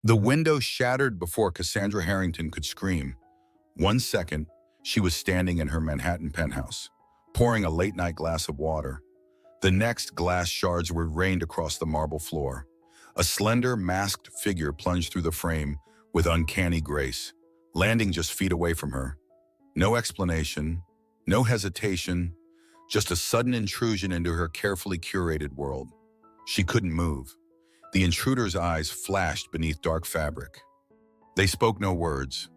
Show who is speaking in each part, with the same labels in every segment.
Speaker 1: The window shattered before Cassandra Harrington could scream. 1 second, she was standing in her Manhattan penthouse, pouring a late-night glass of water. The next, glass shards were rained across the marble floor. A slender, masked figure plunged through the frame with uncanny grace, landing just feet away from her. No explanation, no hesitation, just a sudden intrusion into her carefully curated world. She couldn't move. The intruder's eyes flashed beneath dark fabric. They spoke no words,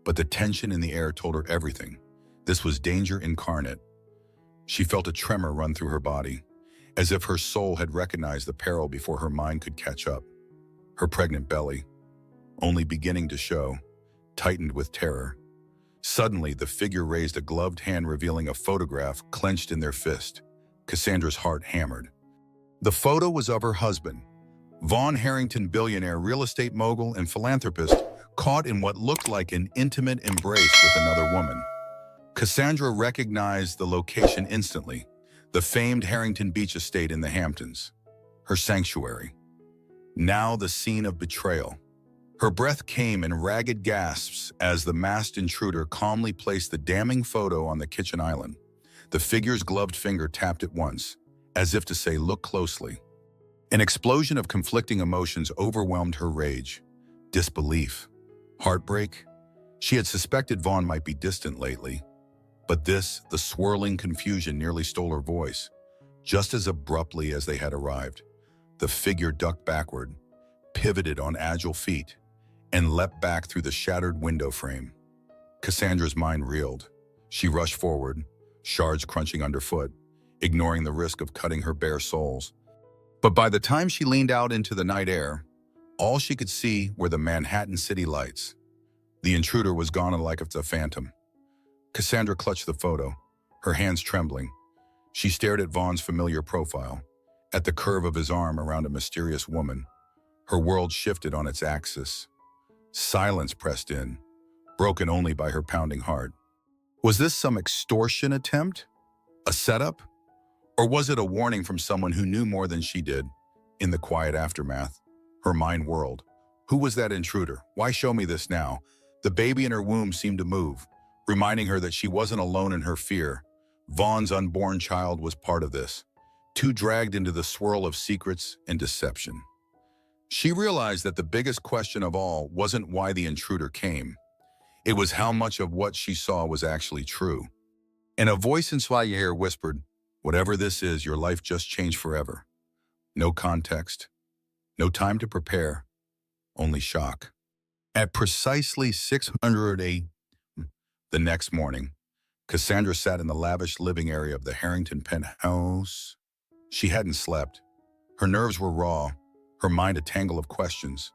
Speaker 1: but the tension in the air told her everything. This was danger incarnate. She felt a tremor run through her body, as if her soul had recognized the peril before her mind could catch up. Her pregnant belly, only beginning to show, tightened with terror. Suddenly, the figure raised a gloved hand revealing a photograph clenched in their fist. Cassandra's heart hammered. The photo was of her husband, Vaughn Harrington, billionaire, real estate mogul, and philanthropist, caught in what looked like an intimate embrace with another woman. Cassandra recognized the location instantly, the famed Harrington Beach estate in the Hamptons, her sanctuary. Now the scene of betrayal. Her breath came in ragged gasps as the masked intruder calmly placed the damning photo on the kitchen island. The figure's gloved finger tapped it once, as if to say, "Look closely." An explosion of conflicting emotions overwhelmed her rage. Disbelief. Heartbreak. She had suspected Vaughn might be distant lately. But this, the swirling confusion, nearly stole her voice. Just as abruptly as they had arrived, the figure ducked backward, pivoted on agile feet, and leapt back through the shattered window frame. Cassandra's mind reeled. She rushed forward, shards crunching underfoot, ignoring the risk of cutting her bare soles. But by the time she leaned out into the night air, all she could see were the Manhattan city lights. The intruder was gone like a phantom. Cassandra clutched the photo, her hands trembling. She stared at Vaughn's familiar profile, at the curve of his arm around a mysterious woman. Her world shifted on its axis. Silence pressed in, broken only by her pounding heart. Was this some extortion attempt? A setup? Or was it a warning from someone who knew more than she did? In the quiet aftermath, her mind whirled. Who was that intruder? Why show me this now? The baby in her womb seemed to move, reminding her that she wasn't alone in her fear. Vaughn's unborn child was part of this, too dragged into the swirl of secrets and deception. She realized that the biggest question of all wasn't why the intruder came. It was how much of what she saw was actually true. And a voice in Swahili whispered, "Whatever this is, your life just changed forever." No context, no time to prepare, only shock. At precisely 608 the next morning, Cassandra sat in the lavish living area of the Harrington penthouse. She hadn't slept. Her nerves were raw, her mind a tangle of questions.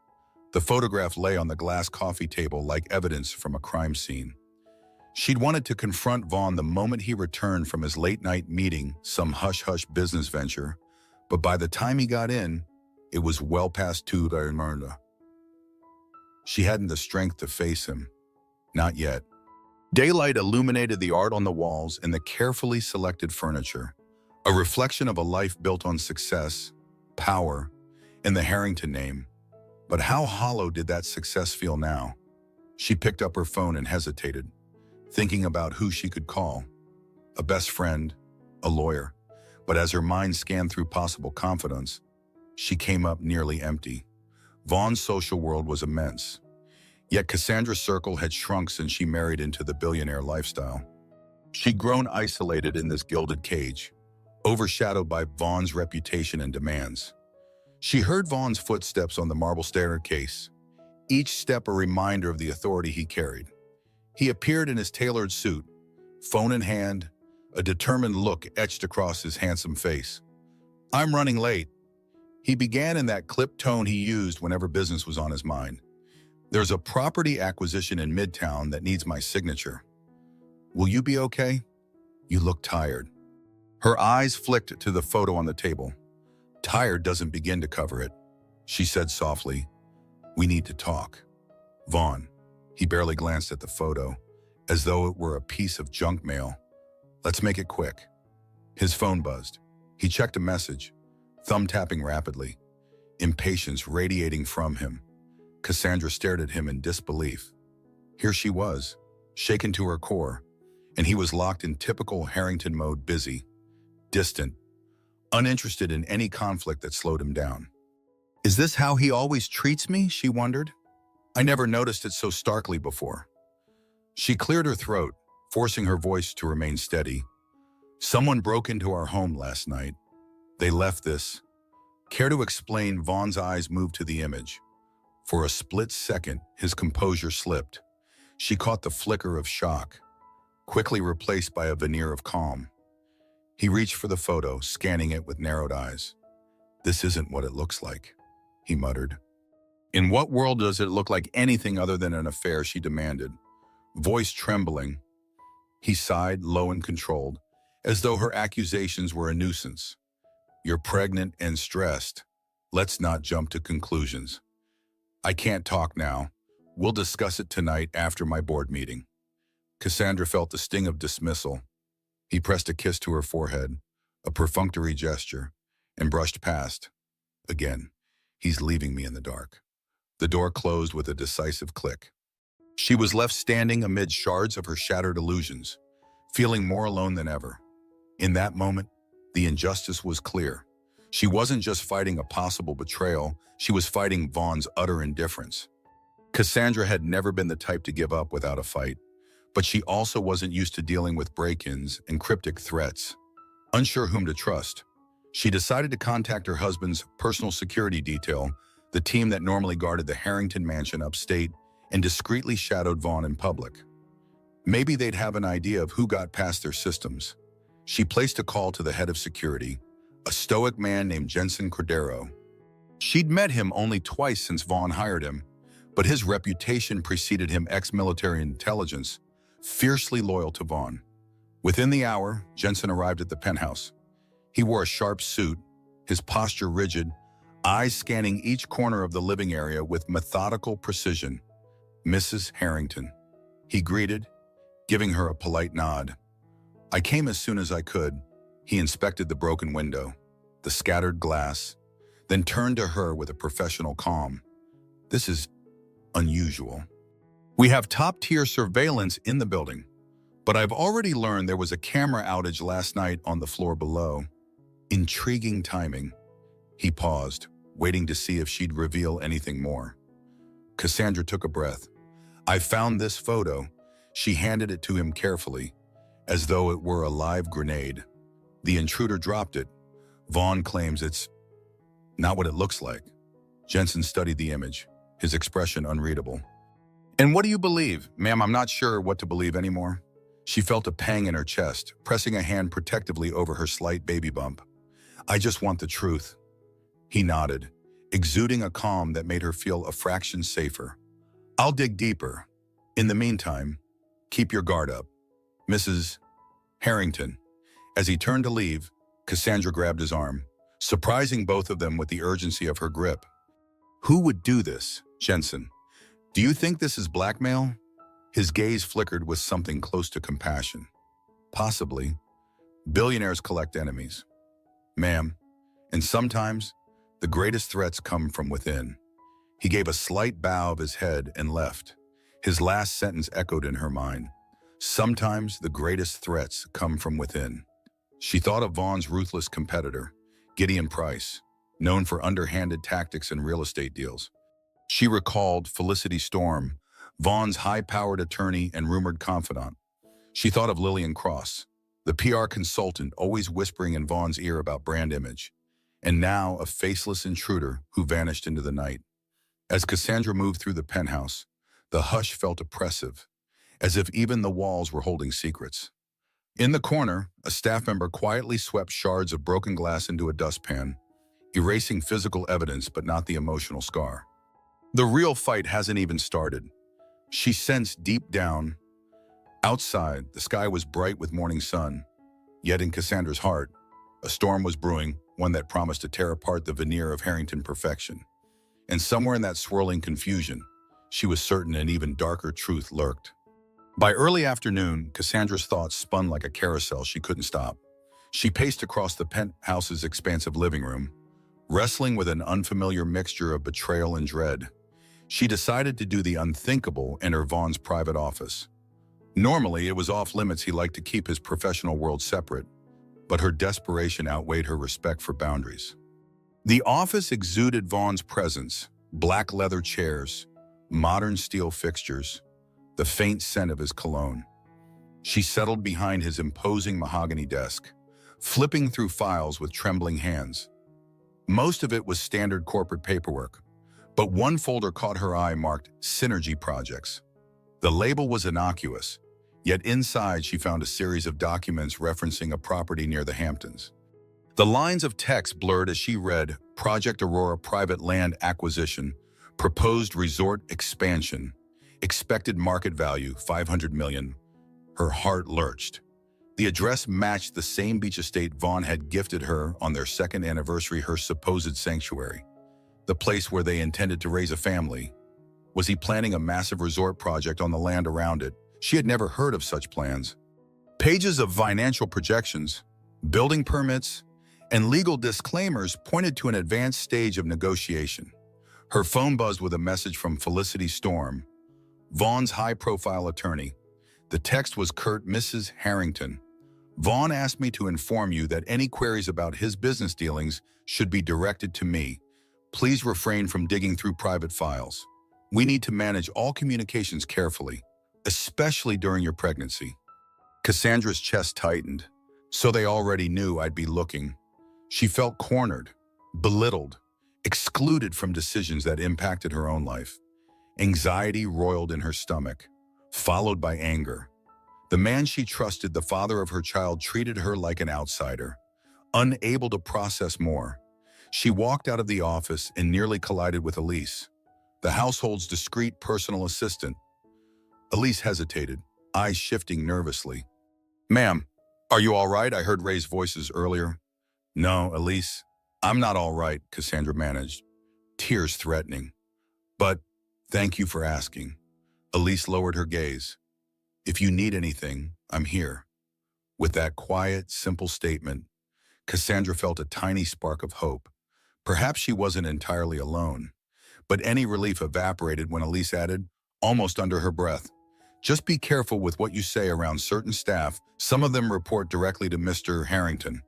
Speaker 1: The photograph lay on the glass coffee table like evidence from a crime scene. She'd wanted to confront Vaughn the moment he returned from his late-night meeting, some hush-hush business venture, but by the time he got in, it was well past 2 a.m. She hadn't the strength to face him. Not yet. Daylight illuminated the art on the walls and the carefully selected furniture, a reflection of a life built on success, power, and the Harrington name. But how hollow did that success feel now? She picked up her phone and hesitated, thinking about who she could call. A best friend, a lawyer. But as her mind scanned through possible confidants, she came up nearly empty. Vaughn's social world was immense. Yet Cassandra's circle had shrunk since she married into the billionaire lifestyle. She'd grown isolated in this gilded cage, overshadowed by Vaughn's reputation and demands. She heard Vaughn's footsteps on the marble staircase, each step a reminder of the authority he carried. He appeared in his tailored suit, phone in hand, a determined look etched across his handsome face. "I'm running late." He began in that clipped tone he used whenever business was on his mind. "There's a property acquisition in Midtown that needs my signature. Will you be okay? You look tired." Her eyes flicked to the photo on the table. "Tired doesn't begin to cover it," she said softly. "We need to talk." "Vaughn." He barely glanced at the photo, as though it were a piece of junk mail. "Let's make it quick." His phone buzzed. He checked a message, thumb tapping rapidly, impatience radiating from him. Cassandra stared at him in disbelief. Here she was, shaken to her core, and he was locked in typical Harrington mode, busy, distant, uninterested in any conflict that slowed him down. Is this how he always treats me? She wondered. I never noticed it so starkly before. She cleared her throat, forcing her voice to remain steady. Someone broke into our home last night. They left this. Care to explain? Vaughn's eyes moved to the image. For a split second, his composure slipped. She caught the flicker of shock, quickly replaced by a veneer of calm. He reached for the photo, scanning it with narrowed eyes. This isn't what it looks like, he muttered. In what world does it look like anything other than an affair? She demanded, voice trembling. He sighed, low and controlled, as though her accusations were a nuisance. You're pregnant and stressed. Let's not jump to conclusions. I can't talk now. We'll discuss it tonight after my board meeting. Cassandra felt the sting of dismissal. He pressed a kiss to her forehead, a perfunctory gesture, and brushed past. Again, he's leaving me in the dark. The door closed with a decisive click. She was left standing amid shards of her shattered illusions, feeling more alone than ever. In that moment, the injustice was clear. She wasn't just fighting a possible betrayal, she was fighting Vaughn's utter indifference. Cassandra had never been the type to give up without a fight, but she also wasn't used to dealing with break-ins and cryptic threats. Unsure whom to trust, she decided to contact her husband's personal security detail, the team that normally guarded the Harrington mansion upstate and discreetly shadowed Vaughn in public. Maybe they'd have an idea of who got past their systems. She placed a call to the head of security, a stoic man named Jensen Cordero. She'd met him only twice since Vaughn hired him, but his reputation preceded him, ex-military intelligence, fiercely loyal to Vaughn. Within the hour, Jensen arrived at the penthouse. He wore a sharp suit, his posture rigid, eyes scanning each corner of the living area with methodical precision. Mrs. Harrington, he greeted, giving her a polite nod. I came as soon as I could. He inspected the broken window, the scattered glass, then turned to her with a professional calm. This is unusual. We have top-tier surveillance in the building, but I've already learned there was a camera outage last night on the floor below. Intriguing timing. He paused, waiting to see if she'd reveal anything more. Cassandra took a breath. I found this photo. She handed it to him carefully, as though it were a live grenade. The intruder dropped it. Vaughn claims it's not what it looks like. Jensen studied the image, his expression unreadable. And what do you believe? Ma'am, I'm not sure what to believe anymore. She felt a pang in her chest, pressing a hand protectively over her slight baby bump. I just want the truth. He nodded, exuding a calm that made her feel a fraction safer. I'll dig deeper. In the meantime, keep your guard up. Mrs. Harrington. As he turned to leave, Cassandra grabbed his arm, surprising both of them with the urgency of her grip. Who would do this, Jensen? Do you think this is blackmail? His gaze flickered with something close to compassion. Possibly. Billionaires collect enemies. Ma'am, and sometimes the greatest threats come from within. He gave a slight bow of his head and left. His last sentence echoed in her mind. Sometimes the greatest threats come from within. She thought of Vaughn's ruthless competitor, Gideon Price, known for underhanded tactics in real estate deals. She recalled Felicity Storm, Vaughn's high-powered attorney and rumored confidant. She thought of Lillian Cross, the PR consultant always whispering in Vaughn's ear about brand image, and now a faceless intruder who vanished into the night. As Cassandra moved through the penthouse, the hush felt oppressive, as if even the walls were holding secrets. In the corner, a staff member quietly swept shards of broken glass into a dustpan, erasing physical evidence but not the emotional scar. The real fight hasn't even started. She sensed deep down. Outside, the sky was bright with morning sun, yet in Cassandra's heart, a storm was brewing, one that promised to tear apart the veneer of Harrington perfection. And somewhere in that swirling confusion, she was certain an even darker truth lurked. By early afternoon, Cassandra's thoughts spun like a carousel she couldn't stop. She paced across the penthouse's expansive living room, wrestling with an unfamiliar mixture of betrayal and dread. She decided to do the unthinkable and enter Vaughn's private office. Normally, it was off limits. He liked to keep his professional world separate, but her desperation outweighed her respect for boundaries. The office exuded Vaughn's presence: black leather chairs, modern steel fixtures, the faint scent of his cologne. She settled behind his imposing mahogany desk, flipping through files with trembling hands. Most of it was standard corporate paperwork, but one folder caught her eye marked Synergy Projects. The label was innocuous, yet inside she found a series of documents referencing a property near the Hamptons. The lines of text blurred as she read: Project Aurora Private Land Acquisition, Proposed Resort Expansion, Expected Market Value $500 million. Her heart lurched. The address matched the same beach estate Vaughn had gifted her on their second anniversary, her supposed sanctuary, the place where they intended to raise a family. Was he planning a massive resort project on the land around it? She had never heard of such plans. Pages of financial projections, building permits, and legal disclaimers pointed to an advanced stage of negotiation. Her phone buzzed with a message from Felicity Storm, Vaughn's high-profile attorney. The text was curt: Mrs. Harrington, Vaughn asked me to inform you that any queries about his business dealings should be directed to me. Please refrain from digging through private files. We need to manage all communications carefully, especially during your pregnancy. Cassandra's chest tightened. So they already knew I'd be looking. She felt cornered, belittled, excluded from decisions that impacted her own life. Anxiety roiled in her stomach, followed by anger. The man she trusted, the father of her child, treated her like an outsider, unable to process more. She walked out of the office and nearly collided with Elise, the household's discreet personal assistant. Elise hesitated, eyes shifting nervously. Ma'am, are you all right? I heard Ray's voices earlier. No, Elise, I'm not all right, Cassandra managed, tears threatening. But thank you for asking. Elise lowered her gaze. If you need anything, I'm here. With that quiet, simple statement, Cassandra felt a tiny spark of hope. Perhaps she wasn't entirely alone. But any relief evaporated when Elise added, almost under her breath, just be careful with what you say around certain staff. Some of them report directly to Mr. Harrington.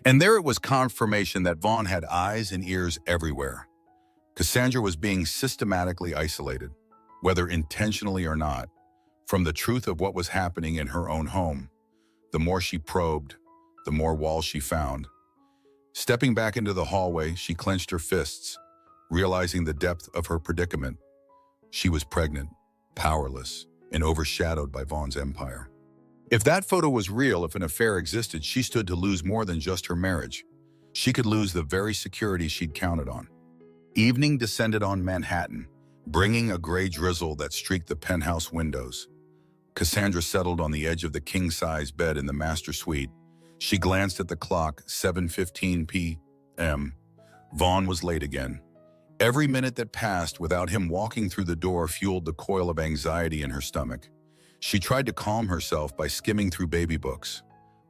Speaker 1: And there it was, confirmation that Vaughn had eyes and ears everywhere. Cassandra was being systematically isolated, whether intentionally or not, from the truth of what was happening in her own home. The more she probed, the more walls she found. Stepping back into the hallway, she clenched her fists, realizing the depth of her predicament. She was pregnant, powerless, and overshadowed by Vaughn's empire. If that photo was real, if an affair existed, she stood to lose more than just her marriage. She could lose the very security she'd counted on. Evening descended on Manhattan, bringing a gray drizzle that streaked the penthouse windows. Cassandra settled on the edge of the king-size bed in the master suite. She glanced at the clock, 7:15 p.m. Vaughn was late again. Every minute that passed without him walking through the door fueled the coil of anxiety in her stomach. She tried to calm herself by skimming through baby books.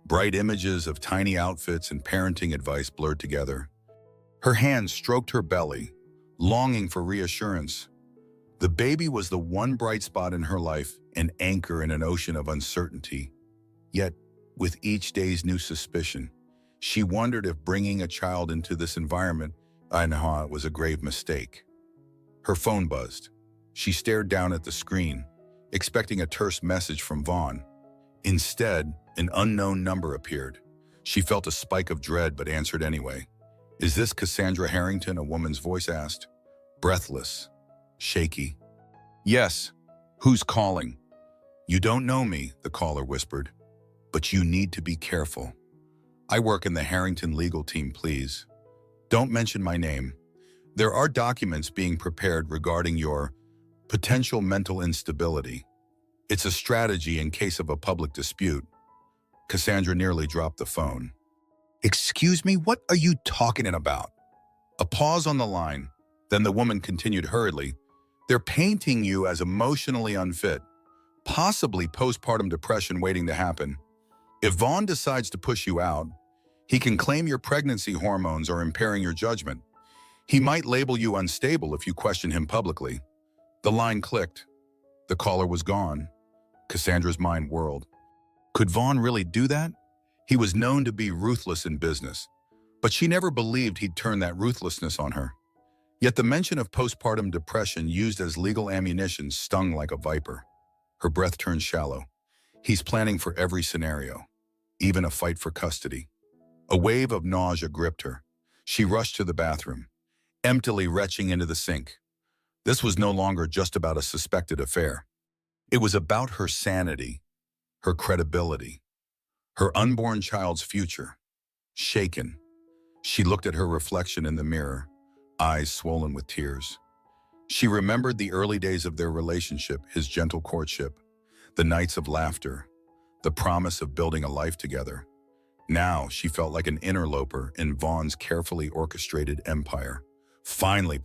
Speaker 1: Bright images of tiny outfits and parenting advice blurred together. Her hand stroked her belly, longing for reassurance. The baby was the one bright spot in her life, an anchor in an ocean of uncertainty. Yet, with each day's new suspicion, she wondered if bringing a child into this environment, it was a grave mistake. Her phone buzzed. She stared down at the screen, expecting a terse message from Vaughn. Instead, an unknown number appeared. She felt a spike of dread but answered anyway. Is this Cassandra Harrington? A woman's voice asked, breathless, shaky. Yes. Who's calling? You don't know me, the caller whispered, but you need to be careful. I work in the Harrington legal team, please. Don't mention my name. There are documents being prepared regarding your potential mental instability. It's a strategy in case of a public dispute. Cassandra nearly dropped the phone. Excuse me, what are you talking about? A pause on the line. Then the woman continued hurriedly. They're painting you as emotionally unfit, possibly postpartum depression waiting to happen. If Vaughn decides to push you out, he can claim your pregnancy hormones are impairing your judgment. He might label you unstable if you question him publicly. The line clicked. The caller was gone. Cassandra's mind whirled. Could Vaughn really do that? He was known to be ruthless in business, but she never believed he'd turn that ruthlessness on her. Yet the mention of postpartum depression used as legal ammunition stung like a viper. Her breath turned shallow. He's planning for every scenario, even a fight for custody. A wave of nausea gripped her. She rushed to the bathroom, emptily retching into the sink. This was no longer just about a suspected affair. It was about her sanity, her credibility, her unborn child's future. Shaken, she looked at her reflection in the mirror, eyes swollen with tears. She remembered the early days of their relationship, his gentle courtship, the nights of laughter, the promise of building a life together. Now she felt like an interloper in Vaughn's carefully orchestrated empire. Finally,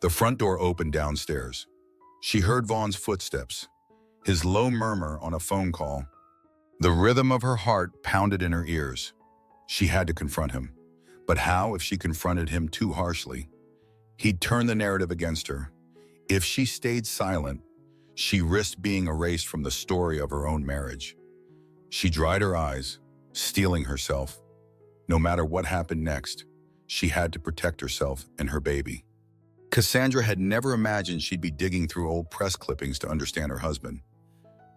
Speaker 1: the front door opened downstairs. She heard Vaughn's footsteps, his low murmur on a phone call. The rhythm of her heart pounded in her ears. She had to confront him. But how if she confronted him too harshly? He'd turn the narrative against her. If she stayed silent, she risked being erased from the story of her own marriage. She dried her eyes, steeling herself. No matter what happened next, she had to protect herself and her baby. Cassandra had never imagined she'd be digging through old press clippings to understand her husband.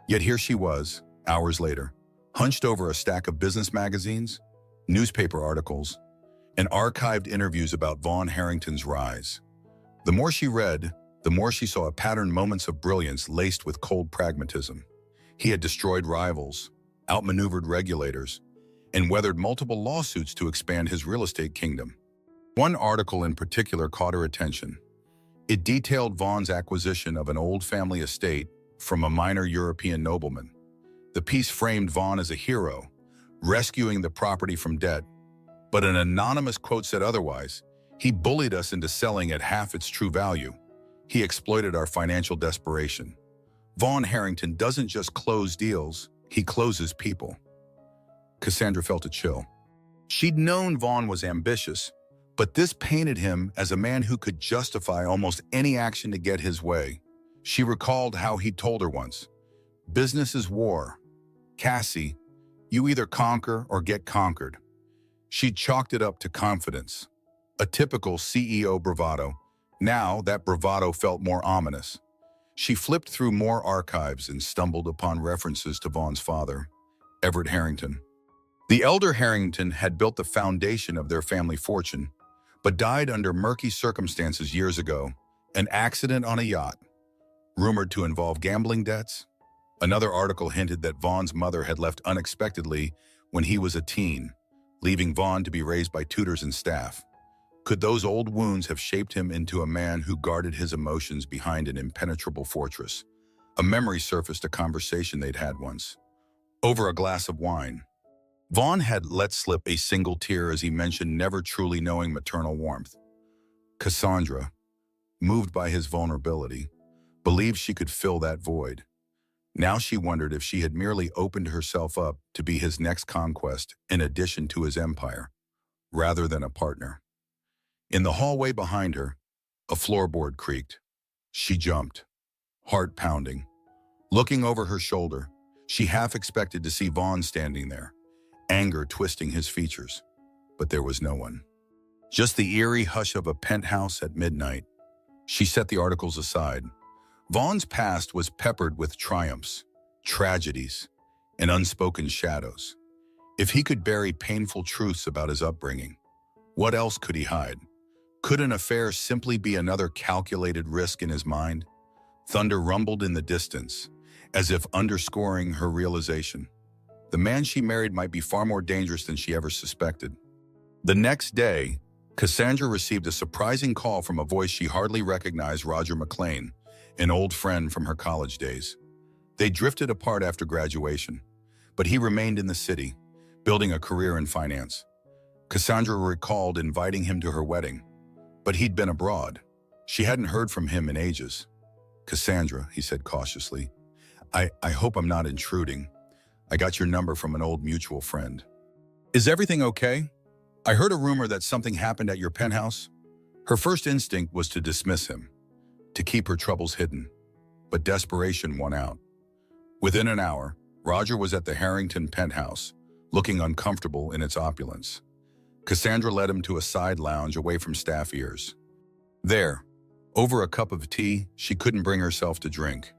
Speaker 1: Yet here she was, hours later, hunched over a stack of business magazines, newspaper articles, and archived interviews about Vaughn Harrington's rise. The more she read, the more she saw a pattern, moments of brilliance laced with cold pragmatism. He had destroyed rivals, outmaneuvered regulators, and weathered multiple lawsuits to expand his real estate kingdom. One article in particular caught her attention. It detailed Vaughn's acquisition of an old family estate from a minor European nobleman. The piece framed Vaughn as a hero, rescuing the property from debt, but an anonymous quote said otherwise. He bullied us into selling at half its true value. He exploited our financial desperation. Vaughn Harrington doesn't just close deals, he closes people. Cassandra felt a chill. She'd known Vaughn was ambitious, but this painted him as a man who could justify almost any action to get his way. She recalled how he told her once, "Business is war. Cassie, you either conquer or get conquered." She chalked it up to confidence, a typical CEO bravado. Now that bravado felt more ominous. She flipped through more archives and stumbled upon references to Vaughn's father, Everett Harrington. The elder Harrington had built the foundation of their family fortune, but died under murky circumstances years ago, an accident on a yacht, rumored to involve gambling debts. Another article hinted that Vaughn's mother had left unexpectedly when he was a teen, leaving Vaughn to be raised by tutors and staff. Could those old wounds have shaped him into a man who guarded his emotions behind an impenetrable fortress? A memory surfaced, a conversation they'd had once. Over a glass of wine, Vaughn had let slip a single tear as he mentioned never truly knowing maternal warmth. Cassandra, moved by his vulnerability, believed she could fill that void. Now she wondered if she had merely opened herself up to be his next conquest in addition to his empire, rather than a partner. In the hallway behind her, a floorboard creaked. She jumped, heart pounding. Looking over her shoulder, she half expected to see Vaughn standing there, anger twisting his features. But there was no one. Just the eerie hush of a penthouse at midnight. She set the articles aside. Vaughn's past was peppered with triumphs, tragedies, and unspoken shadows. If he could bury painful truths about his upbringing, what else could he hide? Could an affair simply be another calculated risk in his mind? Thunder rumbled in the distance, as if underscoring her realization. The man she married might be far more dangerous than she ever suspected. The next day, Cassandra received a surprising call from a voice she hardly recognized, Roger McLean, an old friend from her college days. They drifted apart after graduation, but he remained in the city, building a career in finance. Cassandra recalled inviting him to her wedding, but he'd been abroad. She hadn't heard from him in ages. "Cassandra," he said cautiously, I hope I'm not intruding. I got your number from an old mutual friend. Is everything okay? I heard a rumor that something happened at your penthouse." Her first instinct was to dismiss him. to keep her troubles hidden. But desperation won out. Within an hour, Roger was at the Harrington penthouse, looking uncomfortable in its opulence. Cassandra led him to a side lounge away from staff ears. There, over a cup of tea she couldn't bring herself to drink,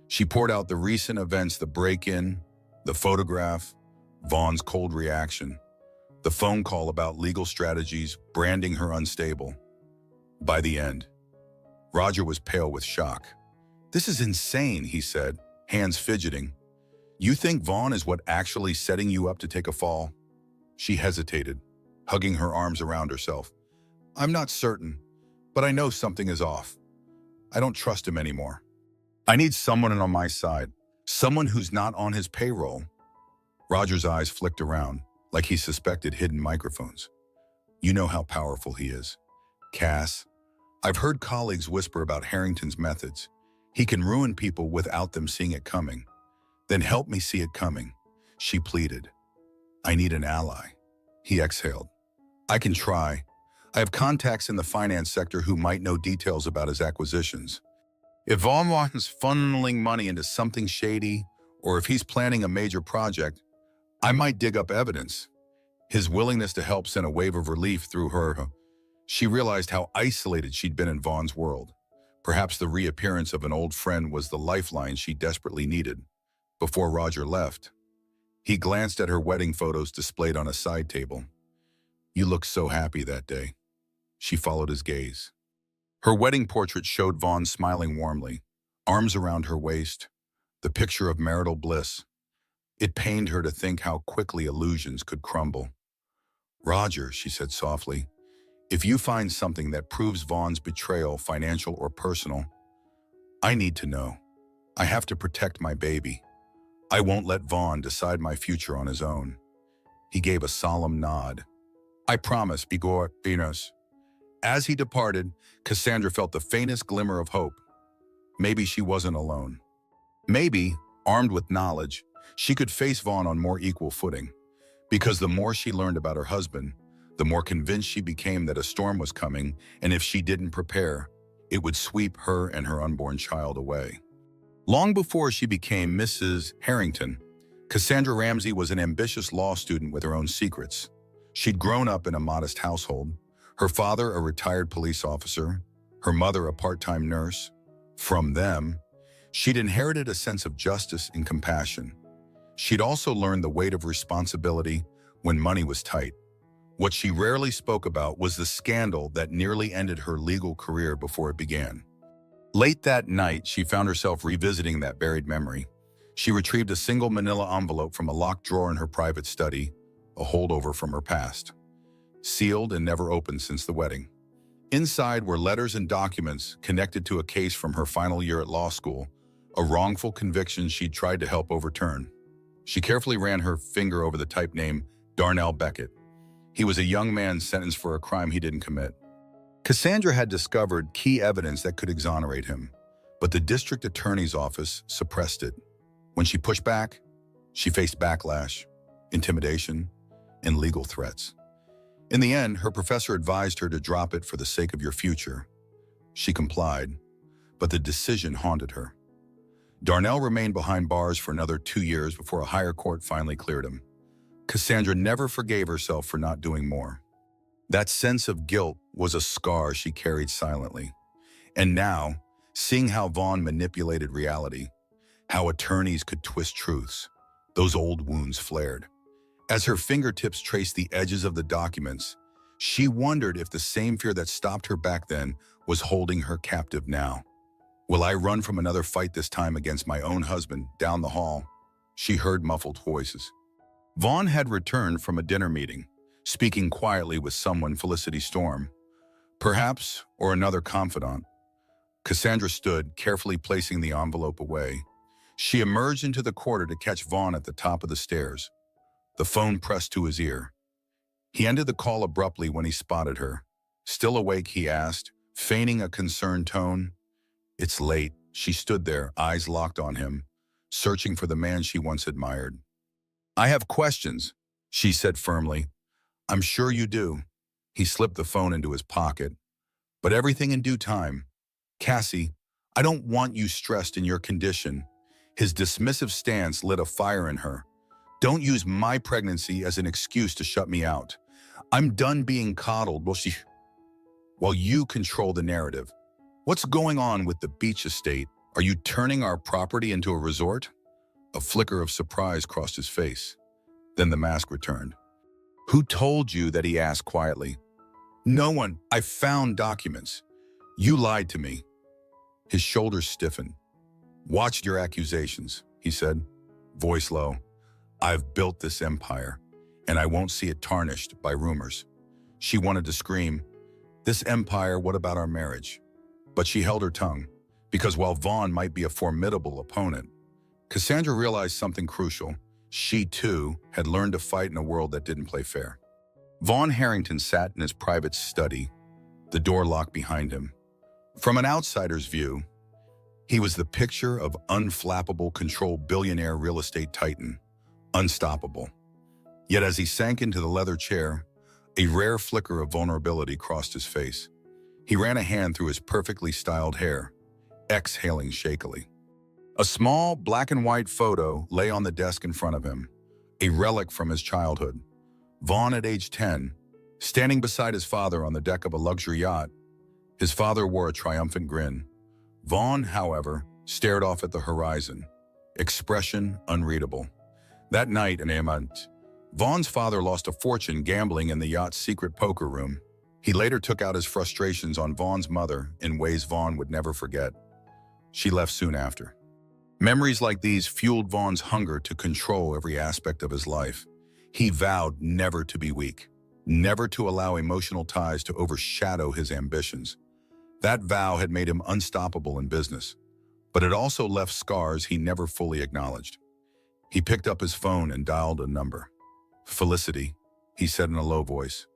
Speaker 1: she poured out the recent events: the break-in, the photograph, Vaughn's cold reaction, the phone call about legal strategies branding her unstable. By the end, Roger was pale with shock. "This is insane," he said, hands fidgeting. "You think Vaughn is what actually setting you up to take a fall?" She hesitated, hugging her arms around herself. "I'm not certain, but I know something is off. I don't trust him anymore. I need someone on my side, someone who's not on his payroll." Roger's eyes flicked around, like he suspected hidden microphones. "You know how powerful he is, Cass. I've heard colleagues whisper about Harrington's methods. He can ruin people without them seeing it coming." "Then help me see it coming," she pleaded. "I need an ally." He exhaled. "I can try. I have contacts in the finance sector who might know details about his acquisitions. If Vaughn is funneling money into something shady, or if he's planning a major project, I might dig up evidence." His willingness to help sent a wave of relief through her. She realized how isolated she'd been in Vaughn's world. Perhaps the reappearance of an old friend was the lifeline she desperately needed. Before Roger left, he glanced at her wedding photos displayed on a side table. "You looked so happy that day." She followed his gaze. Her wedding portrait showed Vaughn smiling warmly, arms around her waist, the picture of marital bliss. It pained her to think how quickly illusions could crumble. "Roger," she said softly, "if you find something that proves Vaughn's betrayal, financial or personal, I need to know. I have to protect my baby. I won't let Vaughn decide my future on his own." He gave a solemn nod. "I promise, Bigor Venus." As he departed, Cassandra felt the faintest glimmer of hope. Maybe she wasn't alone. Maybe, armed with knowledge, she could face Vaughn on more equal footing. Because the more she learned about her husband, the more convinced she became that a storm was coming, and if she didn't prepare, it would sweep her and her unborn child away. Long before she became Mrs. Harrington, Cassandra Ramsey was an ambitious law student with her own secrets. She'd grown up in a modest household, her father a retired police officer, her mother a part-time nurse. From them, she'd inherited a sense of justice and compassion. She'd also learned the weight of responsibility when money was tight. What she rarely spoke about was the scandal that nearly ended her legal career before it began. Late that night, she found herself revisiting that buried memory. She retrieved a single manila envelope from a locked drawer in her private study, a holdover from her past. Sealed and never opened since the wedding. Inside were letters and documents connected to a case from her final year at law school, a wrongful conviction she'd tried to help overturn. She carefully ran her finger over the type name Darnell Beckett. He was a young man sentenced for a crime he didn't commit. Cassandra had discovered key evidence that could exonerate him, but the district attorney's office suppressed it. When she pushed back, she faced backlash, intimidation, and legal threats. In the end, her professor advised her to drop it for the sake of your future. She complied, but the decision haunted her. Darnell remained behind bars for another 2 years before a higher court finally cleared him. Cassandra never forgave herself for not doing more. That sense of guilt was a scar she carried silently. And now, seeing how Vaughn manipulated reality, how attorneys could twist truths, those old wounds flared. As her fingertips traced the edges of the documents, she wondered if the same fear that stopped her back then was holding her captive now. "Will I run from another fight, this time against my own husband?" Down the hall, she heard muffled voices. Vaughn had returned from a dinner meeting, speaking quietly with someone, Felicity Storm. Perhaps, or another confidant. Cassandra stood, carefully placing the envelope away. She emerged into the corridor to catch Vaughn at the top of the stairs, the phone pressed to his ear. He ended the call abruptly when he spotted her. "Still awake?" he asked, feigning a concerned tone. "It's late." She stood there, eyes locked on him, searching for the man she once admired. "I have questions," she said firmly. "I'm sure you do." He slipped the phone into his pocket. "But everything in due time. Cassie, I don't want you stressed in your condition. His dismissive stance lit a fire in her. Don't use my pregnancy as an excuse to shut me out. I'm done being coddled while you control the narrative. What's going on with the beach estate? Are you turning our property into a resort? A flicker of surprise crossed his face. Then the mask returned. Who told you that? He asked quietly. No one. I found documents. You lied to me. His shoulders stiffened. Watched your accusations, he said, voice low. I've built this empire, and I won't see it tarnished by rumors. She wanted to scream, this empire, what about our marriage? But she held her tongue, because while Vaughn might be a formidable opponent, Cassandra realized something crucial. She, too, had learned to fight in a world that didn't play fair. Vaughn Harrington sat in his private study, the door locked behind him. From an outsider's view, he was the picture of unflappable control billionaire real estate titan, unstoppable. Yet as he sank into the leather chair, a rare flicker of vulnerability crossed his face. He ran a hand through his perfectly styled hair, exhaling shakily. A small black and white photo lay on the desk in front of him, a relic from his childhood. Vaughn at age 10, standing beside his father on the deck of a luxury yacht. His father wore a triumphant grin. Vaughn, however, stared off at the horizon, expression unreadable. That night in Amant, Vaughn's father lost a fortune gambling in the yacht's secret poker room. He later took out his frustrations on Vaughn's mother in ways Vaughn would never forget. She left soon after. Memories like these fueled Vaughn's hunger to control every aspect of his life. He vowed never to be weak, never to allow emotional ties to overshadow his ambitions. That vow had made him unstoppable in business, but it also left scars he never fully acknowledged. He picked up his phone and dialed a number. Felicity, he said in a low voice.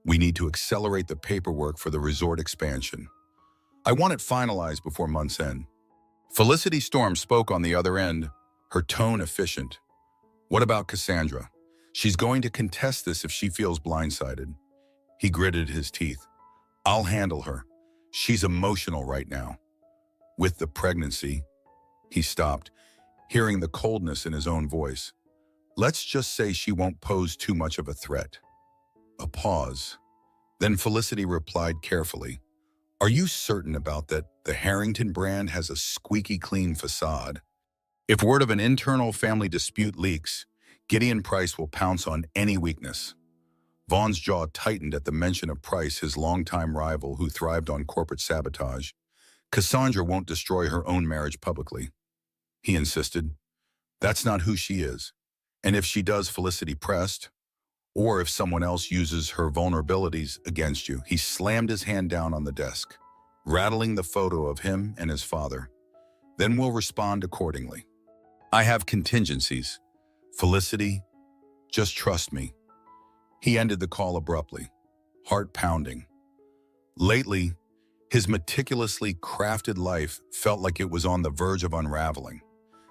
Speaker 1: We need to accelerate the paperwork for the resort expansion. I want it finalized before month's end. Felicity Storm spoke on the other end, her tone efficient. What about Cassandra? She's going to contest this if she feels blindsided. He gritted his teeth. I'll handle her. She's emotional right now. With the pregnancy, he stopped, hearing the coldness in his own voice. Let's just say she won't pose too much of a threat. A pause. Then Felicity replied carefully. Are you certain about that? The Harrington brand has a squeaky clean facade. If word of an internal family dispute leaks, Gideon Price will pounce on any weakness. Vaughn's jaw tightened at the mention of Price, his longtime rival who thrived on corporate sabotage. Cassandra won't destroy her own marriage publicly, he insisted. That's not who she is. And if she does, Felicity pressed, or if someone else uses her vulnerabilities against you. He slammed his hand down on the desk, rattling the photo of him and his father. Then we'll respond accordingly. I have contingencies. Felicity, just trust me. He ended the call abruptly, heart pounding. Lately, his meticulously crafted life felt like it was on the verge of unraveling.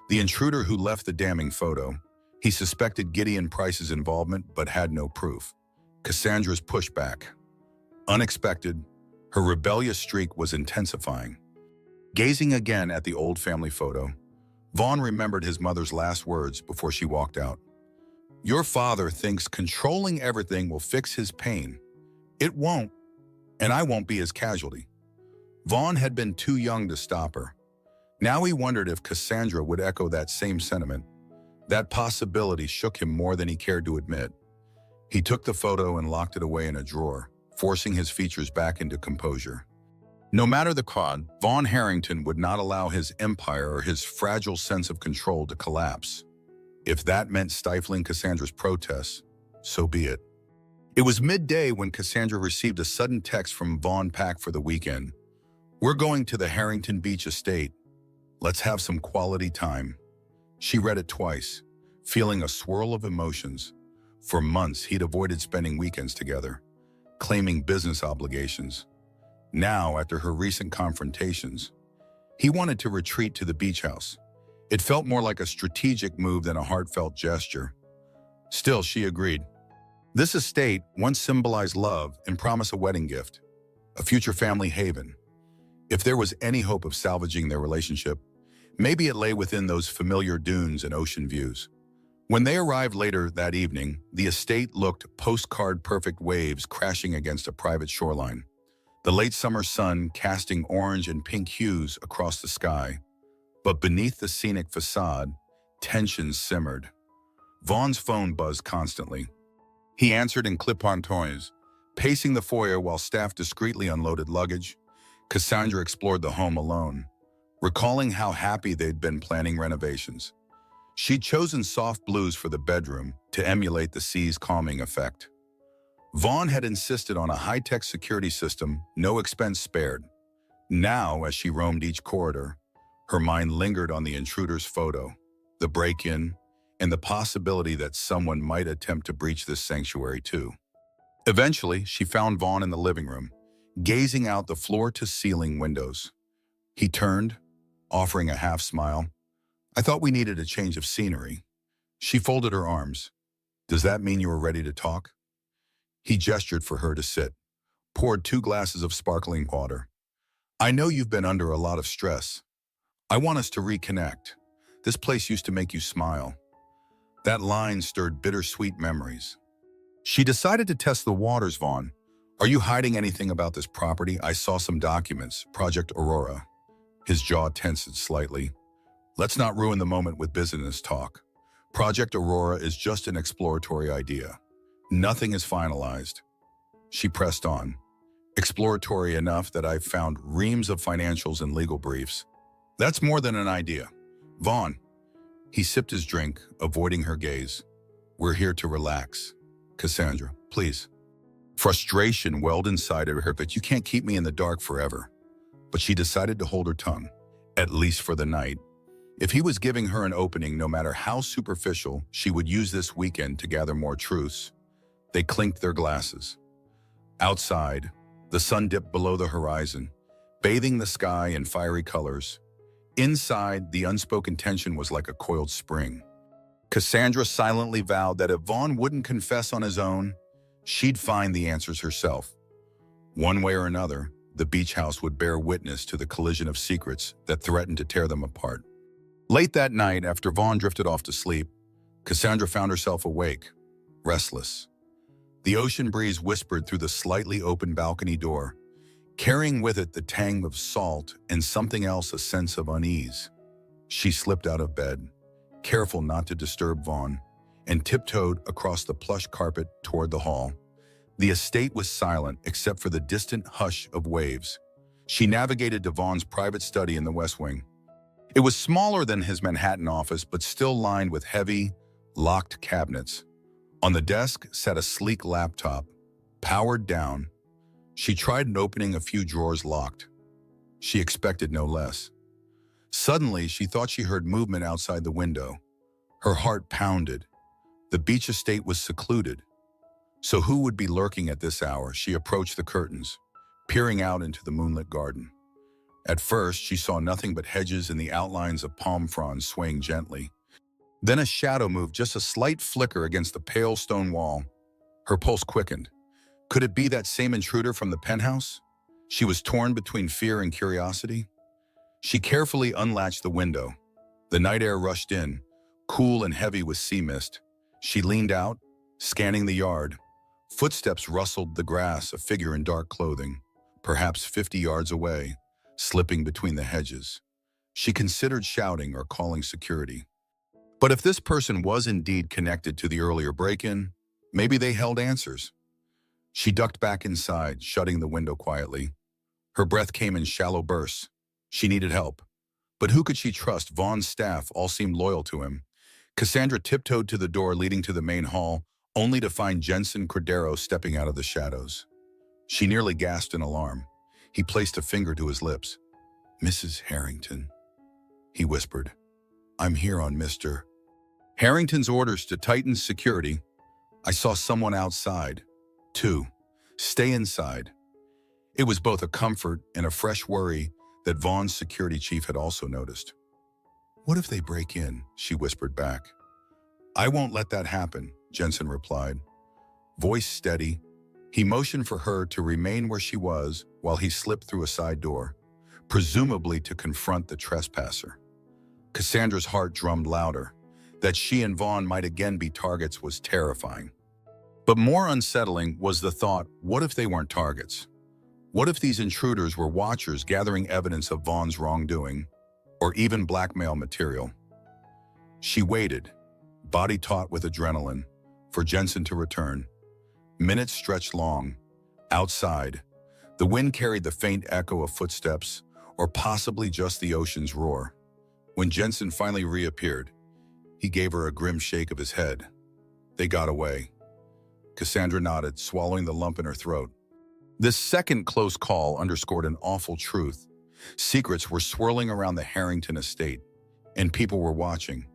Speaker 1: The intruder who left the damning photo, he suspected Gideon Price's involvement but had no proof. Cassandra's pushback. Unexpected, her rebellious streak was intensifying. Gazing again at the old family photo, Vaughn remembered his mother's last words before she walked out. Your father thinks controlling everything will fix his pain. It won't, and I won't be his casualty. Vaughn had been too young to stop her. Now he wondered if Cassandra would echo that same sentiment. That possibility shook him more than he cared to admit. He took the photo and locked it away in a drawer, forcing his features back into composure. No matter the cost, Vaughn Harrington would not allow his empire or his fragile sense of control to collapse. If that meant stifling Cassandra's protests, so be it. It was midday when Cassandra received a sudden text from Vaughn Pack for the weekend. We're going to the Harrington Beach estate. Let's have some quality time. She read it twice, feeling a swirl of emotions. For months, he'd avoided spending weekends together, claiming business obligations. Now, after her recent confrontations, he wanted to retreat to the beach house. It felt more like a strategic move than a heartfelt gesture. Still, she agreed. This estate once symbolized love and promised a wedding gift, a future family haven. If there was any hope of salvaging their relationship, maybe it lay within those familiar dunes and ocean views. When they arrived later that evening, the estate looked postcard-perfect waves crashing against a private shoreline. The late summer sun casting orange and pink hues across the sky. But beneath the scenic facade, tensions simmered. Vaughn's phone buzzed constantly. He answered in clip-on tones, pacing the foyer while staff discreetly unloaded luggage. Cassandra explored the home alone, recalling how happy they'd been planning renovations. She'd chosen soft blues for the bedroom to emulate the sea's calming effect. Vaughn had insisted on a high-tech security system, no expense spared. Now, as she roamed each corridor, her mind lingered on the intruder's photo, the break-in, and the possibility that someone might attempt to breach this sanctuary too. Eventually, she found Vaughn in the living room, gazing out the floor-to-ceiling windows. He turned, offering a half-smile. "I thought we needed a change of scenery." She folded her arms. "Does that mean you were ready to talk?" He gestured for her to sit, poured 2 glasses of sparkling water. "I know you've been under a lot of stress. I want us to reconnect. This place used to make you smile." That line stirred bittersweet memories. She decided to test the waters. "Vaughn, are you hiding anything about this property? I saw some documents, Project Aurora." His jaw tensed slightly. "Let's not ruin the moment with business talk. Project Aurora is just an exploratory idea. Nothing is finalized." She pressed on. "Exploratory enough that I've found reams of financials and legal briefs. That's more than an idea. Vaughn." He sipped his drink, avoiding her gaze. "We're here to relax. Cassandra, please." Frustration welled inside of her, "But you can't keep me in the dark forever." But she decided to hold her tongue, at least for the night. If he was giving her an opening, no matter how superficial, she would use this weekend to gather more truths. They clinked their glasses. Outside, the sun dipped below the horizon, bathing the sky in fiery colors. Inside, the unspoken tension was like a coiled spring. Cassandra silently vowed that if Vaughn wouldn't confess on his own, she'd find the answers herself. One way or another, the beach house would bear witness to the collision of secrets that threatened to tear them apart. Late that night, after Vaughn drifted off to sleep, Cassandra found herself awake, restless. The ocean breeze whispered through the slightly open balcony door, carrying with it the tang of salt and something else, a sense of unease. She slipped out of bed, careful not to disturb Vaughn, and tiptoed across the plush carpet toward the hall. The estate was silent except for the distant hush of waves. She navigated to Vaughn's private study in the West Wing. It was smaller than his Manhattan office, but still lined with heavy, locked cabinets. On the desk sat a sleek laptop, powered down. She tried opening a few drawers locked. She expected no less. Suddenly, she thought she heard movement outside the window. Her heart pounded. The beach estate was secluded. So who would be lurking at this hour? She approached the curtains, peering out into the moonlit garden. At first, she saw nothing but hedges and the outlines of palm fronds swaying gently. Then a shadow moved, just a slight flicker against the pale stone wall. Her pulse quickened. Could it be that same intruder from the penthouse? She was torn between fear and curiosity. She carefully unlatched the window. The night air rushed in, cool and heavy with sea mist. She leaned out, scanning the yard. Footsteps rustled the grass, a figure in dark clothing, perhaps 50 yards away, slipping between the hedges. She considered shouting or calling security. But if this person was indeed connected to the earlier break-in, maybe they held answers. She ducked back inside, shutting the window quietly. Her breath came in shallow bursts. She needed help. But who could she trust? Vaughn's staff all seemed loyal to him. Cassandra tiptoed to the door leading to the main hall, only to find Jensen Cordero stepping out of the shadows. She nearly gasped in alarm. He placed a finger to his lips. "Mrs. Harrington," he whispered. "I'm here on Mr. Harrington's orders to tighten security. I saw someone outside. 2. Stay inside." It was both a comfort and a fresh worry that Vaughn's security chief had also noticed. "What if they break in?" she whispered back. "I won't let that happen," Jensen replied. Voice steady, he motioned for her to remain where she was while he slipped through a side door. presumably to confront the trespasser. Cassandra's heart drummed louder. That she and Vaughn might again be targets was terrifying. But more unsettling was the thought, what if they weren't targets? What if these intruders were watchers gathering evidence of Vaughn's wrongdoing, or even blackmail material? She waited, body taut with adrenaline, for Jensen to return. Minutes stretched long. Outside, the wind carried the faint echo of footsteps, or possibly just the ocean's roar. When Jensen finally reappeared, he gave her a grim shake of his head. They got away. Cassandra nodded, swallowing the lump in her throat. This second close call underscored an awful truth. Secrets were swirling around the Harrington estate, and people were watching.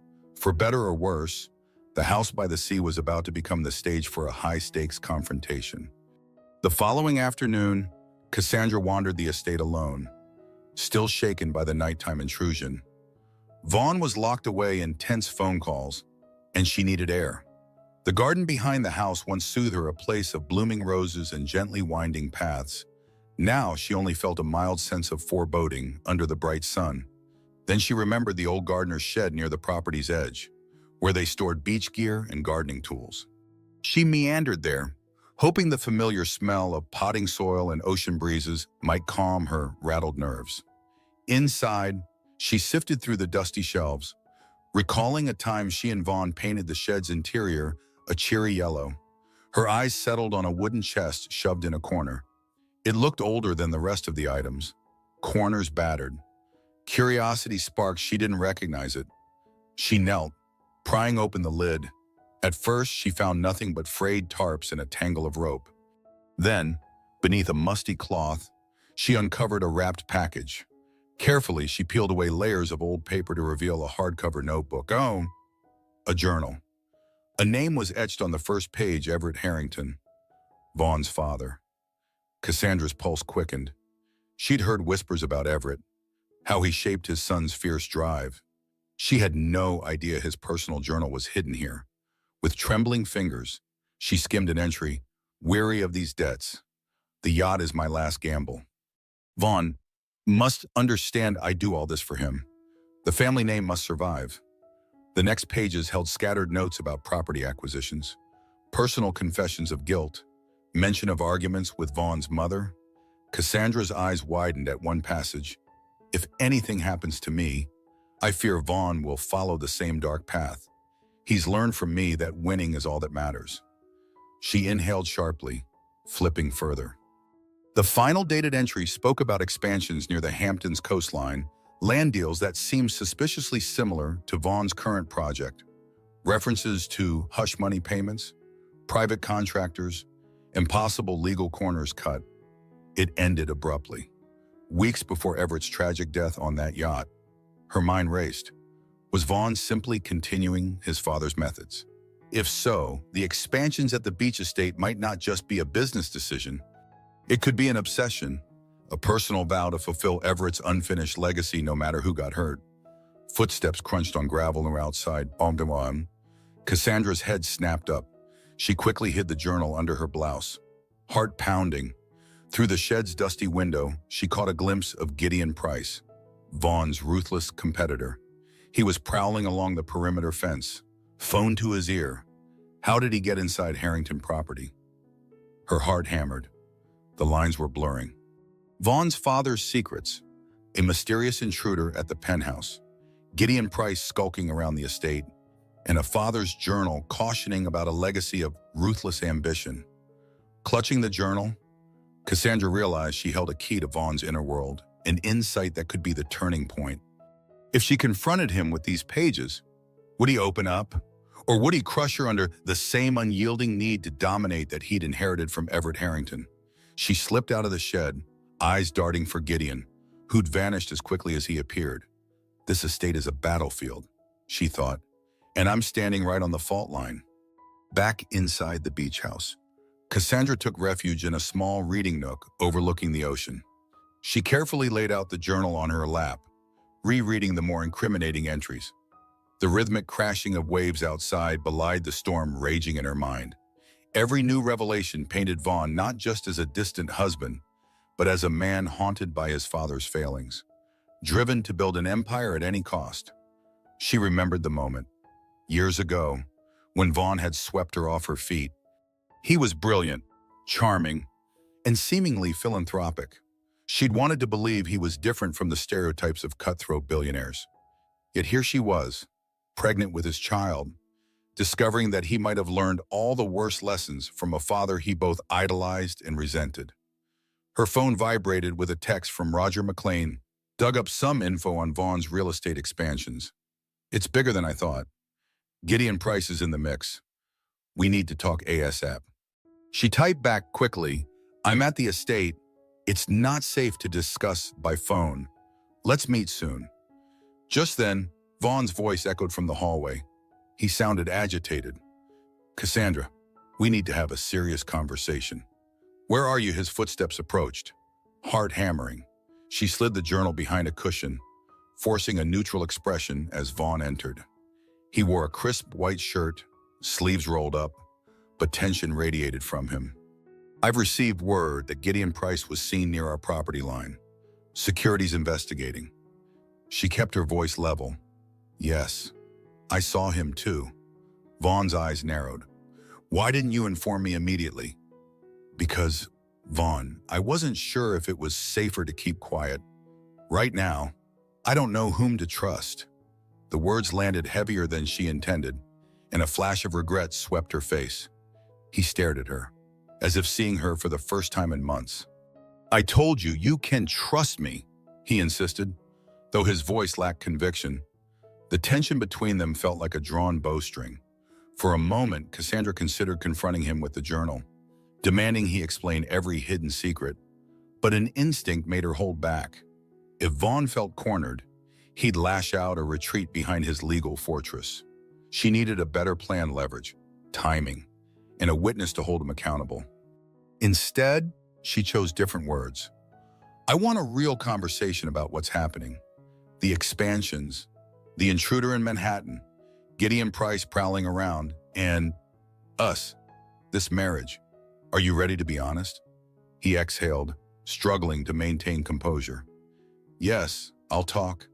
Speaker 1: For better or worse, the house by the sea was about to become the stage for a high-stakes confrontation. The following afternoon, Cassandra wandered the estate alone, still shaken by the nighttime intrusion. Vaughn was locked away in tense phone calls, and she needed air. The garden behind the house once soothed her, a place of blooming roses and gently winding paths. Now she only felt a mild sense of foreboding under the bright sun. Then she remembered the old gardener's shed near the property's edge, where they stored beach gear and gardening tools. She meandered there, hoping the familiar smell of potting soil and ocean breezes might calm her rattled nerves. Inside, she sifted through the dusty shelves, recalling a time she and Vaughn painted the shed's interior a cheery yellow. Her eyes settled on a wooden chest shoved in a corner. It looked older than the rest of the items, corners battered. Curiosity sparked. She didn't recognize it. She knelt, prying open the lid. At first, she found nothing but frayed tarps and a tangle of rope. Then, beneath a musty cloth, she uncovered a wrapped package. Carefully, she peeled away layers of old paper to reveal a hardcover notebook. Oh, a journal. A name was etched on the first page: Everett Harrington, Vaughn's father. Cassandra's pulse quickened. She'd heard whispers about Everett, how he shaped his son's fierce drive. She had no idea his personal journal was hidden here. With trembling fingers, she skimmed an entry, weary of these debts. The yacht is my last gamble. Vaughn must understand I do all this for him. The family name must survive. The next pages held scattered notes about property acquisitions, personal confessions of guilt, mention of arguments with Vaughn's mother. Cassandra's eyes widened at one passage. If anything happens to me, I fear Vaughn will follow the same dark path. He's learned from me that winning is all that matters. She inhaled sharply, flipping further. The final dated entry spoke about expansions near the Hamptons coastline, land deals that seemed suspiciously similar to Vaughn's current project, references to hush money payments, private contractors, impossible legal corners cut. It ended abruptly. Weeks before Everett's tragic death on that yacht, her mind raced. Was Vaughn simply continuing his father's methods? If so, the expansions at the beach estate might not just be a business decision. It could be an obsession, a personal vow to fulfill Everett's unfinished legacy no matter who got hurt. Footsteps crunched on gravel outside. Cassandra's head snapped up. She quickly hid the journal under her blouse. Heart pounding. Through the shed's dusty window, she caught a glimpse of Gideon Price, Vaughn's ruthless competitor. He was prowling along the perimeter fence, phone to his ear. How did he get inside Harrington property? Her heart hammered. The lines were blurring. Vaughn's father's secrets, a mysterious intruder at the penthouse, Gideon Price skulking around the estate, and a father's journal cautioning about a legacy of ruthless ambition. Clutching the journal, Cassandra realized she held a key to Vaughn's inner world, an insight that could be the turning point. If she confronted him with these pages, would he open up? Or would he crush her under the same unyielding need to dominate that he'd inherited from Everett Harrington? She slipped out of the shed, eyes darting for Gideon, who'd vanished as quickly as he appeared. This estate is a battlefield, she thought, and I'm standing right on the fault line. Back inside the beach house, Cassandra took refuge in a small reading nook overlooking the ocean. She carefully laid out the journal on her lap, rereading the more incriminating entries. The rhythmic crashing of waves outside belied the storm raging in her mind. Every new revelation painted Vaughn not just as a distant husband, but as a man haunted by his father's failings, driven to build an empire at any cost. She remembered the moment, years ago, when Vaughn had swept her off her feet. He was brilliant, charming, and seemingly philanthropic. She'd wanted to believe he was different from the stereotypes of cutthroat billionaires. Yet here she was, pregnant with his child, discovering that he might have learned all the worst lessons from a father he both idolized and resented. Her phone vibrated with a text from Roger McLean, dug up some info on Vaughn's real estate expansions. "It's bigger than I thought. Gideon Price is in the mix. We need to talk ASAP." She typed back quickly, "I'm at the estate. It's not safe to discuss by phone. Let's meet soon." Just then, Vaughn's voice echoed from the hallway. He sounded agitated. "Cassandra, we need to have a serious conversation." "Where are you?" His footsteps approached, heart hammering. She slid the journal behind a cushion, forcing a neutral expression as Vaughn entered. He wore a crisp white shirt, sleeves rolled up, but tension radiated from him. "I've received word that Gideon Price was seen near our property line. Security's investigating." She kept her voice level. "Yes, I saw him too." Vaughn's eyes narrowed. "Why didn't you inform me immediately?" "Because, Vaughn, I wasn't sure if it was safer to keep quiet. Right now, I don't know whom to trust." The words landed heavier than she intended, and a flash of regret swept her face. He stared at her, as if seeing her for the first time in months. "I told you, you can trust me," he insisted, though his voice lacked conviction. The tension between them felt like a drawn bowstring. For a moment, Cassandra considered confronting him with the journal, demanding he explain every hidden secret, but an instinct made her hold back. If Vaughn felt cornered, he'd lash out or retreat behind his legal fortress. She needed a better plan: leverage, timing, and a witness to hold him accountable. Instead, she chose different words. "I want a real conversation about what's happening. The expansions, the intruder in Manhattan, Gideon Price prowling around, and us, this marriage. Are you ready to be honest?" He exhaled, struggling to maintain composure. "Yes, I'll talk.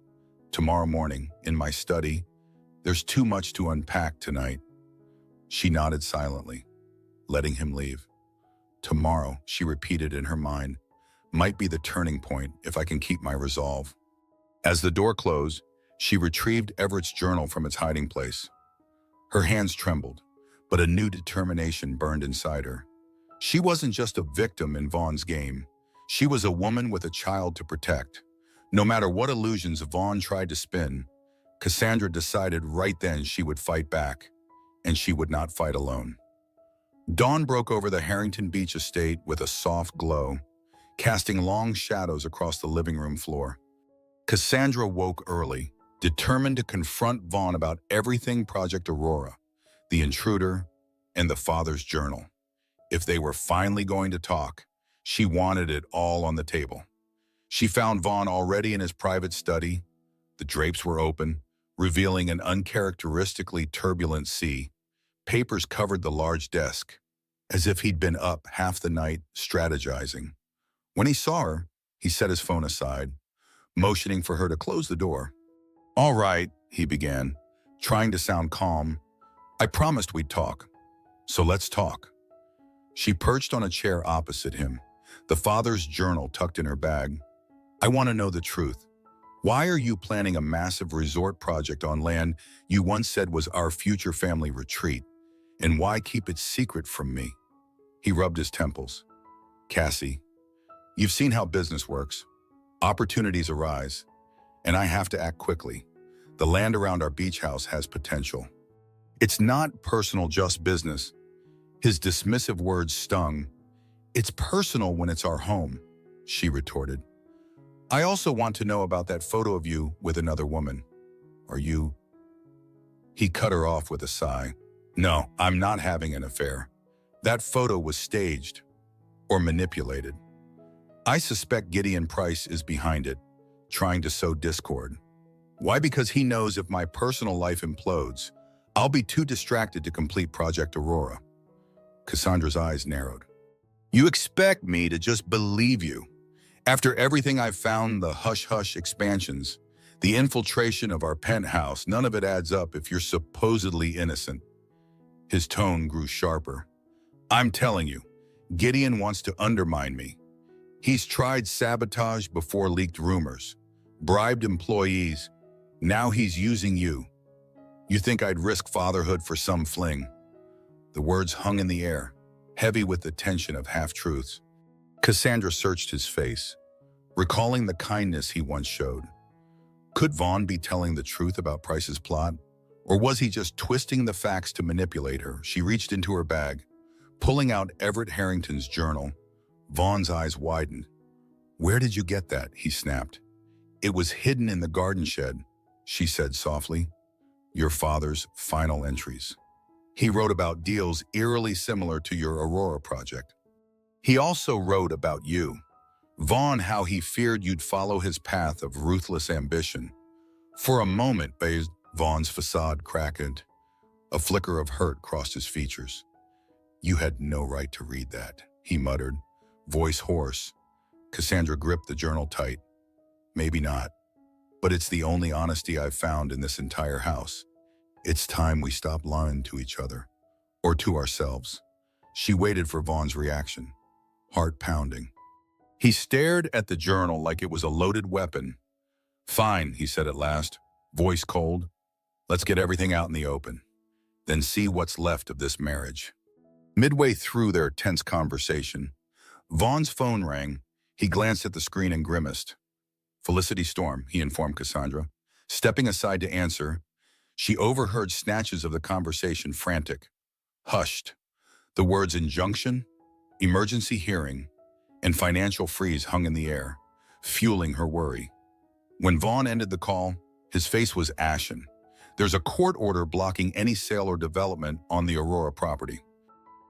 Speaker 1: Tomorrow morning, in my study. There's too much to unpack tonight." She nodded silently, letting him leave. "Tomorrow," she repeated in her mind, "might be the turning point if I can keep my resolve." As the door closed, she retrieved Everett's journal from its hiding place. Her hands trembled, but a new determination burned inside her. She wasn't just a victim in Vaughn's game. She was a woman with a child to protect. No matter what illusions Vaughn tried to spin, Cassandra decided right then she would fight back, and she would not fight alone. Dawn broke over the Harrington Beach estate with a soft glow, casting long shadows across the living room floor. Cassandra woke early, determined to confront Vaughn about everything Project Aurora, the intruder, and the father's journal. If they were finally going to talk, she wanted it all on the table. She found Vaughn already in his private study. The drapes were open, revealing an uncharacteristically turbulent sea. Papers covered the large desk, as if he'd been up half the night strategizing. When he saw her, he set his phone aside, motioning for her to close the door. "All right," he began, trying to sound calm. "I promised we'd talk, so let's talk." She perched on a chair opposite him, the father's journal tucked in her bag. "I want to know the truth. Why are you planning a massive resort project on land you once said was our future family retreat? And why keep it secret from me?" He rubbed his temples. "Cassie, you've seen how business works. Opportunities arise, and I have to act quickly. The land around our beach house has potential. It's not personal, just business." His dismissive words stung. "It's personal when it's our home," she retorted. "I also want to know about that photo of you with another woman. Are you—" He cut her off with a sigh. "No, I'm not having an affair. That photo was staged or manipulated. I suspect Gideon Price is behind it, trying to sow discord. Why? Because he knows if my personal life implodes, I'll be too distracted to complete Project Aurora." Cassandra's eyes narrowed. "You expect me to just believe you? After everything I've found, the hush-hush expansions, the infiltration of our penthouse, none of it adds up if you're supposedly innocent. His tone grew sharper. I'm telling you, Gideon wants to undermine me. He's tried sabotage before leaked rumors, bribed employees. Now he's using you. You think I'd risk fatherhood for some fling? The words hung in the air, heavy with the tension of half-truths. Cassandra searched his face, recalling the kindness he once showed. Could Vaughn be telling the truth about Price's plot? Or was he just twisting the facts to manipulate her? She reached into her bag, pulling out Everett Harrington's journal. Vaughn's eyes widened. Where did you get that? He snapped. It was hidden in the garden shed, she said softly. Your father's final entries. He wrote about deals eerily similar to your Aurora project. He also wrote about you. Vaughn, how he feared you'd follow his path of ruthless ambition. For a moment, Vaughn's facade cracked. A flicker of hurt crossed his features. You had no right to read that, he muttered, voice hoarse. Cassandra gripped the journal tight. Maybe not, but it's the only honesty I've found in this entire house. It's time we stop lying to each other, or to ourselves. She waited for Vaughn's reaction, heart pounding. He stared at the journal like it was a loaded weapon. Fine, he said at last, voice cold. Let's get everything out in the open, then see what's left of this marriage. Midway through their tense conversation, Vaughn's phone rang. He glanced at the screen and grimaced. Felicity Storm, he informed Cassandra. Stepping aside to answer, she overheard snatches of the conversation, frantic, hushed. The words injunction, emergency hearing, and financial freeze hung in the air, fueling her worry. When Vaughn ended the call, his face was ashen. There's a court order blocking any sale or development on the Aurora property.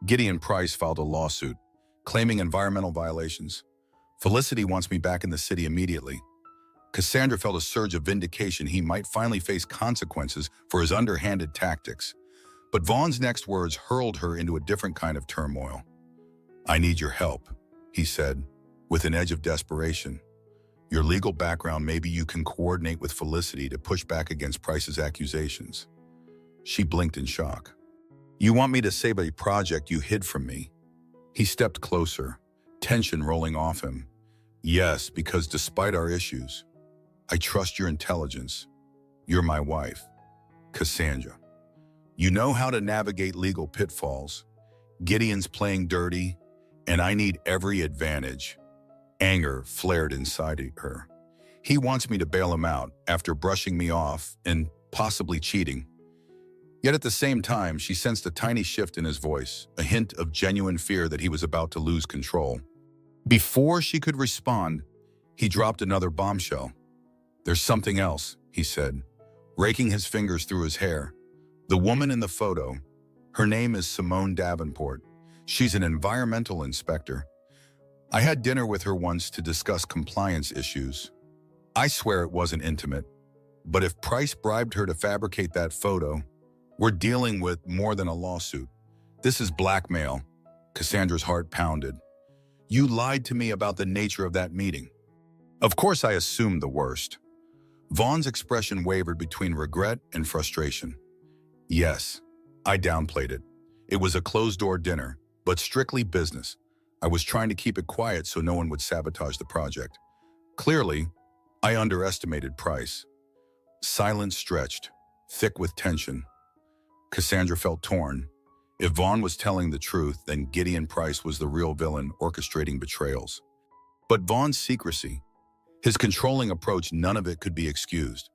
Speaker 1: Gideon Price filed a lawsuit, claiming environmental violations. Felicity wants me back in the city immediately. Cassandra felt a surge of vindication. He might finally face consequences for his underhanded tactics. But Vaughn's next words hurled her into a different kind of turmoil. I need your help, he said, with an edge of desperation. Your legal background, maybe you can coordinate with Felicity to push back against Price's accusations. She blinked in shock. You want me to save a project you hid from me? He stepped closer, tension rolling off him. Yes, because despite our issues, I trust your intelligence. You're my wife, Cassandra. You know how to navigate legal pitfalls. Gideon's playing dirty, and I need every advantage. Anger flared inside her. He wants me to bail him out after brushing me off and possibly cheating. Yet at the same time, she sensed a tiny shift in his voice, a hint of genuine fear that he was about to lose control. Before she could respond, he dropped another bombshell. There's something else, he said, raking his fingers through his hair. The woman in the photo, her name is Simone Davenport. She's an environmental inspector. I had dinner with her once to discuss compliance issues. I swear it wasn't intimate, but if Price bribed her to fabricate that photo, we're dealing with more than a lawsuit. This is blackmail. Cassandra's heart pounded. You lied to me about the nature of that meeting. Of course I assumed the worst. Vaughn's expression wavered between regret and frustration. Yes, I downplayed it. It was a closed-door dinner, but strictly business. I was trying to keep it quiet so no one would sabotage the project. Clearly, I underestimated Price. Silence stretched, thick with tension. Cassandra felt torn. If Vaughn was telling the truth, then Gideon Price was the real villain orchestrating betrayals. But Vaughn's secrecy, his controlling approach, none of it could be excused.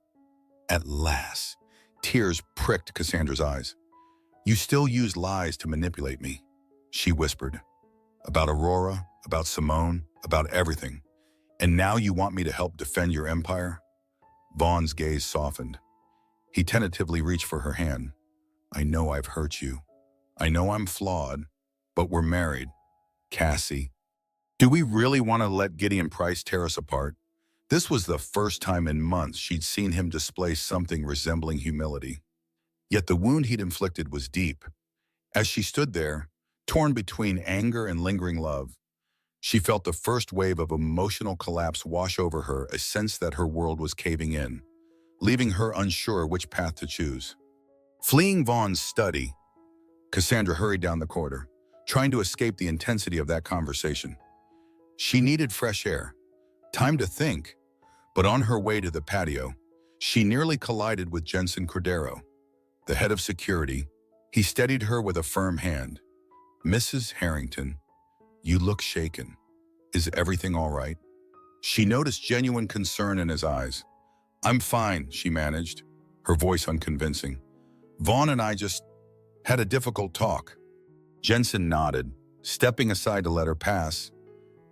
Speaker 1: At last, tears pricked Cassandra's eyes. You still use lies to manipulate me, she whispered. About Aurora, about Simone, about everything. And now you want me to help defend your empire? Vaughn's gaze softened. He tentatively reached for her hand. I know I've hurt you. I know I'm flawed, but we're married. Cassie. Do we really want to let Gideon Price tear us apart? This was the first time in months she'd seen him display something resembling humility. Yet the wound he'd inflicted was deep. As she stood there, torn between anger and lingering love, She felt the first wave of emotional collapse wash over her, a sense that her world was caving in, leaving her unsure which path to choose. Fleeing Vaughn's study, Cassandra hurried down the corridor, trying to escape the intensity of that conversation. She needed fresh air, time to think, but on her way to the patio, she nearly collided with Jensen Cordero, the head of security. He steadied her with a firm hand. "Mrs. Harrington, you look shaken. Is everything all right?" She noticed genuine concern in his eyes. "I'm fine," she managed, her voice unconvincing. "Vaughn and I just had a difficult talk." Jensen nodded, stepping aside to let her pass.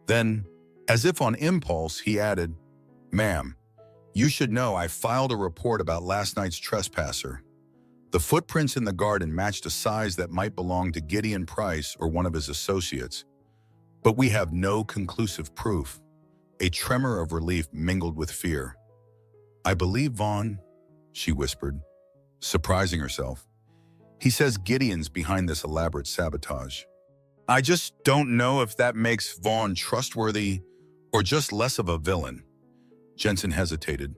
Speaker 1: Then, as if on impulse, he added, "Ma'am, you should know I filed a report about last night's trespasser. The footprints in the garden matched a size that might belong to Gideon Price or one of his associates. But we have no conclusive proof." A tremor of relief mingled with fear. "I believe Vaughn," she whispered, surprising herself. "He says Gideon's behind this elaborate sabotage. I just don't know if that makes Vaughn trustworthy or just less of a villain." Jensen hesitated,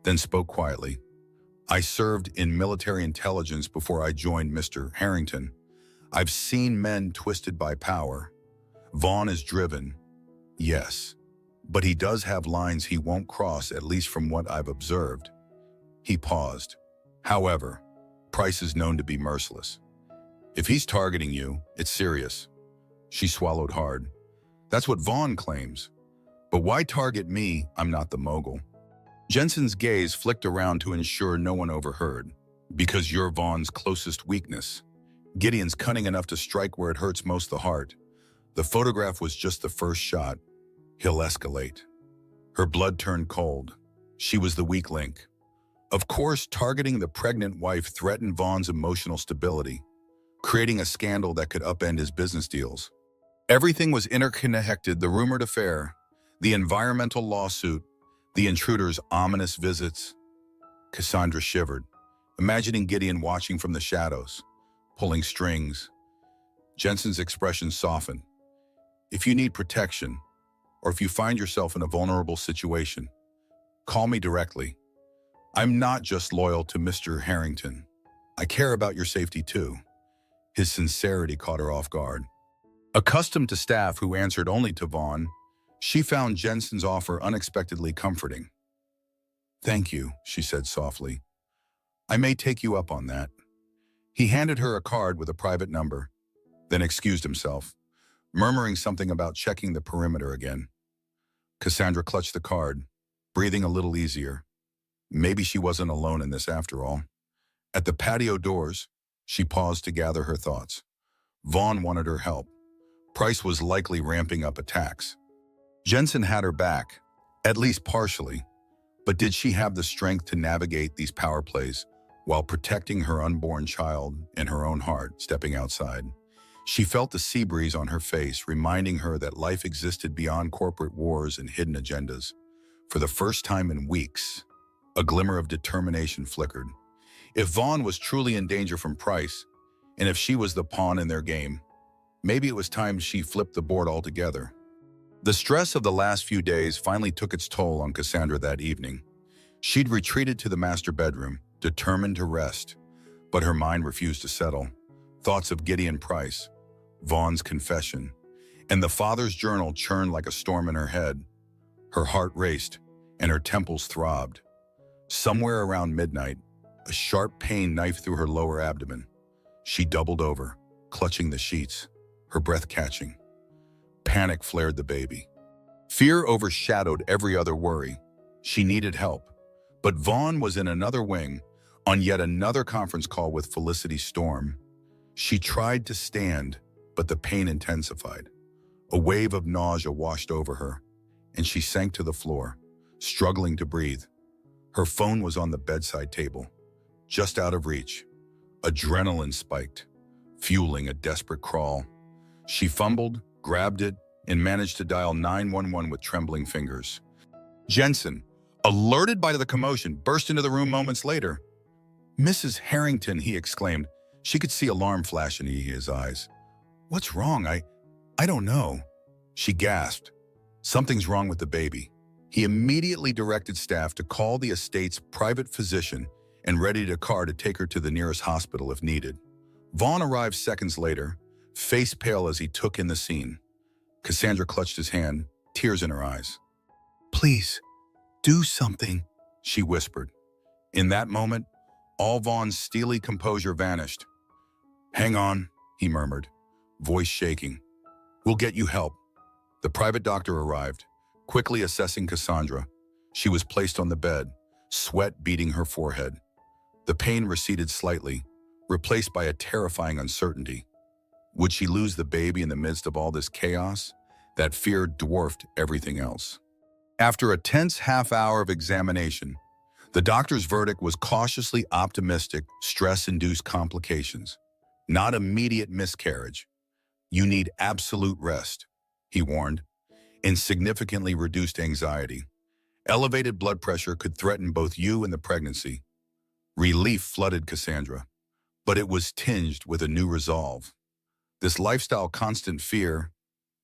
Speaker 1: then spoke quietly. "I served in military intelligence before I joined Mr. Harrington. I've seen men twisted by power. Vaughn is driven, yes, but he does have lines he won't cross, at least from what I've observed." He paused. "However, Price is known to be merciless. If he's targeting you, it's serious." She swallowed hard. "That's what Vaughn claims. But why target me? I'm not the mogul." Jensen's gaze flicked around to ensure no one overheard. "Because you're Vaughn's closest weakness. Gideon's cunning enough to strike where it hurts most the heart. The photograph was just the first shot. He'll escalate." Her blood turned cold. She was the weak link. Of course, targeting the pregnant wife threatened Vaughn's emotional stability, creating a scandal that could upend his business deals. Everything was interconnected: the rumored affair, the environmental lawsuit, the intruder's ominous visits. Cassandra shivered, imagining Gideon watching from the shadows, pulling strings. Jensen's expression softened. "If you need protection, or if you find yourself in a vulnerable situation, call me directly. I'm not just loyal to Mr. Harrington. I care about your safety too." His sincerity caught her off guard. Accustomed to staff who answered only to Vaughn, she found Jensen's offer unexpectedly comforting. "Thank you," she said softly. "I may take you up on that." He handed her a card with a private number, then excused himself, murmuring something about checking the perimeter again. Cassandra clutched the card, breathing a little easier. Maybe she wasn't alone in this after all. At the patio doors, she paused to gather her thoughts. Vaughn wanted her help. Price was likely ramping up attacks. Jensen had her back, at least partially, but did she have the strength to navigate these power plays while protecting her unborn child and her own heart? Stepping outside, she felt the sea breeze on her face, reminding her that life existed beyond corporate wars and hidden agendas. For the first time in weeks, a glimmer of determination flickered. If Vaughn was truly in danger from Price, and if she was the pawn in their game, maybe it was time she flipped the board altogether. The stress of the last few days finally took its toll on Cassandra that evening. She'd retreated to the master bedroom, determined to rest, but her mind refused to settle. Thoughts of Gideon Price, Vaughn's confession, and the father's journal churned like a storm in her head. Her heart raced, and her temples throbbed. Somewhere around midnight, a sharp pain knifed through her lower abdomen. She doubled over, clutching the sheets, her breath catching. Panic flared the baby. Fear overshadowed every other worry. She needed help. But Vaughn was in another wing, on yet another conference call with Felicity Storm. She tried to stand, but the pain intensified. A wave of nausea washed over her, and she sank to the floor, struggling to breathe. Her phone was on the bedside table, just out of reach. Adrenaline spiked, fueling a desperate crawl. She fumbled, grabbed it, and managed to dial 911 with trembling fingers. Jensen, alerted by the commotion, burst into the room moments later. "Mrs. Harrington," he exclaimed. She could see alarm flash in his eyes. "What's wrong? I don't know." She gasped. Something's wrong with the baby. He immediately directed staff to call the estate's private physician and readied a car to take her to the nearest hospital if needed. Vaughn arrived seconds later, face pale as he took in the scene. Cassandra clutched his hand, tears in her eyes. "Please, do something," she whispered. In that moment, all Vaughn's steely composure vanished. "Hang on," he murmured, voice shaking. "We'll get you help." The private doctor arrived, quickly assessing Cassandra. She was placed on the bed, sweat beading her forehead. The pain receded slightly, replaced by a terrifying uncertainty. Would she lose the baby in the midst of all this chaos? That fear dwarfed everything else. After a tense half-hour of examination, the doctor's verdict was cautiously optimistic: stress-induced complications. Not immediate miscarriage. "You need absolute rest," he warned, and significantly reduced anxiety. Elevated blood pressure could threaten both you and the pregnancy. Relief flooded Cassandra, but it was tinged with a new resolve. This lifestyle constant fear,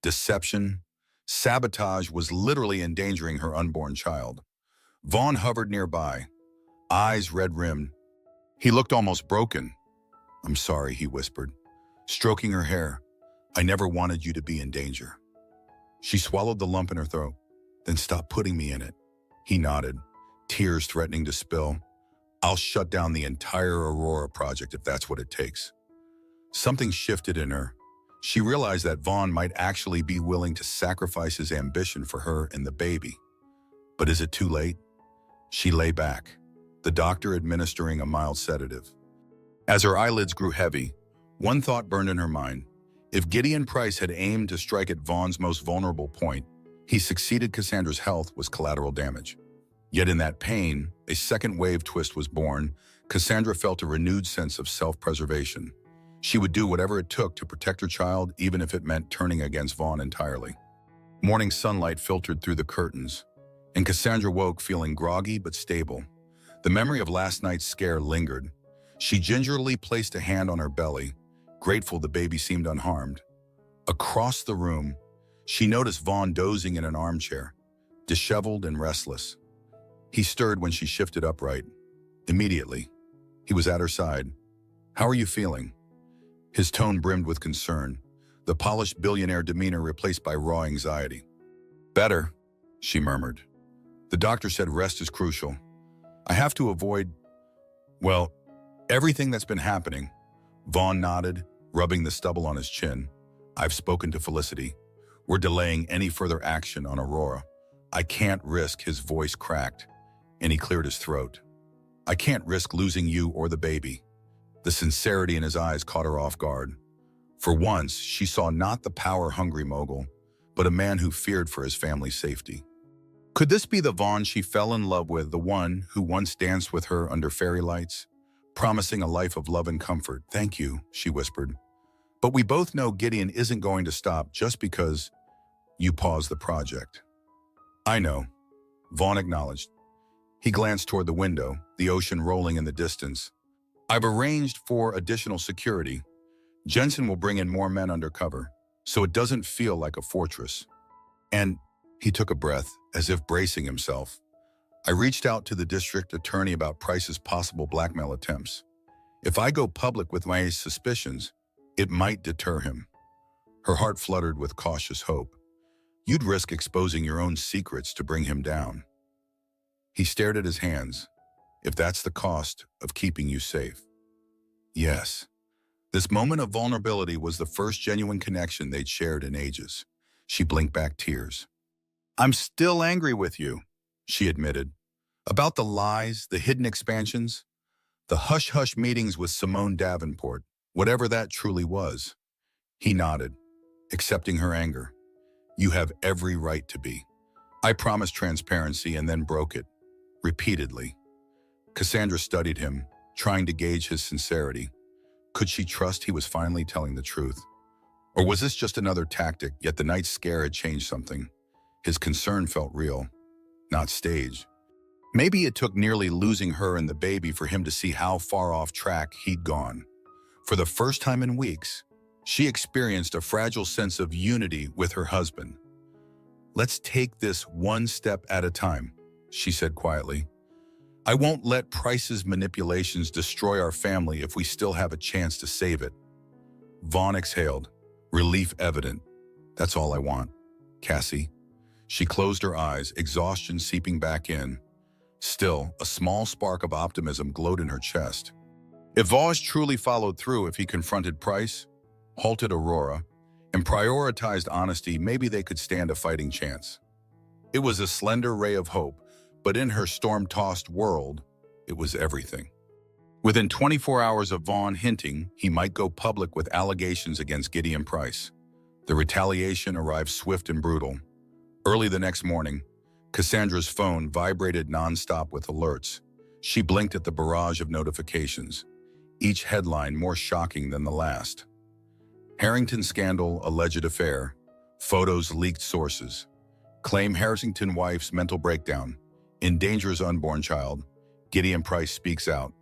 Speaker 1: deception, sabotage was literally endangering her unborn child. Vaughn hovered nearby, eyes red-rimmed. He looked almost broken. "I'm sorry," he whispered, stroking her hair. "I never wanted you to be in danger." She swallowed the lump in her throat. "Then stop putting me in it." He nodded, tears threatening to spill. "I'll shut down the entire Aurora project if that's what it takes." Something shifted in her. She realized that Vaughn might actually be willing to sacrifice his ambition for her and the baby. But is it too late? She lay back, the doctor administering a mild sedative. As her eyelids grew heavy, one thought burned in her mind. If Gideon Price had aimed to strike at Vaughn's most vulnerable point, he succeeded. Cassandra's health was collateral damage. Yet in that pain, a second wave twist was born. Cassandra felt a renewed sense of self-preservation. She would do whatever it took to protect her child, even if it meant turning against Vaughn entirely. Morning sunlight filtered through the curtains, and Cassandra woke feeling groggy but stable. The memory of last night's scare lingered. She gingerly placed a hand on her belly, grateful the baby seemed unharmed. Across the room, she noticed Vaughn dozing in an armchair, disheveled and restless. He stirred when she shifted upright. Immediately, he was at her side. "How are you feeling?" His tone brimmed with concern, the polished billionaire demeanor replaced by raw anxiety. "Better," she murmured. "The doctor said rest is crucial. I have to avoid, well, everything that's been happening." Vaughn nodded, rubbing the stubble on his chin. "I've spoken to Felicity. We're delaying any further action on Aurora. I can't risk," his voice cracked, and he cleared his throat. "I can't risk losing you or the baby." The sincerity in his eyes caught her off guard. For once, she saw not the power-hungry mogul, but a man who feared for his family's safety. Could this be the Vaughn she fell in love with, the one who once danced with her under fairy lights, promising a life of love and comfort? "Thank you," she whispered. "But we both know Gideon isn't going to stop just because you paused the project." "I know," Vaughn acknowledged. He glanced toward the window, the ocean rolling in the distance. "I've arranged for additional security. Jensen will bring in more men undercover, so it doesn't feel like a fortress." And he took a breath, as if bracing himself. "I reached out to the district attorney about Price's possible blackmail attempts. If I go public with my suspicions, it might deter him." Her heart fluttered with cautious hope. "You'd risk exposing your own secrets to bring him down." He stared at his hands. "If that's the cost of keeping you safe." Yes. This moment of vulnerability was the first genuine connection they'd shared in ages. She blinked back tears. "I'm still angry with you," she admitted. "About the lies, the hidden expansions, the hush-hush meetings with Simone Davenport, whatever that truly was." He nodded, accepting her anger. "You have every right to be. I promised transparency and then broke it, repeatedly." Cassandra studied him, trying to gauge his sincerity. Could she trust he was finally telling the truth? Or was this just another tactic, yet the night's scare had changed something? His concern felt real, not staged. Maybe it took nearly losing her and the baby for him to see how far off track he'd gone. For the first time in weeks, she experienced a fragile sense of unity with her husband. Let's take this one step at a time, she said quietly. I won't let Price's manipulations destroy our family if we still have a chance to save it. Vaughn exhaled, relief evident. That's all I want, Cassie. She closed her eyes, exhaustion seeping back in. Still, a small spark of optimism glowed in her chest. If Voss truly followed through, if he confronted Price, halted Aurora, and prioritized honesty, maybe they could stand a fighting chance. It was a slender ray of hope, but in her storm-tossed world, it was everything. Within 24 hours of Vaughn hinting he might go public with allegations against Gideon Price, the retaliation arrived swift and brutal. Early the next morning, Cassandra's phone vibrated nonstop with alerts. She blinked at the barrage of notifications, each headline more shocking than the last. Harrington scandal, alleged affair, photos leaked sources, claim Harrington wife's mental breakdown, endangers unborn child, Gideon Price speaks out.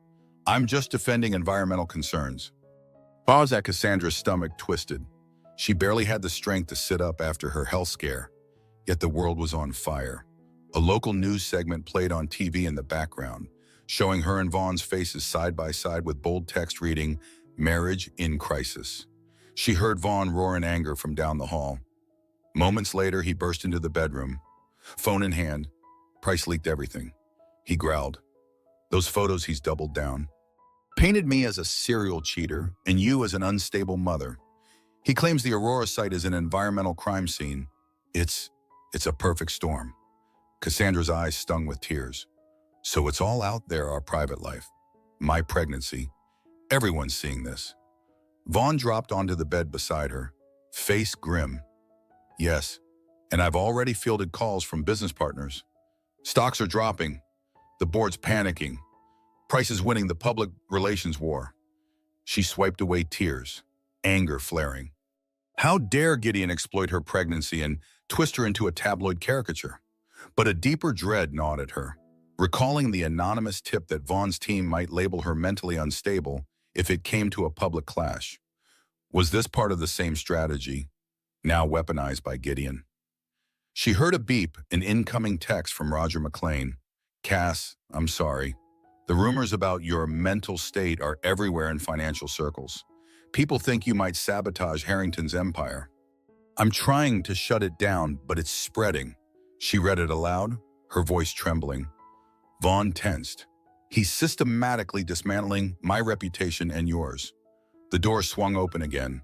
Speaker 1: I'm just defending environmental concerns. Pause at Cassandra's stomach twisted. She barely had the strength to sit up after her health scare, yet the world was on fire. A local news segment played on TV in the background, showing her and Vaughn's faces side by side with bold text reading, "Marriage in crisis." She heard Vaughn roar in anger from down the hall. Moments later, he burst into the bedroom. Phone in hand, Price leaked everything. He growled. Those photos, he's doubled down. Painted me as a serial cheater and you as an unstable mother. He claims the Aurora site is an environmental crime scene. It's a perfect storm. Cassandra's eyes stung with tears. So it's all out there, our private life. My pregnancy. Everyone's seeing this. Vaughn dropped onto the bed beside her, face grim. Yes, and I've already fielded calls from business partners. Stocks are dropping. The board's panicking. Price is winning the public relations war. She swiped away tears, anger flaring. How dare Gideon exploit her pregnancy and twist her into a tabloid caricature? But a deeper dread gnawed at her, recalling the anonymous tip that Vaughn's team might label her mentally unstable if it came to a public clash. Was this part of the same strategy, now weaponized by Gideon? She heard a beep, an incoming text from Roger McLean. Cass, I'm sorry. The rumors about your mental state are everywhere in financial circles. People think you might sabotage Harrington's empire. I'm trying to shut it down, but it's spreading. She read it aloud, her voice trembling. Vaughn tensed. He's systematically dismantling my reputation and yours. The door swung open again,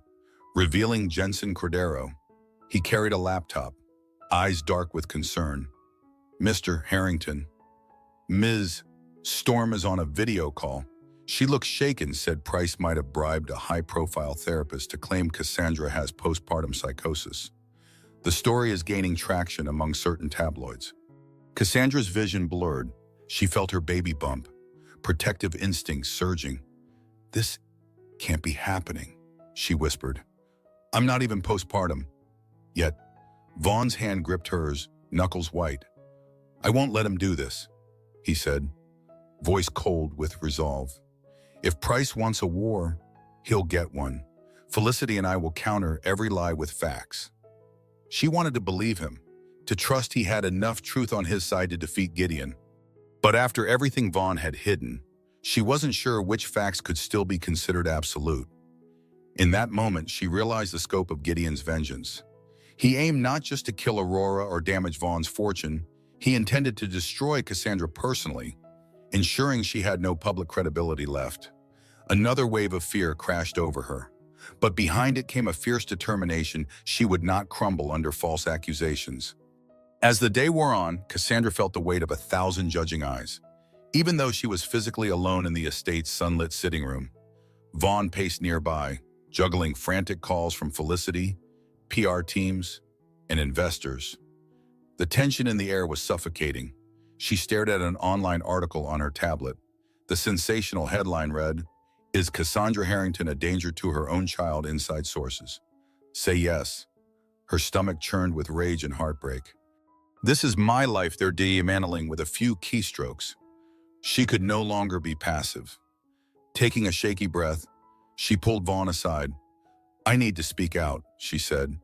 Speaker 1: revealing Jensen Cordero. He carried a laptop, eyes dark with concern. Mr. Harrington. Ms. Storm is on a video call. She looks shaken, said Price might have bribed a high-profile therapist to claim Cassandra has postpartum psychosis. The story is gaining traction among certain tabloids. Cassandra's vision blurred. She felt her baby bump, protective instincts surging. This can't be happening, she whispered. I'm not even postpartum. Yet, Vaughn's hand gripped hers, knuckles white. I won't let him do this, he said, voice cold with resolve. If Price wants a war, he'll get one. Felicity and I will counter every lie with facts. She wanted to believe him, to trust he had enough truth on his side to defeat Gideon. But after everything Vaughn had hidden, she wasn't sure which facts could still be considered absolute. In that moment, she realized the scope of Gideon's vengeance. He aimed not just to kill Aurora or damage Vaughn's fortune, he intended to destroy Cassandra personally, ensuring she had no public credibility left. Another wave of fear crashed over her, but behind it came a fierce determination she would not crumble under false accusations. As the day wore on, Cassandra felt the weight of 1,000 judging eyes. Even though she was physically alone in the estate's sunlit sitting room, Vaughn paced nearby, juggling frantic calls from Felicity, PR teams, and investors. The tension in the air was suffocating. She stared at an online article on her tablet. The sensational headline read, "Is Cassandra Harrington a danger to her own child? Inside sources say yes." Her stomach churned with rage and heartbreak. This is my life, they're dismantling with a few keystrokes. She could no longer be passive. Taking a shaky breath, she pulled Vaughn aside. I need to speak out, she said,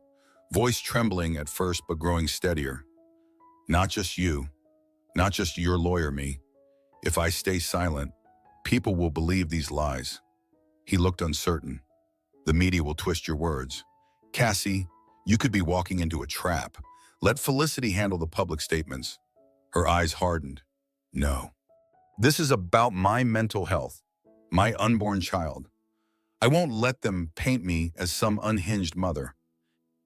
Speaker 1: voice trembling at first but growing steadier. Not just you, not just your lawyer, me. If I stay silent, people will believe these lies. He looked uncertain. The media will twist your words. Cassie, you could be walking into a trap. Let Felicity handle the public statements. Her eyes hardened. No. This is about my mental health, my unborn child. I won't let them paint me as some unhinged mother.